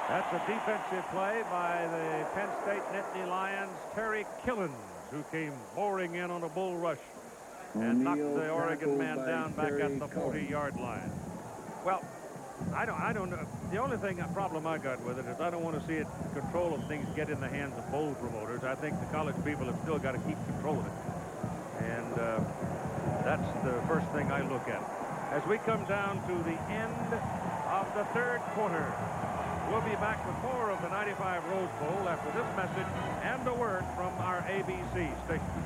That's a defensive play by the Penn State Nittany Lions, Terry Killens, who came pouring in on a bull rush and knocked the Oregon man down back at the 40-yard line. Well, I don't know. The only problem I got with it is I don't want to see control of things get in the hands of bowl promoters. I think the college people have still got to keep control of it. And that's the first thing I look at. As we come down to the end of the 3rd quarter, we'll be back with more of the 95 Rose Bowl after this message and a word from our ABC station.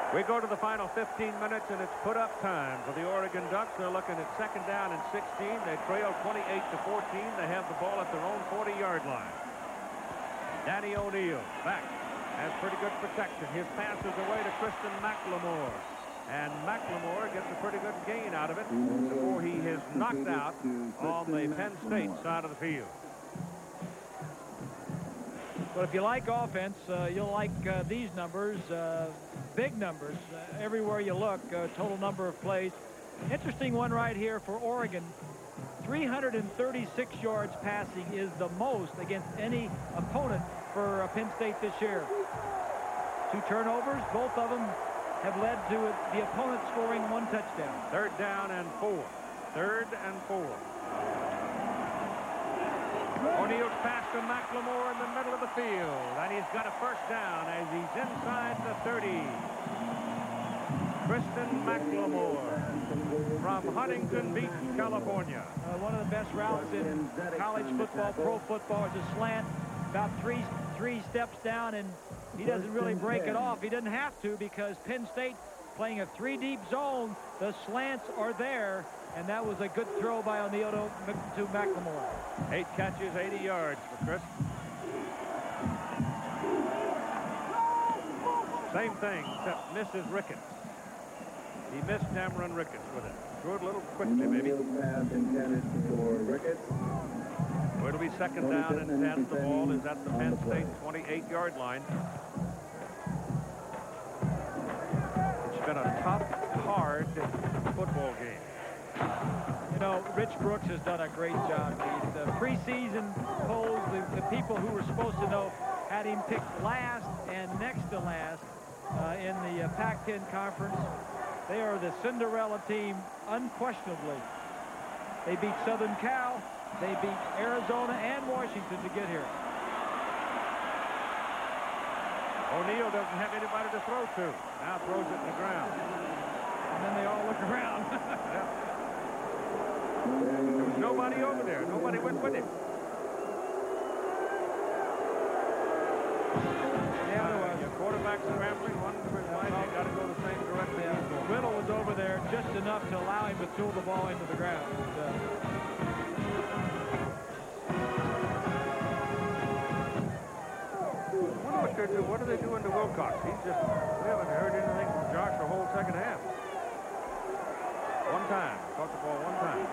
We go to the final 15 minutes, and it's put-up time for the Oregon Ducks. They're looking at 2nd down and 16. They trail 28-14. They have the ball at their own 40-yard line. Danny O'Neal back. Has pretty good protection. His pass is away to Kristen McLemore. And McLemore gets a pretty good gain out of it before he is knocked out on the Penn State side of the field. But if you like offense, you'll like these numbers, big numbers, everywhere you look, total number of plays. Interesting one right here for Oregon. 336 yards passing is the most against any opponent for Penn State this year. 2 turnovers, both of them have led to the opponent scoring 1 touchdown. 3rd down and 4. 3rd and 4. O'Neal's pass to McLemore in the middle of the field, and he's got a first down as he's inside the 30. Kristen McLemore from Huntington Beach, California. One of the best routes in college football, pro football, is a slant, about three steps down, and he doesn't really break it off. He doesn't have to, because Penn State playing a 3-deep zone, the slants are there, and that was a good throw by O'Neal to McLemore. 8 catches, 80 yards for Chris. Same thing, except misses Ricketts. He missed Cameron Ricketts with it. Threw it a little quickly, maybe. Pass intended for Ricketts. It'll be 2nd down and 10. The ball is at the Penn State 28-yard line. It's been a tough, hard football game. You know, Rich Brooks has done a great job. The preseason polls, the people who were supposed to know had him picked last and next to last in the Pac-10 conference. They are the Cinderella team, unquestionably. They beat Southern Cal. They beat Arizona and Washington to get here. O'Neal doesn't have anybody to throw to. Now throws it to the ground. And then they all look around. There was nobody over there. Nobody went with him. Your quarterback's scrambling, one to his right. You got to go the same direction. Whittle was over there just enough to allow him to throw the ball into the ground. What are they doing to Wilcox? We haven't heard anything from Josh the whole 2nd half. One time. Caught the ball one time.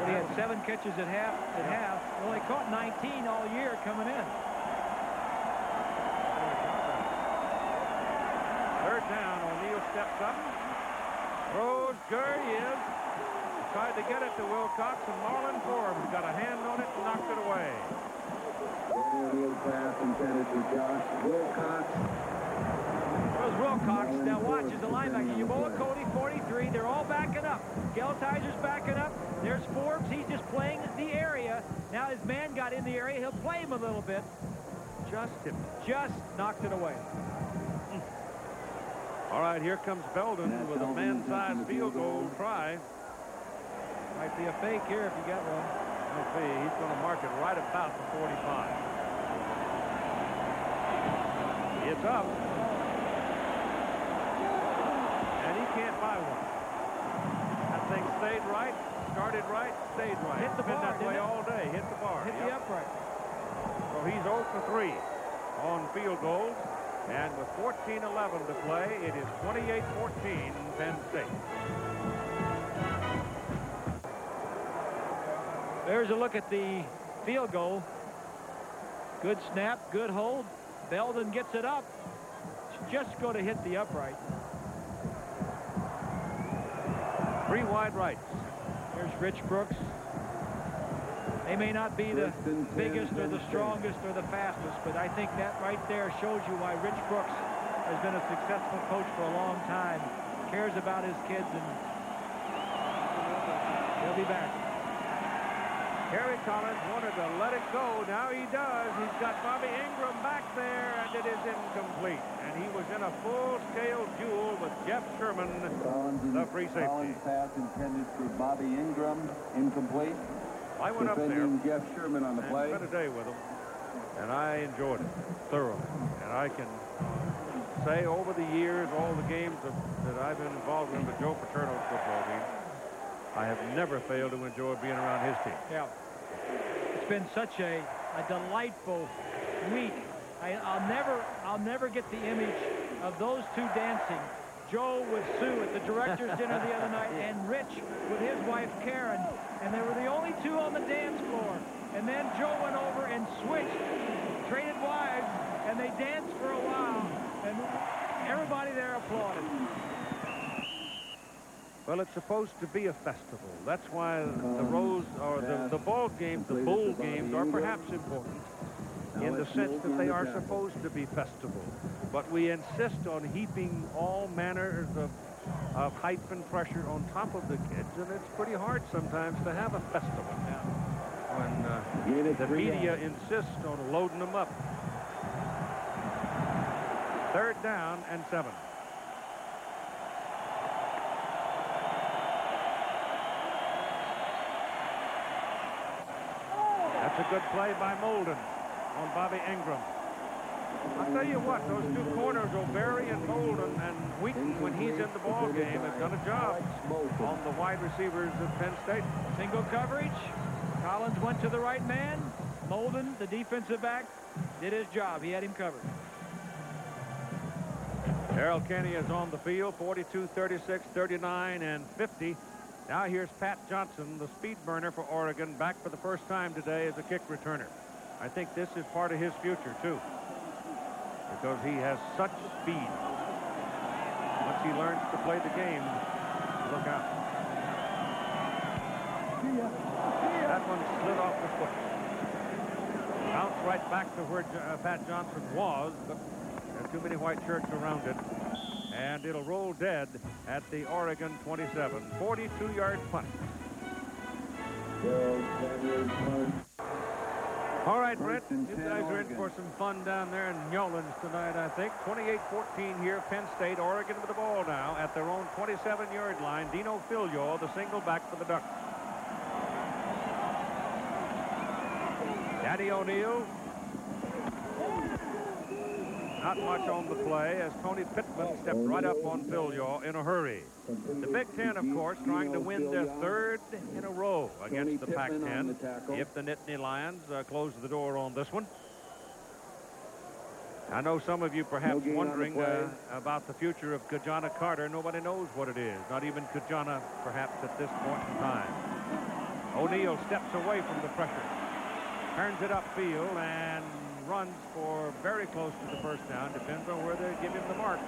But he had 7 catches at half. Well, he caught 19 all year coming in. down. O'Neal steps up. Throws. Good. He is. Tried to get it to Wilcox, and Marlon Forbes got a hand on it and knocked it away. O'Neal pass intended for Josh Wilcox. There's Wilcox. Now watch, as a linebacker. Yaboa Cody, 43. They're all backing up. Geltizer's backing up. There's Forbes. He's just playing the area. Now his man got in the area. He'll play him a little bit. Just knocked it away. All right, here comes Belden with a man-sized field goal try. Might be a fake here if you got one. Let's see. He's going to mark it right about the 45. It's up. And he can't buy one. That thing stayed right, started right, stayed right. Hit the bar, that way all day. Hit the bar. Hit the upright. So he's 0 for 3 on field goals. And with 14:11 to play, it is 28-14 Penn State. There's a look at the field goal. Good snap, good hold. Belden gets it up. It's just going to hit the upright. 3 wide rights. Here's Rich Brooks. They may not be the biggest or the strongest or the fastest, but I think that right there shows you why Rich Brooks has been a successful coach for a long time. Cares about his kids, and he'll be back. Kerry Collins wanted to let it go. Now he does. He's got Bobby Ingram back there, and it is incomplete. And he was in a full-scale duel with Jeff Sherman, the free safety. Collins pass intended for Bobby Ingram, incomplete. I went up there. Jeff Sherman on the play. Spent a day with him, and I enjoyed it thoroughly. And I can say over the years, all the games that I've been involved in with Joe Paterno's football team, I have never failed to enjoy being around his team. Yeah. It's been such a delightful week. I'll never get the image of those two dancing. Joe with Sue at the director's dinner the other night, and Rich with his wife Karen, and they were the only two on the dance floor. And then Joe went over and switched, traded wives, and they danced for a while, and everybody there applauded. Well, it's supposed to be a festival. That's why the the ball games, the bowl games are perhaps important in the sense that they are supposed to be festival. But we insist on heaping all manners of hype and pressure on top of the kids, and it's pretty hard sometimes to have a festival when the media insists on loading them up. 3rd down and 7. That's a good play by Molden on Bobby Ingram. I'll tell you what, those two corners, O'Berry and Molden, and Wheaton, when he's in the ball game, have done a job on the wide receivers of Penn State. Single coverage. Collins went to the right man. Molden, the defensive back, did his job. He had him covered. Darrell Kenny is on the field, 42, 36, 39, and 50. Now here's Pat Johnson, the speed burner for Oregon, back for the first time today as a kick returner. I think this is part of his future, too, because he has such speed. Once he learns to play the game, look out. That one slid off the foot. Bounced right back to where Pat Johnson was, but there's too many white shirts around it. And it'll roll dead at the Oregon 27. 42-yard punt. All right, Brent, you guys are in for some fun down there in Newlands tonight, I think. 28-14 here, Penn State. Oregon with the ball now at their own 27-yard line. Dino Filio, the single back for the Ducks. Danny O'Neal. Not much on the play as Tony Pittman stepped right up on Filio in a hurry. The Big Ten, of course, trying to win their 3rd in a row against the Pac-10 if the Nittany Lions close the door on this one. I know some of you perhaps wondering about the future of Kajana Carter. Nobody knows what it is, not even Kajana perhaps at this point in time. O'Neal steps away from the pressure, turns it upfield, and runs for very close to the first down. Depends on where they give him the mark.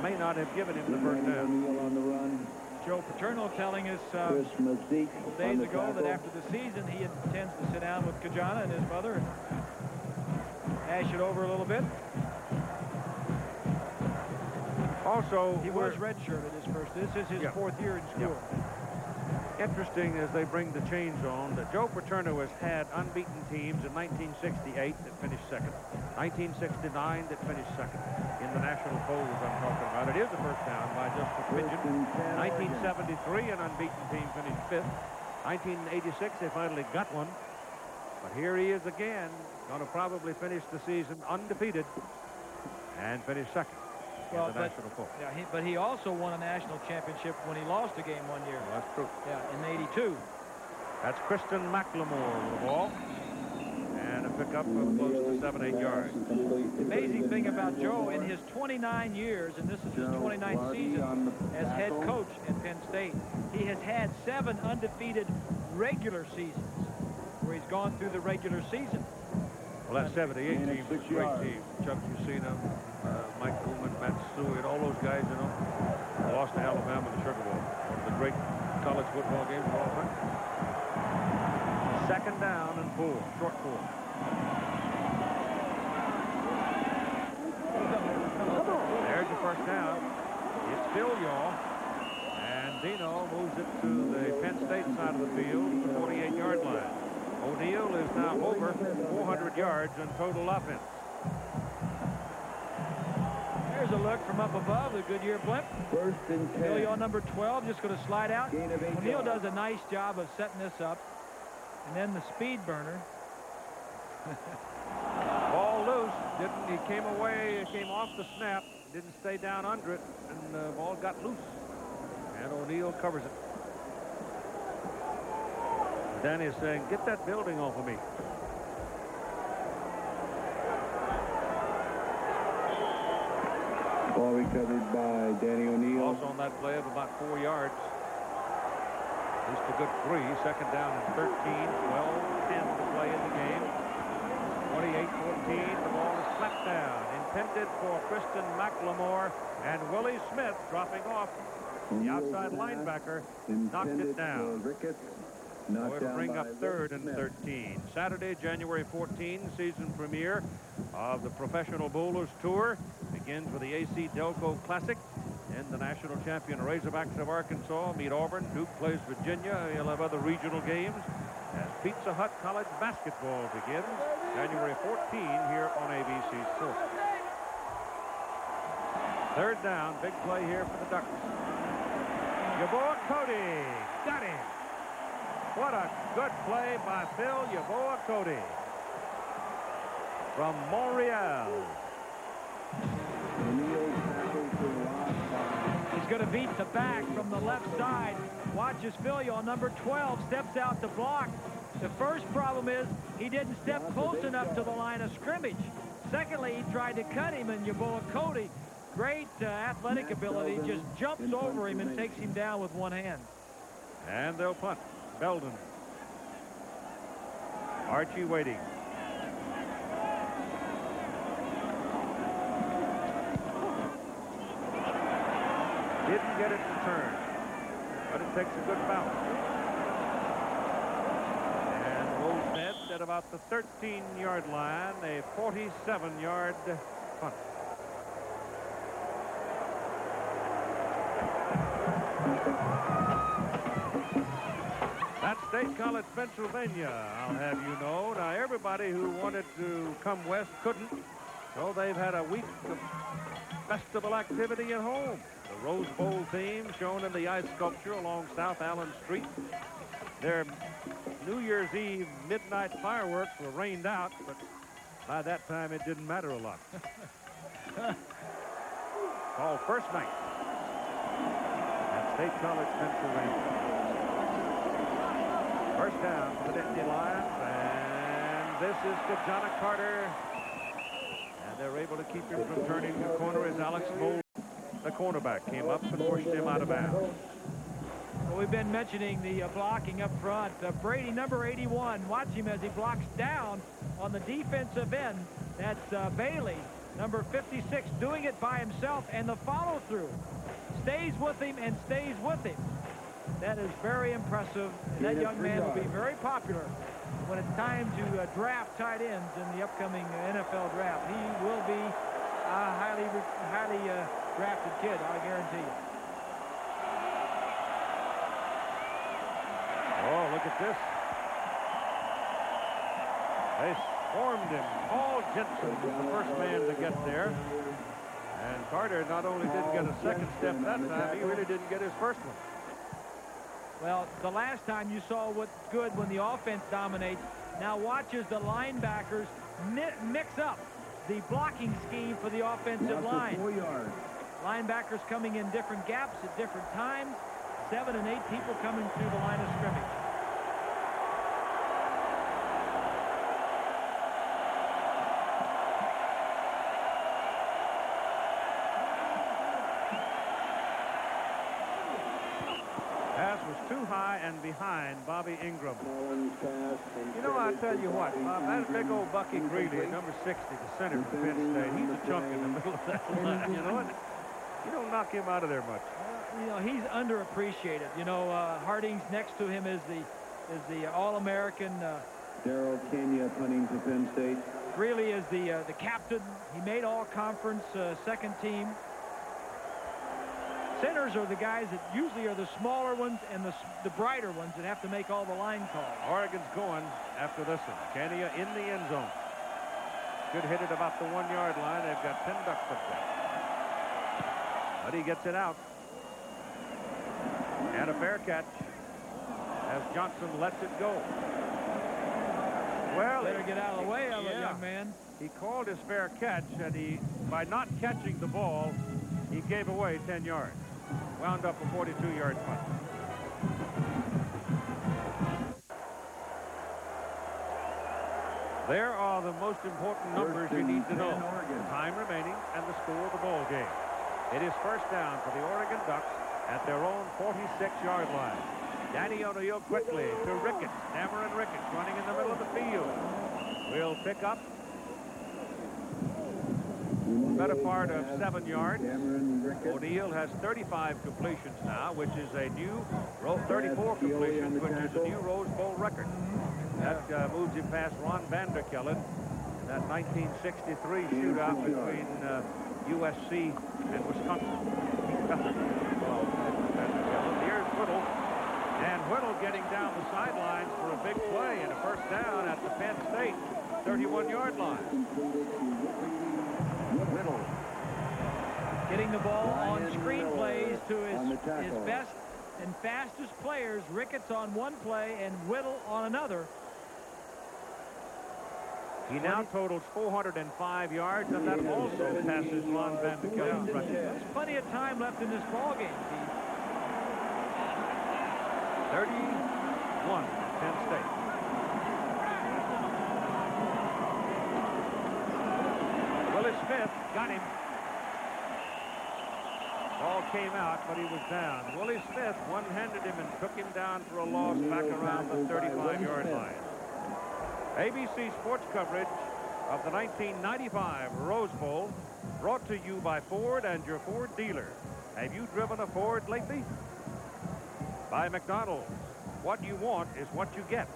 may not have given him the first down. O'Neal on the run. Joe Paterno telling us Chris Mazik days ago that after the season he intends to sit down with Kajana and his mother and hash it over a little bit. Also, he was redshirted his first. This is his fourth year in school. Interesting as they bring the change on that Joe Paterno has had unbeaten teams in 1968 that finished second, 1969 that finished second in the national polls I'm talking about. It is a first down by Justice Pigeon. 1973 an unbeaten team finished fifth. 1986 they finally got one. But here he is again, going to probably finish the season undefeated and finish second. Well, in the national poll. Yeah, but he also won a national championship when he lost a game one year. Well, that's true. Yeah, in '82. That's Kristen McLemore with the ball. And a pickup of close to 7-8 yards. The amazing thing about Joe, in his 29 years, and this is his 29th season as head coach at Penn State, he has had 7 undefeated regular seasons where he's gone through the regular season. Well, that 78 team was a great team. Chuck Fusina, Mike Coleman, Matt Stewart, all those guys, you know, lost to Alabama in the Sugar Bowl. One of the great college football games of all time. Second down and 4, short 4. There's the first down. It's Filial, and Dino moves it to the Penn State side of the field, the 48-yard line. O'Neal is now over 400 yards in total offense. There's a look from up above, the Goodyear blimp. First and 10. Filial number 12 just going to slide out. O'Neal does a nice job of setting this up. And then the speed burner. Ball loose. He came away, it came off the snap, didn't stay down under it, and the ball got loose. And O'Neal covers it. Danny is saying, get that building off of me. Ball recovered by Danny O'Neal. Also on that play of about 4 yards. At least a good 3. Second down and 13. 12-10 to play in the game. 28-14. The ball is slapped down. Intended for Kristen McLemore, and Willie Smith dropping off. The outside linebacker knocked it down. So it'll bring up 3rd and 13. Saturday, January 14, season premiere of the Professional Bowlers Tour begins with the AC Delco Classic. And the national champion Razorbacks of Arkansas meet Auburn. Duke plays Virginia. You'll have other regional games as Pizza Hut College basketball begins January 14 here on ABC Sports. 3rd down, big play here for the Ducks. Yeboah Cody got him. What a good play by Phil Yeboah Cody from Montreal. He's going to beat the back from the left side. Watch as Filial, number 12, steps out to block. The first problem is he didn't step close enough to the line of scrimmage. Secondly, he tried to cut him, and Yeboah Cody, great athletic ability, just jumps over him and takes him down with one hand. And they'll punt. Belden. Archie waiting. Didn't get it to turn, but it takes a good bounce. And rolls net at about the 13-yard line, a 47-yard punt. That's State College, Pennsylvania, I'll have you know. Now, everybody who wanted to come west couldn't, so they've had a week of festival activity at home. The Rose Bowl theme shown in the ice sculpture along South Allen Street. Their New Year's Eve midnight fireworks were rained out, but by that time it didn't matter a lot. Called first night at State College, Pennsylvania. First down for the Nittany Lions, and this is Kajana Carter. And they're able to keep him from turning the corner as Alex Moll, the cornerback, came up and pushed him out of bounds. Well, we've been mentioning the blocking up front. Brady, number 81, watch him as he blocks down on the defensive end. That's Bailey. Number 56 doing it by himself, and the follow-through. Stays with him and stays with him. That is very impressive. That young man will be very popular when it's time to draft tight ends in the upcoming NFL draft. He will be a highly drafted kid, I guarantee you. Oh, look at this. They swarmed him. Paul Jensen was the first man to get there. And Carter not only didn't get a second step that time, he really didn't get his first one. Well, the last time you saw what's good when the offense dominates. Now watch as the linebackers mix up the blocking scheme for the offensive line. 4 yards. Linebackers coming in different gaps at different times. 7 and 8 people coming through the line of scrimmage. Pass was too high and behind Bobby Ingram. You know, I'll tell you what, that big old Bucky Greeley, number 60, the center for Penn State, he's a chunk in the middle of that line, you know, and you don't knock him out of there much. You know, he's underappreciated. You know, Harding's next to him is the All-American. Darrell Kenya punting to Penn State. Greeley is the captain. He made all-conference second team. Centers are the guys that usually are the smaller ones and the brighter ones that have to make all the line calls. Oregon's going after this one. Kenya in the end zone. Should hit it about the 1 yard line. They've got 10 ducks up there. But he gets it out. And a fair catch as Johnson lets it go. Well, better get out of the way of it, young man. He called his fair catch, and by not catching the ball, he gave away 10 yards. Wound up a 42-yard punt. There are the most important numbers you need to know. The time remaining and the score of the ball game. It is first down for the Oregon Ducks at their own 46-yard line. Danny O'Neill quickly to Ricketts. Cameron Ricketts running in the middle of the field. Will pick up the better part of 7 yards. O'Neill has 35 completions now, which is a new 34 completions, which is a new Rose Bowl record. That moves him past Ron Vanderkellen in that 1963 shootout between USC and Wisconsin. Here's Whittle. And Whittle getting down the sidelines for a big play and a first down at the Penn State 31-yard line. Whittle getting the ball on screen plays to his best and fastest players. Ricketts on one play and Whittle on another. He now totals 405 yards, and that also passes Ron Vanderkellen's record. There's plenty of time left in this ball game, Keith. 31, Penn State. Willie Smith got him. Ball came out, but he was down. Willie Smith one-handed him and took him down for a loss back around the 35-yard line. ABC Sports coverage of the 1995 Rose Bowl brought to you by Ford and your Ford dealer. Have you driven a Ford lately? By McDonald's. What you want is what you get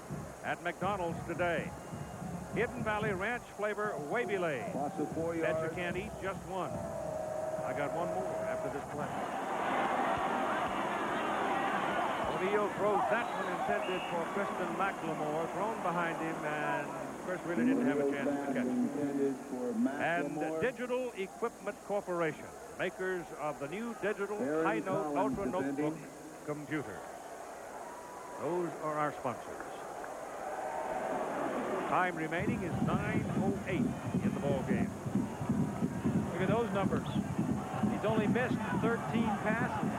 at McDonald's today. Hidden Valley Ranch flavor Wavy Lays. Bet you can't eat just one. I got one more after this play. O'Neill throws that one intended for Kristen McLemore, thrown behind him, and Chris really didn't have a chance to catch it. And Digital Equipment Corporation, makers of the new digital high-note Ultra Notebook computer. Those are our sponsors. Time remaining is 9:08 in the ball game. Look at those numbers. He's only missed 13 passes.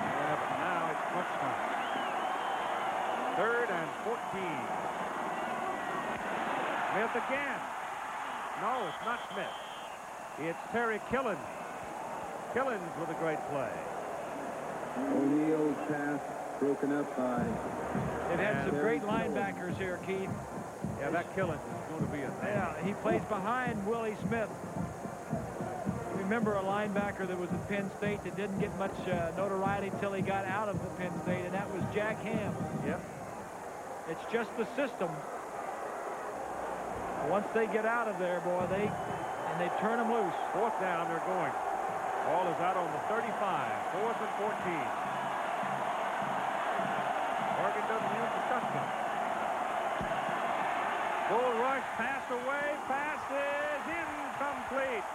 Yeah, but now it's crunch time. 3rd and 14. Smith again. No, it's not Smith. It's Terry Killens. Killens with a great play. O'Neill's pass broken up by... They've had some great linebackers here, Keith. Yeah, that Killen is going to be a thing. Yeah, he plays behind Willie Smith. Remember a linebacker that was at Penn State that didn't get much notoriety till he got out of the Penn State, and that was Jack Ham. Yep. It's just the system. Once they get out of there, boy, they turn them loose. Fourth down, they're going. Ball is out on the 35. 4th and 14. Oregon doesn't use the shotgun. Bull rush, pass away, pass is incomplete.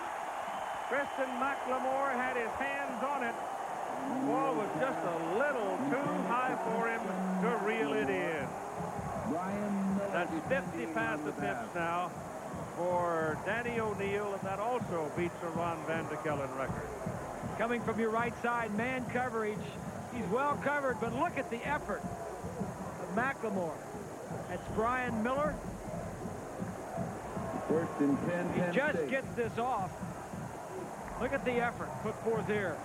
Kristen McLemore had his hands on it. The ball was just a little too high for him to reel it in. That's 50 pass attempts now for Danny O'Neill, and that also beats a Ron Van de Kellen record. Coming from your right side, man coverage. He's well covered, but look at the effort of McLemore. That's Brian Miller. First and 10. He just gets this off. Look at the effort put forth here.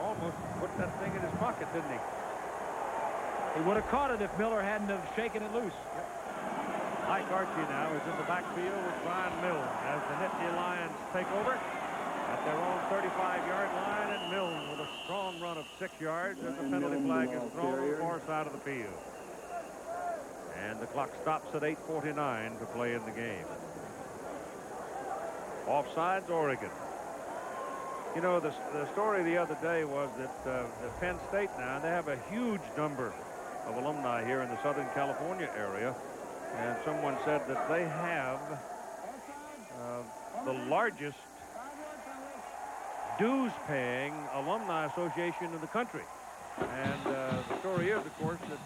Almost put that thing in his pocket, didn't he? He would have caught it if Miller hadn't have shaken it loose. Mike Archie now is in the backfield with Brian Milne as the Nittany Lions take over at their own 35-yard line, and Milne with a strong run of 6 yards as the penalty flag is thrown on the far side of the field. And the clock stops at 8:49 to play in the game. Offsides, Oregon. You know, the story the other day was that Penn State now, they have a huge number of alumni here in the Southern California area. And someone said that they have the largest dues-paying alumni association in the country. And the story is, of course, that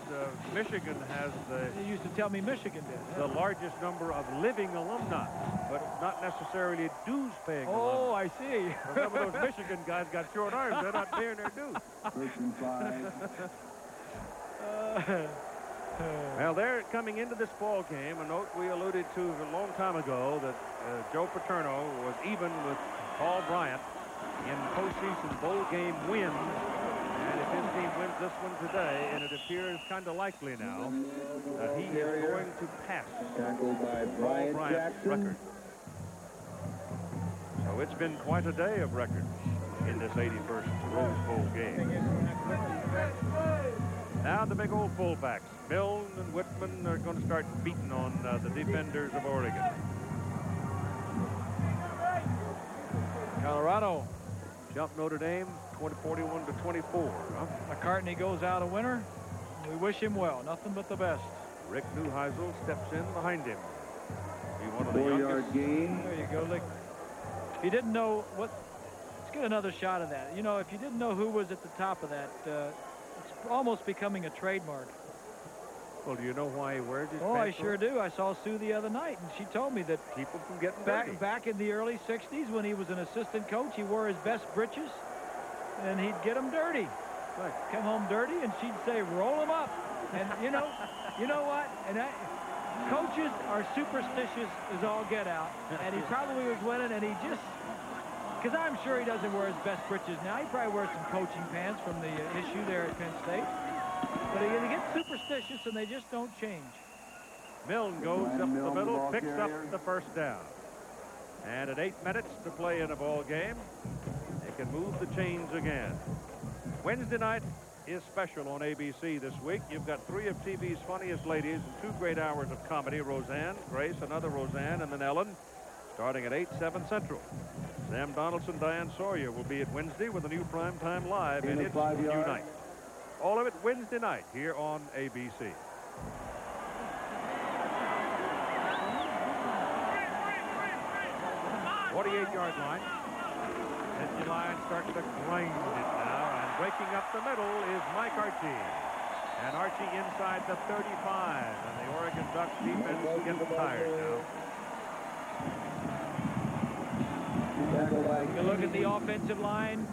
Michigan has They used to tell me Michigan did. the largest number of living alumni, but not necessarily dues-paying alumni. Oh, I see. Some of those Michigan guys got short arms. They're not paying their dues. First and 5. Well, they're coming into this ball game. A note we alluded to a long time ago that Joe Paterno was even with Paul Bryant in postseason bowl game wins. And if his team wins this one today, and it appears kind of likely now that he is going to pass Tackled by Paul Bryant's Bryant's record. So it's been quite a day of records in this 81st Rose Bowl game. Now the big old fullbacks, Milne and Whitman, are going to start beating on the defenders of Oregon. Colorado Jump Notre Dame 41 to 24. Huh? McCartney goes out a winner. We wish him well. Nothing but the best. Rick Neuheisel steps in behind him. Be one of the 4-yard youngest. gain. There you go. Look, if you didn't know what, let's get another shot of that. You know, if you didn't know who was at the top of that, it's almost becoming a trademark. Well, do you know why he wears his Oh, I pants sure on? do. I saw Sue the other night, and she told me that Keep him from getting dirty. back in the early 60s when he was an assistant coach, he wore his best breeches, and he'd get them dirty. Right. Come home dirty, and she'd say, roll them up. And, you know what? And coaches are superstitious as all get out, and he probably was winning, and he just, because I'm sure he doesn't wear his best breeches now. He probably wears some coaching pants from the issue there at Penn State. But they get superstitious, and they just don't change. Milne goes Brian up Milne, the middle, ball picks carrier. up the first down. And at 8 minutes to play in a ball game, they can move the chains again. Wednesday night is special on ABC this week. You've got 3 of TV's funniest ladies and 2 great hours of comedy. Roseanne, Grace, another Roseanne, and then Ellen, starting at 8, 7 Central. Sam Donaldson, Diane Sawyer will be at Wednesday with a new primetime live in its new night. All of it Wednesday night here on ABC. Forty-eight-yard line. Nittany Lions start to grind it now, and breaking up the middle is Mike Archie. And Archie inside the 35, and the Oregon Ducks defense gets tired now. You look at the offensive line.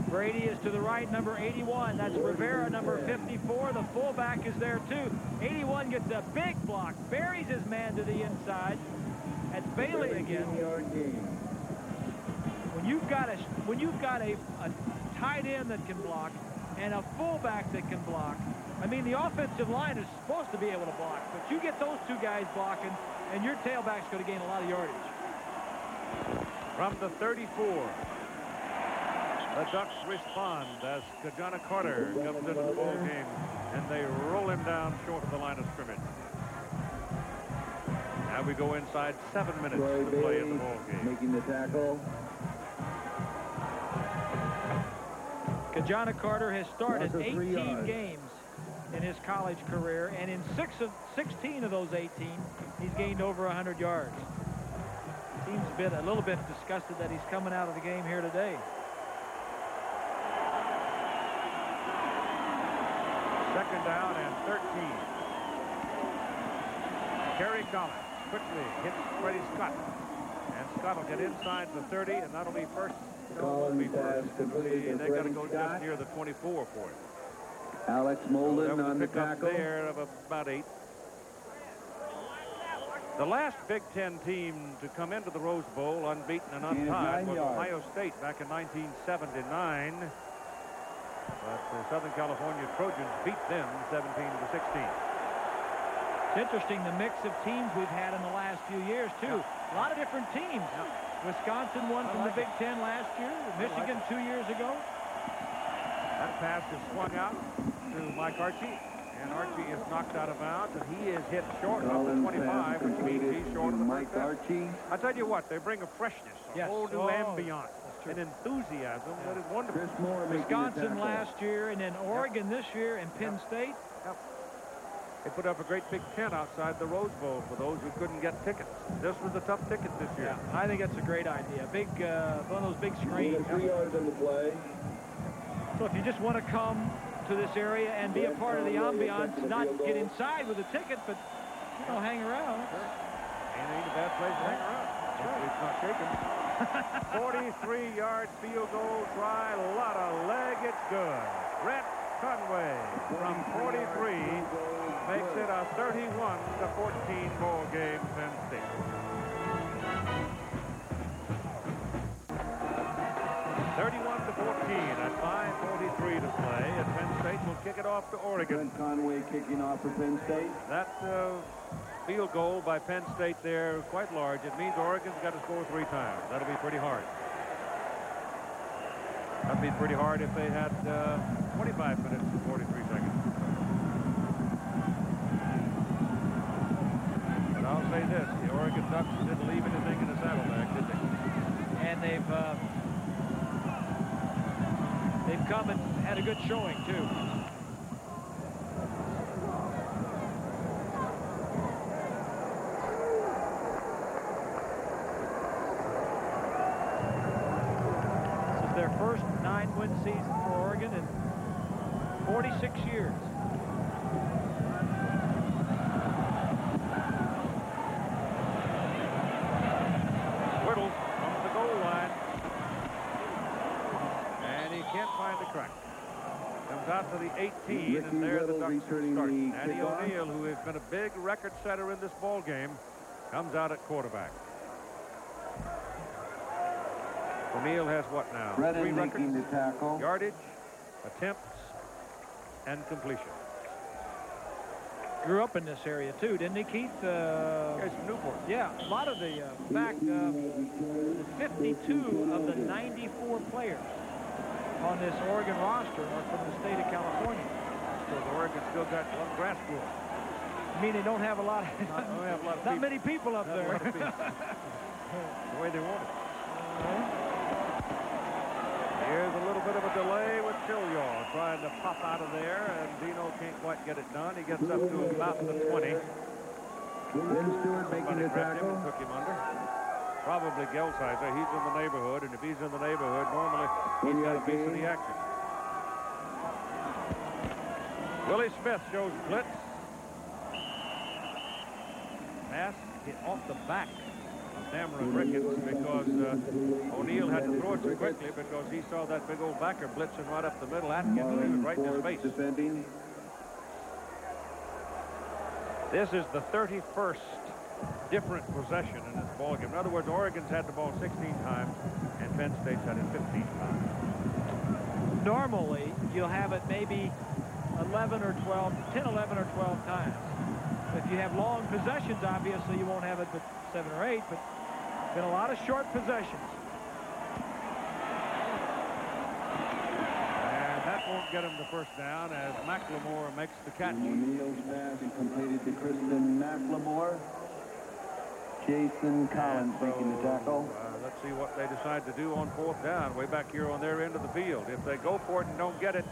Brady is to the right, number 81. That's Rivera, number 54. The fullback is there, too. 81 gets a big block, buries his man to the inside. That's Bailey again. When you've got a tight end that can block and a fullback that can block, I mean, the offensive line is supposed to be able to block, but you get those two guys blocking, and your tailback's going to gain a lot of yardage. From the 34, the Ducks respond as Kajana Carter comes into the ball game, and they roll him down short of the line of scrimmage. Now we go inside 7 minutes to play in the ball game. Making the tackle. Kajana Carter has started 18 games in his college career, and in 16 of those 18, he's gained over 100 yards. Seems a little bit disgusted that he's coming out of the game here today. Second down and 13. Kerry Collins quickly hits Freddie Scott. And Scott will get inside the 30, and that'll be first. Collins pass completed. They got to go just near the 24 for it. Alex Molden So on the pick up tackle. there of about 8. The last Big Ten team to come into the Rose Bowl unbeaten and untied was Ohio State back in 1979. But the Southern California Trojans beat them 17-16. It's interesting the mix of teams we've had in the last few years, too. A lot of different teams. Wisconsin won from the Big Ten last year. Michigan 2 years ago. That pass is swung out to Mike Archie. And Archie is knocked out of bounds, and he is hit short of the 25, which means he's short of the Mike Archie. I tell you what, they bring a freshness, a whole new ambiance, an enthusiasm that is wonderful. Wisconsin last year, and then Oregon this year, and Penn State. They put up a great big tent outside the Rose Bowl for those who couldn't get tickets. This was a tough ticket this year. I think that's a great idea. Big, one of those big screens. 3 yards on the play. So if you just want to come to this area and be a part of the ambiance, not get inside with a ticket, but, you know, hang around. Ain't a bad place to hang around. It's not shaking. 43-yard field goal try, a lot of leg, it's good. Brett Conway from 43 makes it a 31-14 ball game, Penn State. 31-14 at 5:43 to play, and Penn State will kick it off to Oregon. Brett Conway kicking off for Penn State. That field goal by Penn State there quite large. It means Oregon's got to score 3 times. That'll be pretty hard. That'd be pretty hard if they had 25 minutes and 43 seconds. But I'll say this, the Oregon Ducks didn't leave anything in the saddlebag, did they? And they've come and had a good showing, too. This is their first 9-win season for Oregon in 46 years. Whittle from the goal line. And he can't find the crack. Comes out to the 18, and there the Ducks start. Eddie O'Neill, who has been a big record setter in this ball game, comes out at quarterback. O'Neill has what now? 3 records, the tackle. yardage, attempts, and completion. Grew up in this area, too, didn't he, Keith? Guys from Newport. Yeah, a lot of the, in fact, 52 of the 94 players on this Oregon roster are from the state of California. So Oregon still got one grass school. I mean, they don't have a lot of, not many people up there. The way they want it. Here's a little bit of a delay with Chillior trying to pop out of there, and Dino can't quite get it done. He gets up to about the 20. Lynn Stewart making the tackle. Him and took him under. Probably Gelsizer. He's in the neighborhood, and if he's in the neighborhood, normally he's got a piece of the action. Willie Smith shows blitz. Pass hit off the back of Cameron Ricketts because O'Neill had to throw it so quickly because he saw that big old backer blitzing right up the middle. Atkins, he was right in his face. Defending. This is the 31st different possession in this ballgame. In other words, Oregon's had the ball 16 times, and Penn State's had it 15 times. Normally, you'll have it maybe 11 or 12, 10, 11 or 12 times. If you have long possessions, obviously you won't have it but 7 or 8, but been a lot of short possessions. And that won't get him the first down as McLemore makes the catch. O'Neill's pass completed to Kristen McLemore. Jason Collins making the tackle. Let's see what they decide to do on 4th down, way back here on their end of the field. If they go for it and don't get it,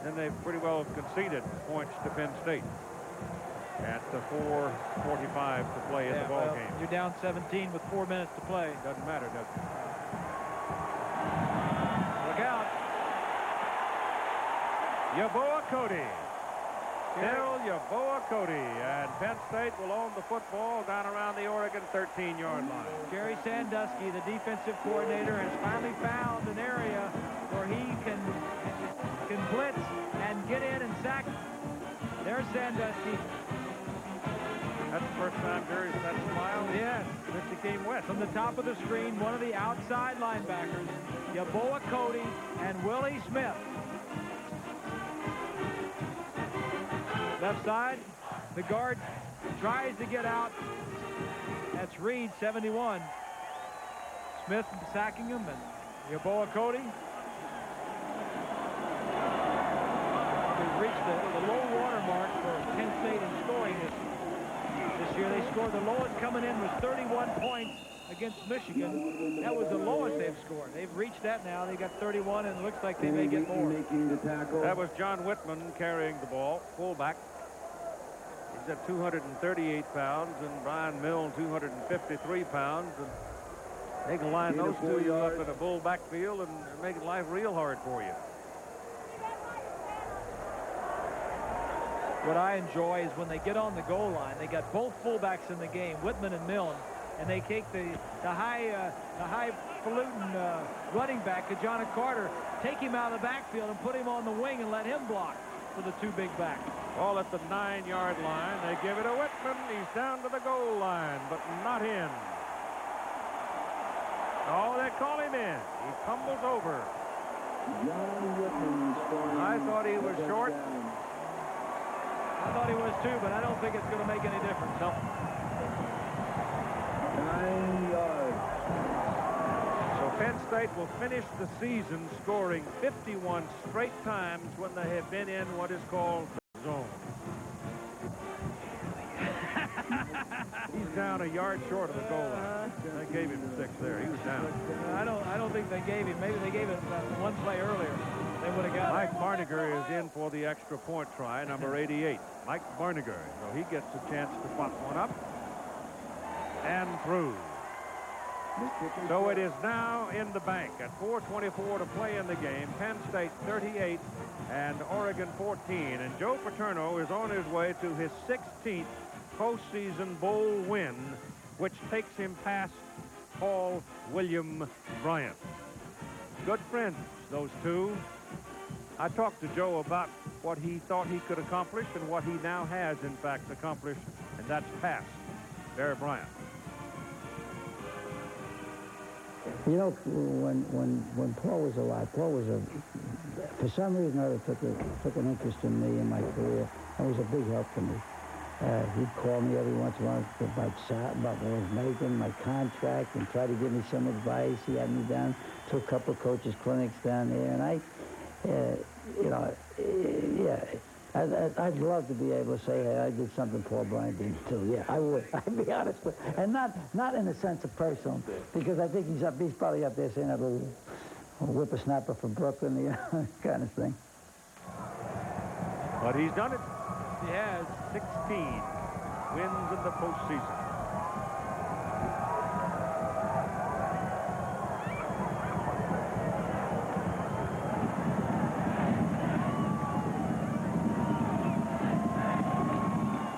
then they pretty well conceded points to Penn State. At the 4:45 to play in the ball game. You're down 17 with 4 minutes to play. Doesn't matter, does it? Look out. Yeboah Cody. Still Yeboah Cody. And Penn State will own the football down around the Oregon 13-yard line. Jerry Sandusky, the defensive coordinator, has finally found an area where he can blitz and get in and sack. There's Sandusky. That's the first time Jerry's had that smile. Yes. Since he came west. From the top of the screen, one of the outside linebackers, Yeboah Cody and Willie Smith. Left side, the guard tries to get out. That's Reed, 71. Smith sacking him, and Yeboah Cody. We've reached the low water mark for Penn State in scoring this year. They scored, the lowest coming in was 31 points against Michigan. That was the lowest they've scored. They've reached that now. They got 31, and it looks like they may get more. That was John Whitman carrying the ball, fullback. He's at 238 pounds, and Brian Milne 253 pounds. And they can line those two up in a bull backfield and make life real hard for you. What I enjoy is when they get on the goal line, they got both fullbacks in the game, Whitman and Milne, and they take the highfalutin running back, Kajana Carter, take him out of the backfield and put him on the wing and let him block for the two big backs. All at the 9-yard line. They give it to Whitman. He's down to the goal line, but not in. Oh, they call him in. He tumbles over. I thought he was short. I thought he was too, but I don't think it's going to make any difference. No. 9 yards. So Penn State will finish the season scoring 51 straight times when they have been in what is called the zone. He's down a yard short of the goal line. They gave him 6 there. He was down. I don't think they gave him. Maybe they gave it one play earlier. They would have got Mike Barneger is in for the extra point try, number 88. Mike Barneger. So he gets a chance to pop one up and through. So it is now in the bank at 4:24 to play in the game. Penn State 38 and Oregon 14. And Joe Paterno is on his way to his 16th postseason bowl win, which takes him past Paul William Bryant. Good friends, those two. I talked to Joe about what he thought he could accomplish and what he now has, in fact, accomplished, and that's past Barry Bryant. You know, when Paul was alive, Paul was for some reason or other took an interest in me and my career, and was a big help to me. He'd call me every once in a while about what I was making, my contract, and try to give me some advice. He had me down to a couple of coaches' clinics down there, and I'd love to be able to say, hey, I did something Paul Bryant didn't do. Yeah, I would. I'd be honest with you. And not in the sense of personal, because I think he's probably up there saying a little whippersnapper from Brooklyn, you know, kind of thing. But he's done it. He has 16 wins in the postseason.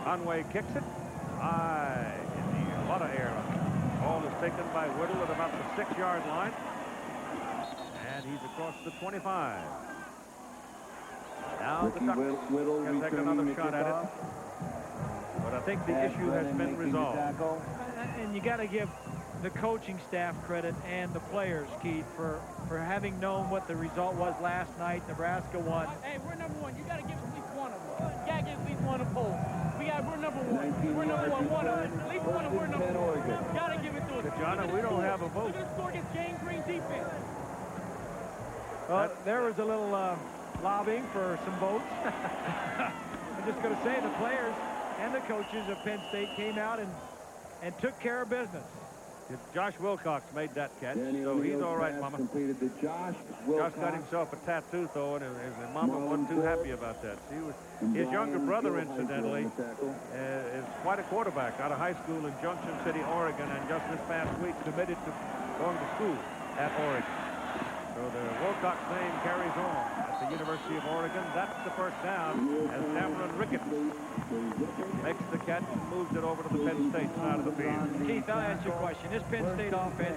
Conway kicks it. High in the air. A lot of air. Ball is taken by Whittle at about the 6-yard line. And he's across the 25. Now the Ducks can take another shot at it. But I think the issue has been resolved. And you got to give the coaching staff credit and the players, Keith, for having known what the result was last night. Nebraska won. Hey, we're number one. You got to give some got to get at least one of both. We're number one. We're number one of it. At least one of we're number one. Got to give it to us. John, we don't have a vote. Look at the score against James Green defense. Well, there was a little lobbying for some votes. I'm just going to say the players and the coaches of Penn State came out and took care of business. Josh Wilcox made that catch, so he's all right, Mama. Completed to Josh Josh Wilcox. got himself a tattoo, though, and his mama wasn't too happy about that. His younger brother, incidentally, is quite a quarterback out of high school in Junction City, Oregon, and just this past week committed to going to school at Oregon. So the Wilcox name carries on at the University of Oregon. That's the first down as Cameron Ricketts makes the catch and moves it over to the Penn State side of the field. Keith, I'll ask you a question. This Penn State offense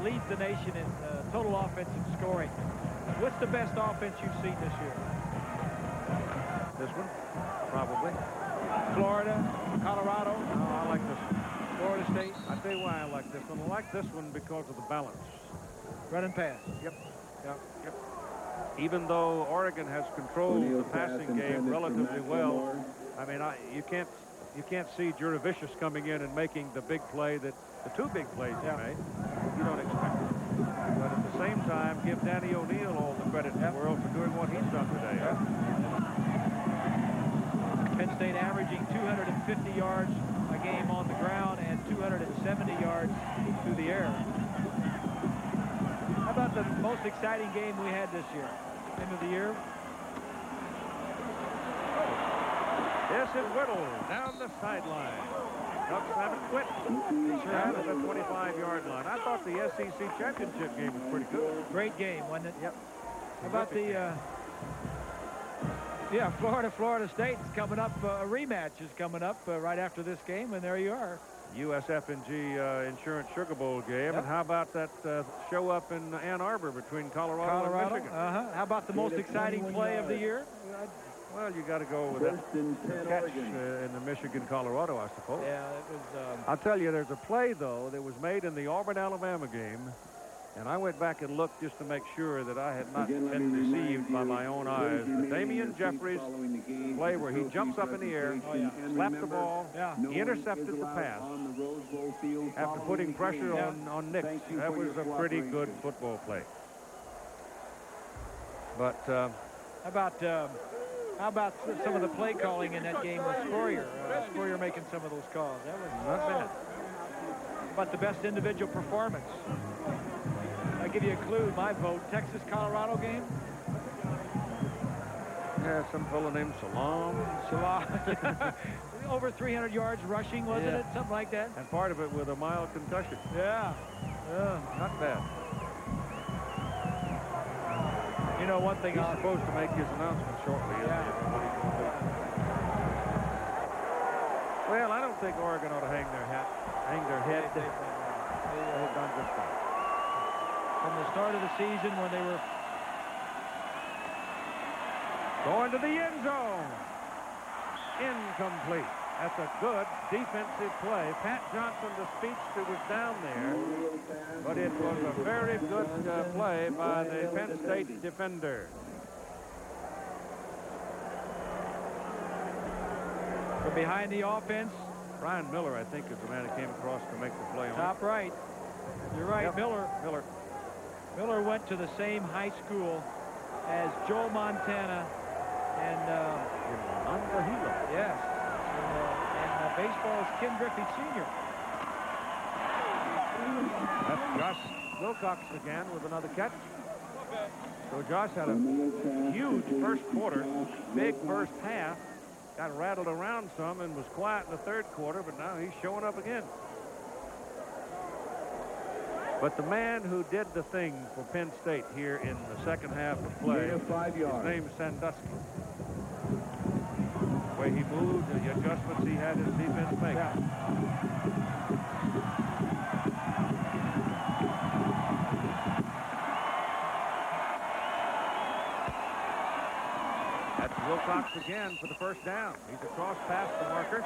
leads the nation in total offensive scoring. What's the best offense you've seen this year? This one, probably. Florida, Colorado? No, I like this one. Florida State? I'll tell you why I like this one. I like this one because of the balance. Run and pass. Yep. Even though Oregon has controlled the passing game relatively well, I mean, you can't see Jurevicius coming in and making the big play the two big plays he made. You don't expect it. But at the same time, give Danny O'Neal all the credit in the world for doing what he's done today. Penn State averaging 250 yards a game on the ground and 270 yards through the air. How about the most exciting game we had this year? End of the year? Yes, it Whittle down the sideline. Ducks haven't quit. Out of the 25-yard line. I thought the SEC championship game was pretty good. Great game, wasn't it? Yep. How about the... Florida State is coming up. A rematch is coming up right after this game, and there you are. USF&G Insurance Sugar Bowl game. And how about that show up in Ann Arbor between Colorado and Michigan? How about the most exciting play of the year? Well, you got to go with that catch in the Michigan-Colorado, I suppose. Yeah, it was... I'll tell you, there's a play, though, that was made in the Auburn-Alabama game. And I went back and looked just to make sure that I had not been deceived by my own eyes. The Damian Jeffries play where he jumps up in the air, slapped the ball, he intercepted the pass after putting pressure on Nix. That was a pretty good football play. But how about some of the play calling in that game with Spurrier? Spurrier making some of those calls. That was not bad. How about the best individual performance? I'll give you a clue. My vote, Texas-Colorado game. Yeah, some fellow named Salam. Over 300 yards rushing, wasn't it? Something like that. And part of it with a mild concussion. Yeah. Not bad. You know, one thing he's supposed to make his announcement shortly. Well, I don't think Oregon ought to hang their head. They've done just fine. From the start of the season when they were going to the end zone. Incomplete. That's a good defensive play. Pat Johnson, the speedster, was down there, but it was a very good play by the Penn State defender. From behind the offense, Brian Miller, I think, is the man that came across to make the play on top right. You're right, yep. Miller went to the same high school as Joe Montana and yes, and baseball is Ken Griffey Sr. That's Josh Wilcox again with another catch. So Josh had a huge first quarter, big first half, got rattled around some and was quiet in the third quarter, but now he's showing up again. But the man who did the thing for Penn State here in the second half of play, his name is Sandusky. The way he moved, the adjustments he had his defense make. That's Wilcox again for the first down. He's across past the marker,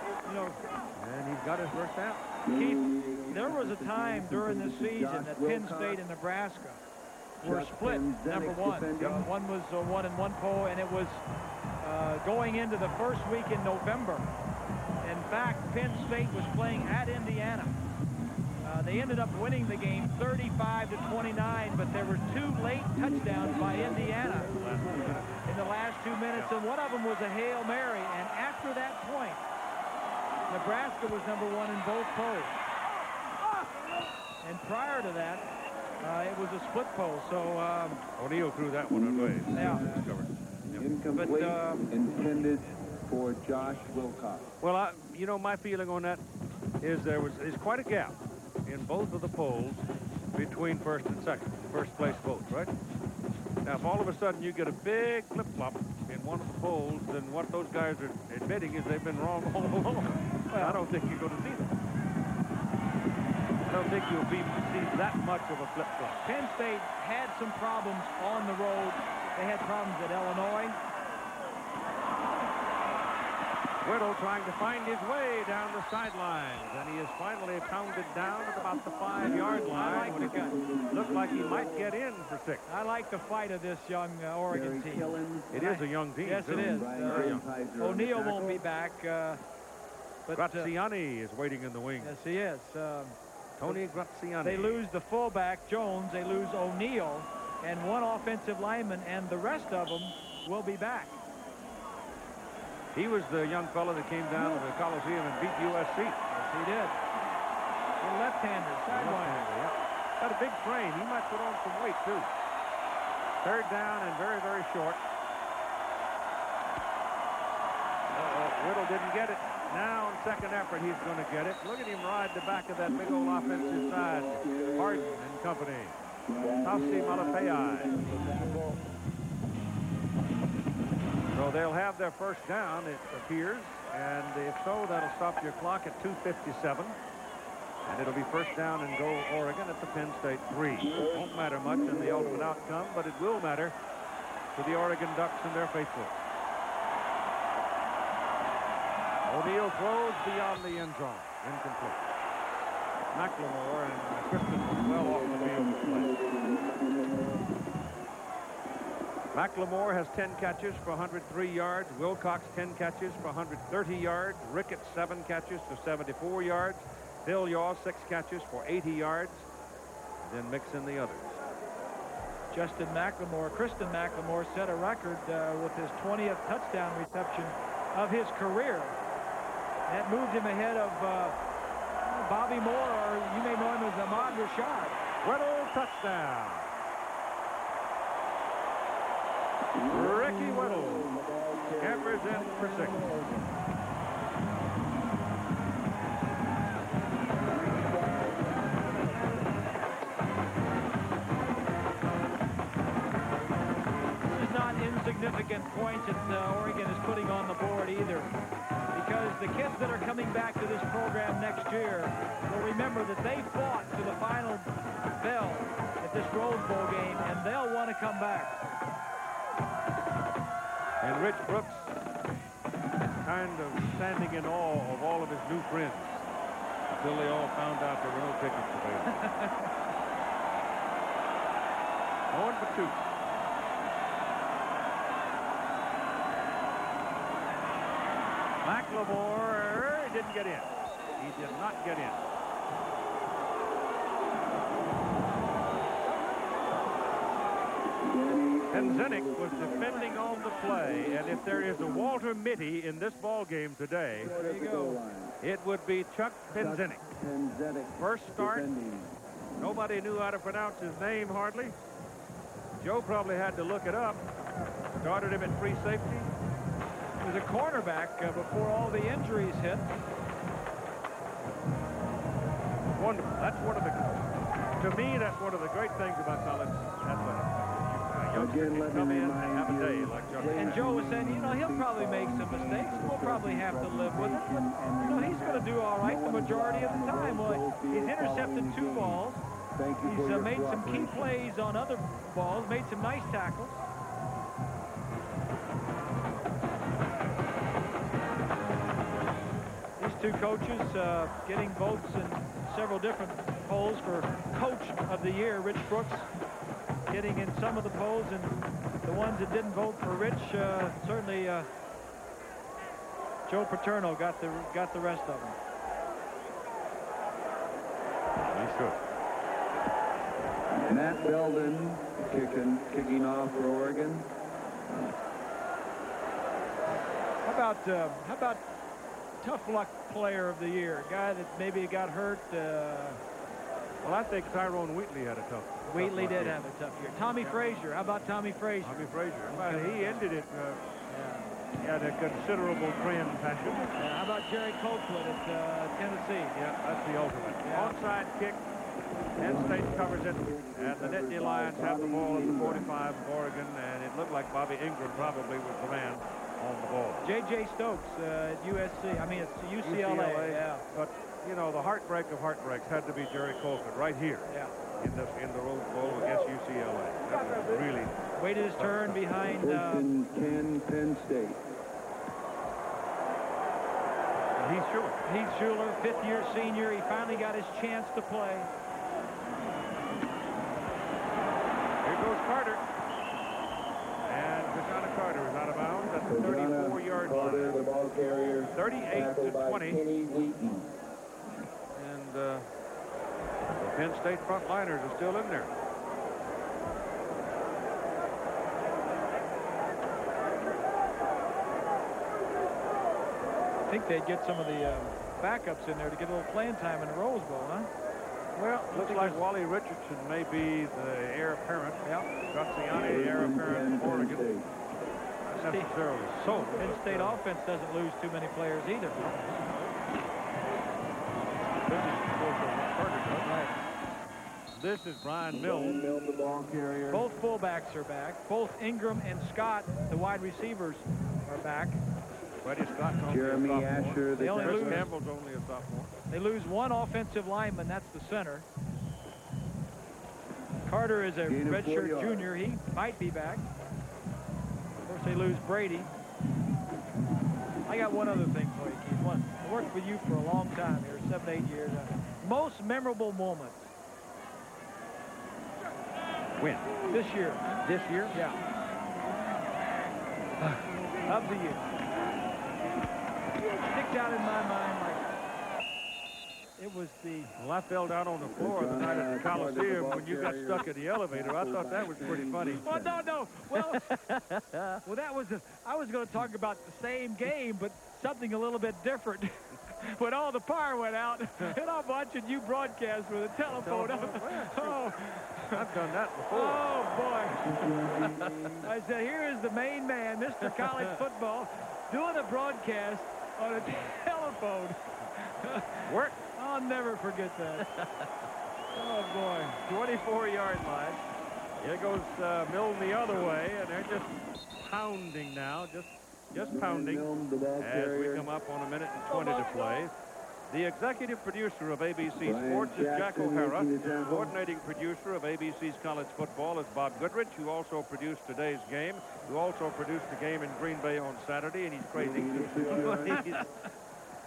and he's got his first down. Keith, there was a time during the season that Penn State and Nebraska were split, number one. One was 1 and 1 pole, and it was going into the first week in November. In fact, Penn State was playing at Indiana. They ended up winning the game 35-29, but there were 2 late touchdowns by Indiana in the last 2 minutes, and one of them was a Hail Mary. And after that point, Nebraska was number 1 in both polls. And prior to that, it was a split poll. So O'Neill threw that one away. Yeah. Incomplete, intended for Josh Wilcox. Well, you know, my feeling on that is there's quite a gap in both of the polls between first and second, first place votes, right? Now, if all of a sudden you get a big flip-flop in one of the polls, then what those guys are admitting is they've been wrong all along. Well, I don't think you're going to see that. I don't think you'll see that much of a flip-flop. Penn State had some problems on the road. They had problems at Illinois. Whittle trying to find his way down the sidelines, and he is finally pounded down at about the 5-yard line. I like the guy. Looked like he might get in for 6. I like the fight of this young Oregon team. It is a young team. Yes, too. it is. O'Neill won't be back. But Graziani is waiting in the wings. Yes, he is. Tony Graziani. They lose the fullback, Jones. They lose O'Neill and 1 offensive lineman, and the rest of them will be back. He was the young fellow that came down to the Coliseum and beat USC. Yes, he did. The left-hander, sidewinder. Yeah. Got a big frame. He might put on some weight, too. 3rd down and very, very short. Whittle didn't get it. Now, on second effort, he's going to get it. Look at him ride the back of that big old offensive side. Harden and company. Tausi Malafai. So they'll have their first down, it appears, and if so, that'll stop your clock at 2:57. And it'll be first down and goal Oregon at the Penn State 3. Won't matter much in the ultimate outcome, but it will matter to the Oregon Ducks and their faithful. O'Neill throws beyond the end zone. Incomplete. McLemore and Kristen was well off the field this play. McLemore has 10 catches for 103 yards. Wilcox 10 catches for 130 yards. Ricketts 7 catches for 74 yards. Phil Yaw 6 catches for 80 yards. Then mix in the others. Kristen McLemore set a record with his 20th touchdown reception of his career. That moved him ahead of Bobby Moore, or you may know him as Ahmad Rashad. Whittle touchdown. Ricky Whittle scampers in for 6. This is not insignificant points that Oregon is putting on the board either, because the kids that are coming back to this program next year will remember that they fought to the final bell at this Rose Bowl game, and they'll want to come back. And Rich Brooks kind of standing in awe of all of his new friends until they all found out there were no tickets available. 1 for 2. McLemore didn't get in. He did not get in. Penzinik was defending on the play, and if there is a Walter Mitty in this ball game today, there you go. It would be Chuck Penzinik. First start, nobody knew how to pronounce his name hardly. Joe probably had to look it up. Started him at free safety. He was a cornerback before all the injuries hit. Wonderful. That's one of the, to me, that's one of the great things about college athletics. Again, let me remind you. And Joe was saying, you know, he'll probably make some mistakes. We'll probably have to live with it. But, you know, he's going to do all right the majority of the time. Well, he's intercepted 2 balls. He's made some key plays on other balls, made some nice tackles. These 2 coaches getting votes in several different polls for Coach of the Year. Rich Brooks getting in some of the polls, and the ones that didn't vote for Rich, certainly Joe Paterno got the rest of them. He should. Matt Belden kicking off for Oregon. How about tough luck player of the year? A guy that maybe got hurt. Well, I think Tyrone Wheatley had a tough. Wheatley did have a tough year. Tommy Frazier. How about Tommy Frazier? Tommy Frazier. Well, he ended it at a considerable grand fashion. How about Jerry Colquitt at Tennessee? Yeah, that's the ultimate. Onside kick. Penn State covers it, and the Nittany Lions have the ball at the 45 of Oregon, and it looked like Bobby Ingram probably was the man on the ball. J.J. Stokes at USC. I mean, it's UCLA. Yeah. But, you know, the heartbreak of heartbreaks had to be Jerry Colquitt right here. Yeah. In the Rose Bowl against UCLA. That was really waited his turn behind. First and 10, Penn State. Heath Schuler, fifth-year senior. He finally got his chance to play. Here goes Carter. And Kashana Carter is out of bounds at the 34-yard line. The ball carrier. 38-20. And the Penn State frontliners are still in there. I think they'd get some of the backups in there to get a little playing time in the Rose Bowl, huh? Well, looks like Wally Richardson may be the heir apparent. Yeah. Graziani, the heir apparent for Oregon. Not necessarily so. Penn State offense doesn't lose too many players either. This is Brian Milne. The ball carrier. Both fullbacks are back. Both Ingram and Scott, the wide receivers, are back. Freddie Scott's only Jeremy a sophomore. Asher, the Chris Campbell's only a sophomore. They lose one offensive lineman. That's the center. Carter is a redshirt junior. He might be back. Of course, they lose Brady. I got one other thing for you, Keith. I worked with you for a long time here, 7, 8 years. Most memorable moment. When? This year. This year? Yeah. Of the year. Sticks out in my mind like it was the... Well, I fell down on the floor the night at the Coliseum when you got stuck in the elevator. I thought that was pretty funny. Oh, no. Well, that was I was going to talk about the same game, but something a little bit different. When all the power went out, and I'm watching you broadcast with a telephone. Oh, I've done that before. Oh, boy. I said, here is the main man, Mr. College Football, doing a broadcast on a telephone. Work. I'll never forget that. Oh, boy. 24-yard line. Here goes Milne the other way, and they're just pounding now, just pounding as we come up on 1:20 to play. The executive producer of ABC Sports is Jack O'Hara. The coordinating producer of ABC's College Football is Bob Goodrich, who also produced today's game, who also produced the game in Green Bay on Saturday, and he's crazy. He's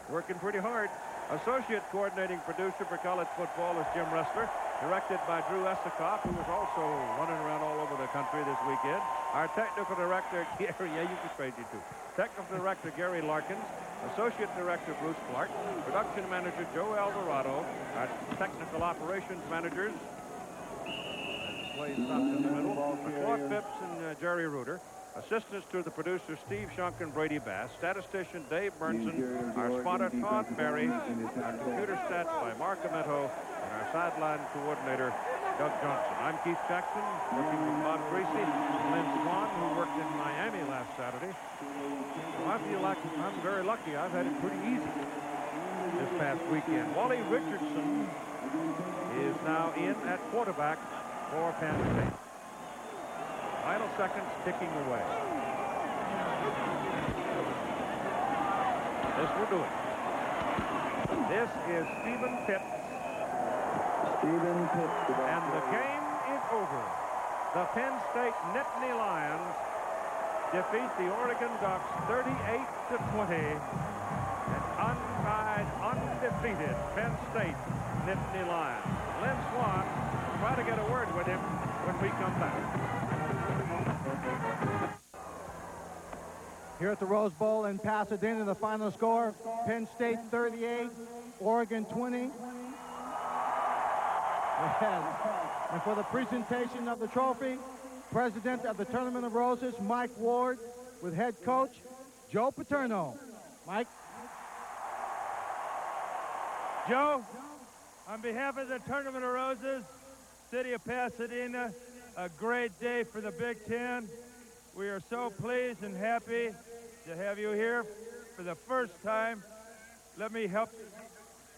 working pretty hard. Associate coordinating producer for college football is Jim Ressler, directed by Drew Esikoff, who was also running around all over the country this weekend. Our technical director, Gary, yeah, you can crazy too. Technical director, Gary Larkins. Associate director, Bruce Clark. Production manager, Joe Alvarado. Our technical operations managers, play stopped in the middle, Claude Phipps and Jerry Reuter. Assistants to the producer, Steve Shunk and Brady Bass. Statistician, Dave Burnson. Our spotter, Todd Berry. Our computer stats by Mark Amento. And our sideline coordinator, Doug Johnson. I'm Keith Jackson, working with Bob Greasy, Lynn Swan, who worked in Miami last Saturday. So I feel like I'm very lucky. I've had it pretty easy this past weekend. Wally Richardson is now in at quarterback for Penn State. Final seconds ticking away. This will do it. This is Stephen Pitts. And the game is over. The Penn State Nittany Lions defeat the Oregon Ducks 38-20. And untied, undefeated Penn State Nittany Lions. Lynn Swan try to get a word with him when we come back. Here at the Rose Bowl in Pasadena, the final score, Penn State 38, Oregon 20. And for the presentation of the trophy, President of the Tournament of Roses, Mike Ward, with head coach Joe Paterno. Mike. Joe, on behalf of the Tournament of Roses, City of Pasadena, a great day for the Big Ten. We are so pleased and happy to have you here for the first time. Let me help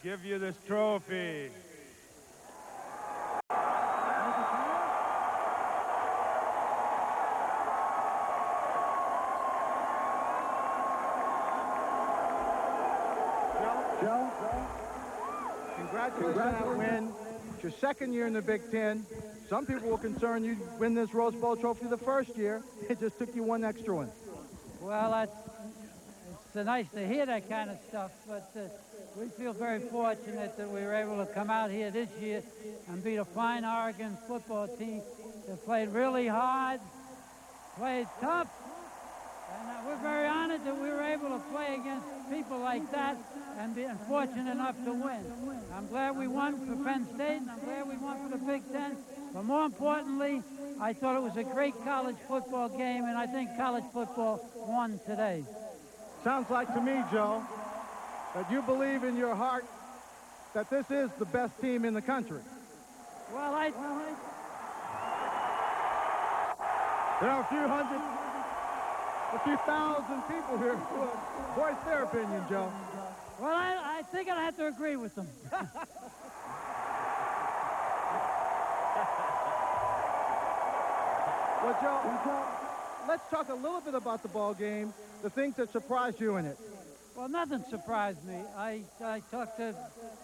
give you this trophy. Joe, congratulations on that win. It's your second year in the Big Ten. Some people were concerned you'd win this Rose Bowl trophy the first year. It just took you one extra one. Well, it's nice to hear that kind of stuff, but we feel very fortunate that we were able to come out here this year and beat a fine Oregon football team that played really hard, played tough, and we're very honored that we were able to play against people like that and be fortunate enough to win. I'm glad we won for Penn State, and I'm glad we won for the Big Ten. But more importantly, I thought it was a great college football game, and I think college football won today. Sounds like to me, Joe, that you believe in your heart that this is the best team in the country. Well, there are a few thousand people here who voice their opinion, Joe. Well, I think I'd have to agree with them. Well, Joe, let's talk a little bit about the ball game, the things that surprised you in it. Well, nothing surprised me. I talked to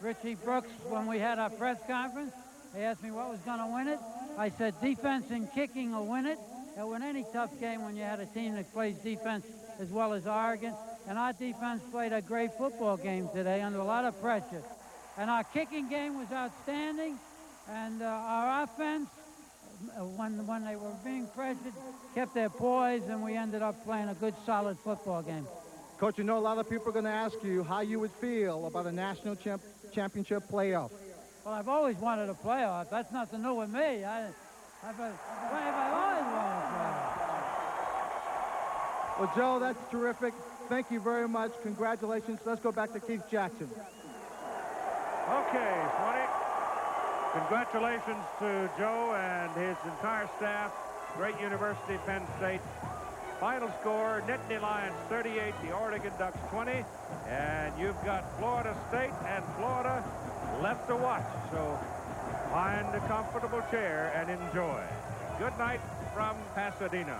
Richie Brooks when we had our press conference. He asked me what was going to win it. I said defense and kicking will win it. It'll win any tough game when you had a team that plays defense as well as Oregon. And our defense played a great football game today under a lot of pressure. And our kicking game was outstanding. And our offense, when they were being pressured, kept their poise, and we ended up playing a good, solid football game. Coach, you know a lot of people are going to ask you how you would feel about a national championship playoff. Well, I've always wanted a playoff. That's nothing new with me. I've always wanted a playoff. Well, Joe, that's terrific. Thank you very much. Congratulations. Let's go back to Keith Jackson. Okay, Swanee. Congratulations to Joe and his entire staff. Great University, Penn State. Final score, Nittany Lions 38, the Oregon Ducks 20. And you've got Florida State and Florida left to watch. So find a comfortable chair and enjoy. Good night from Pasadena.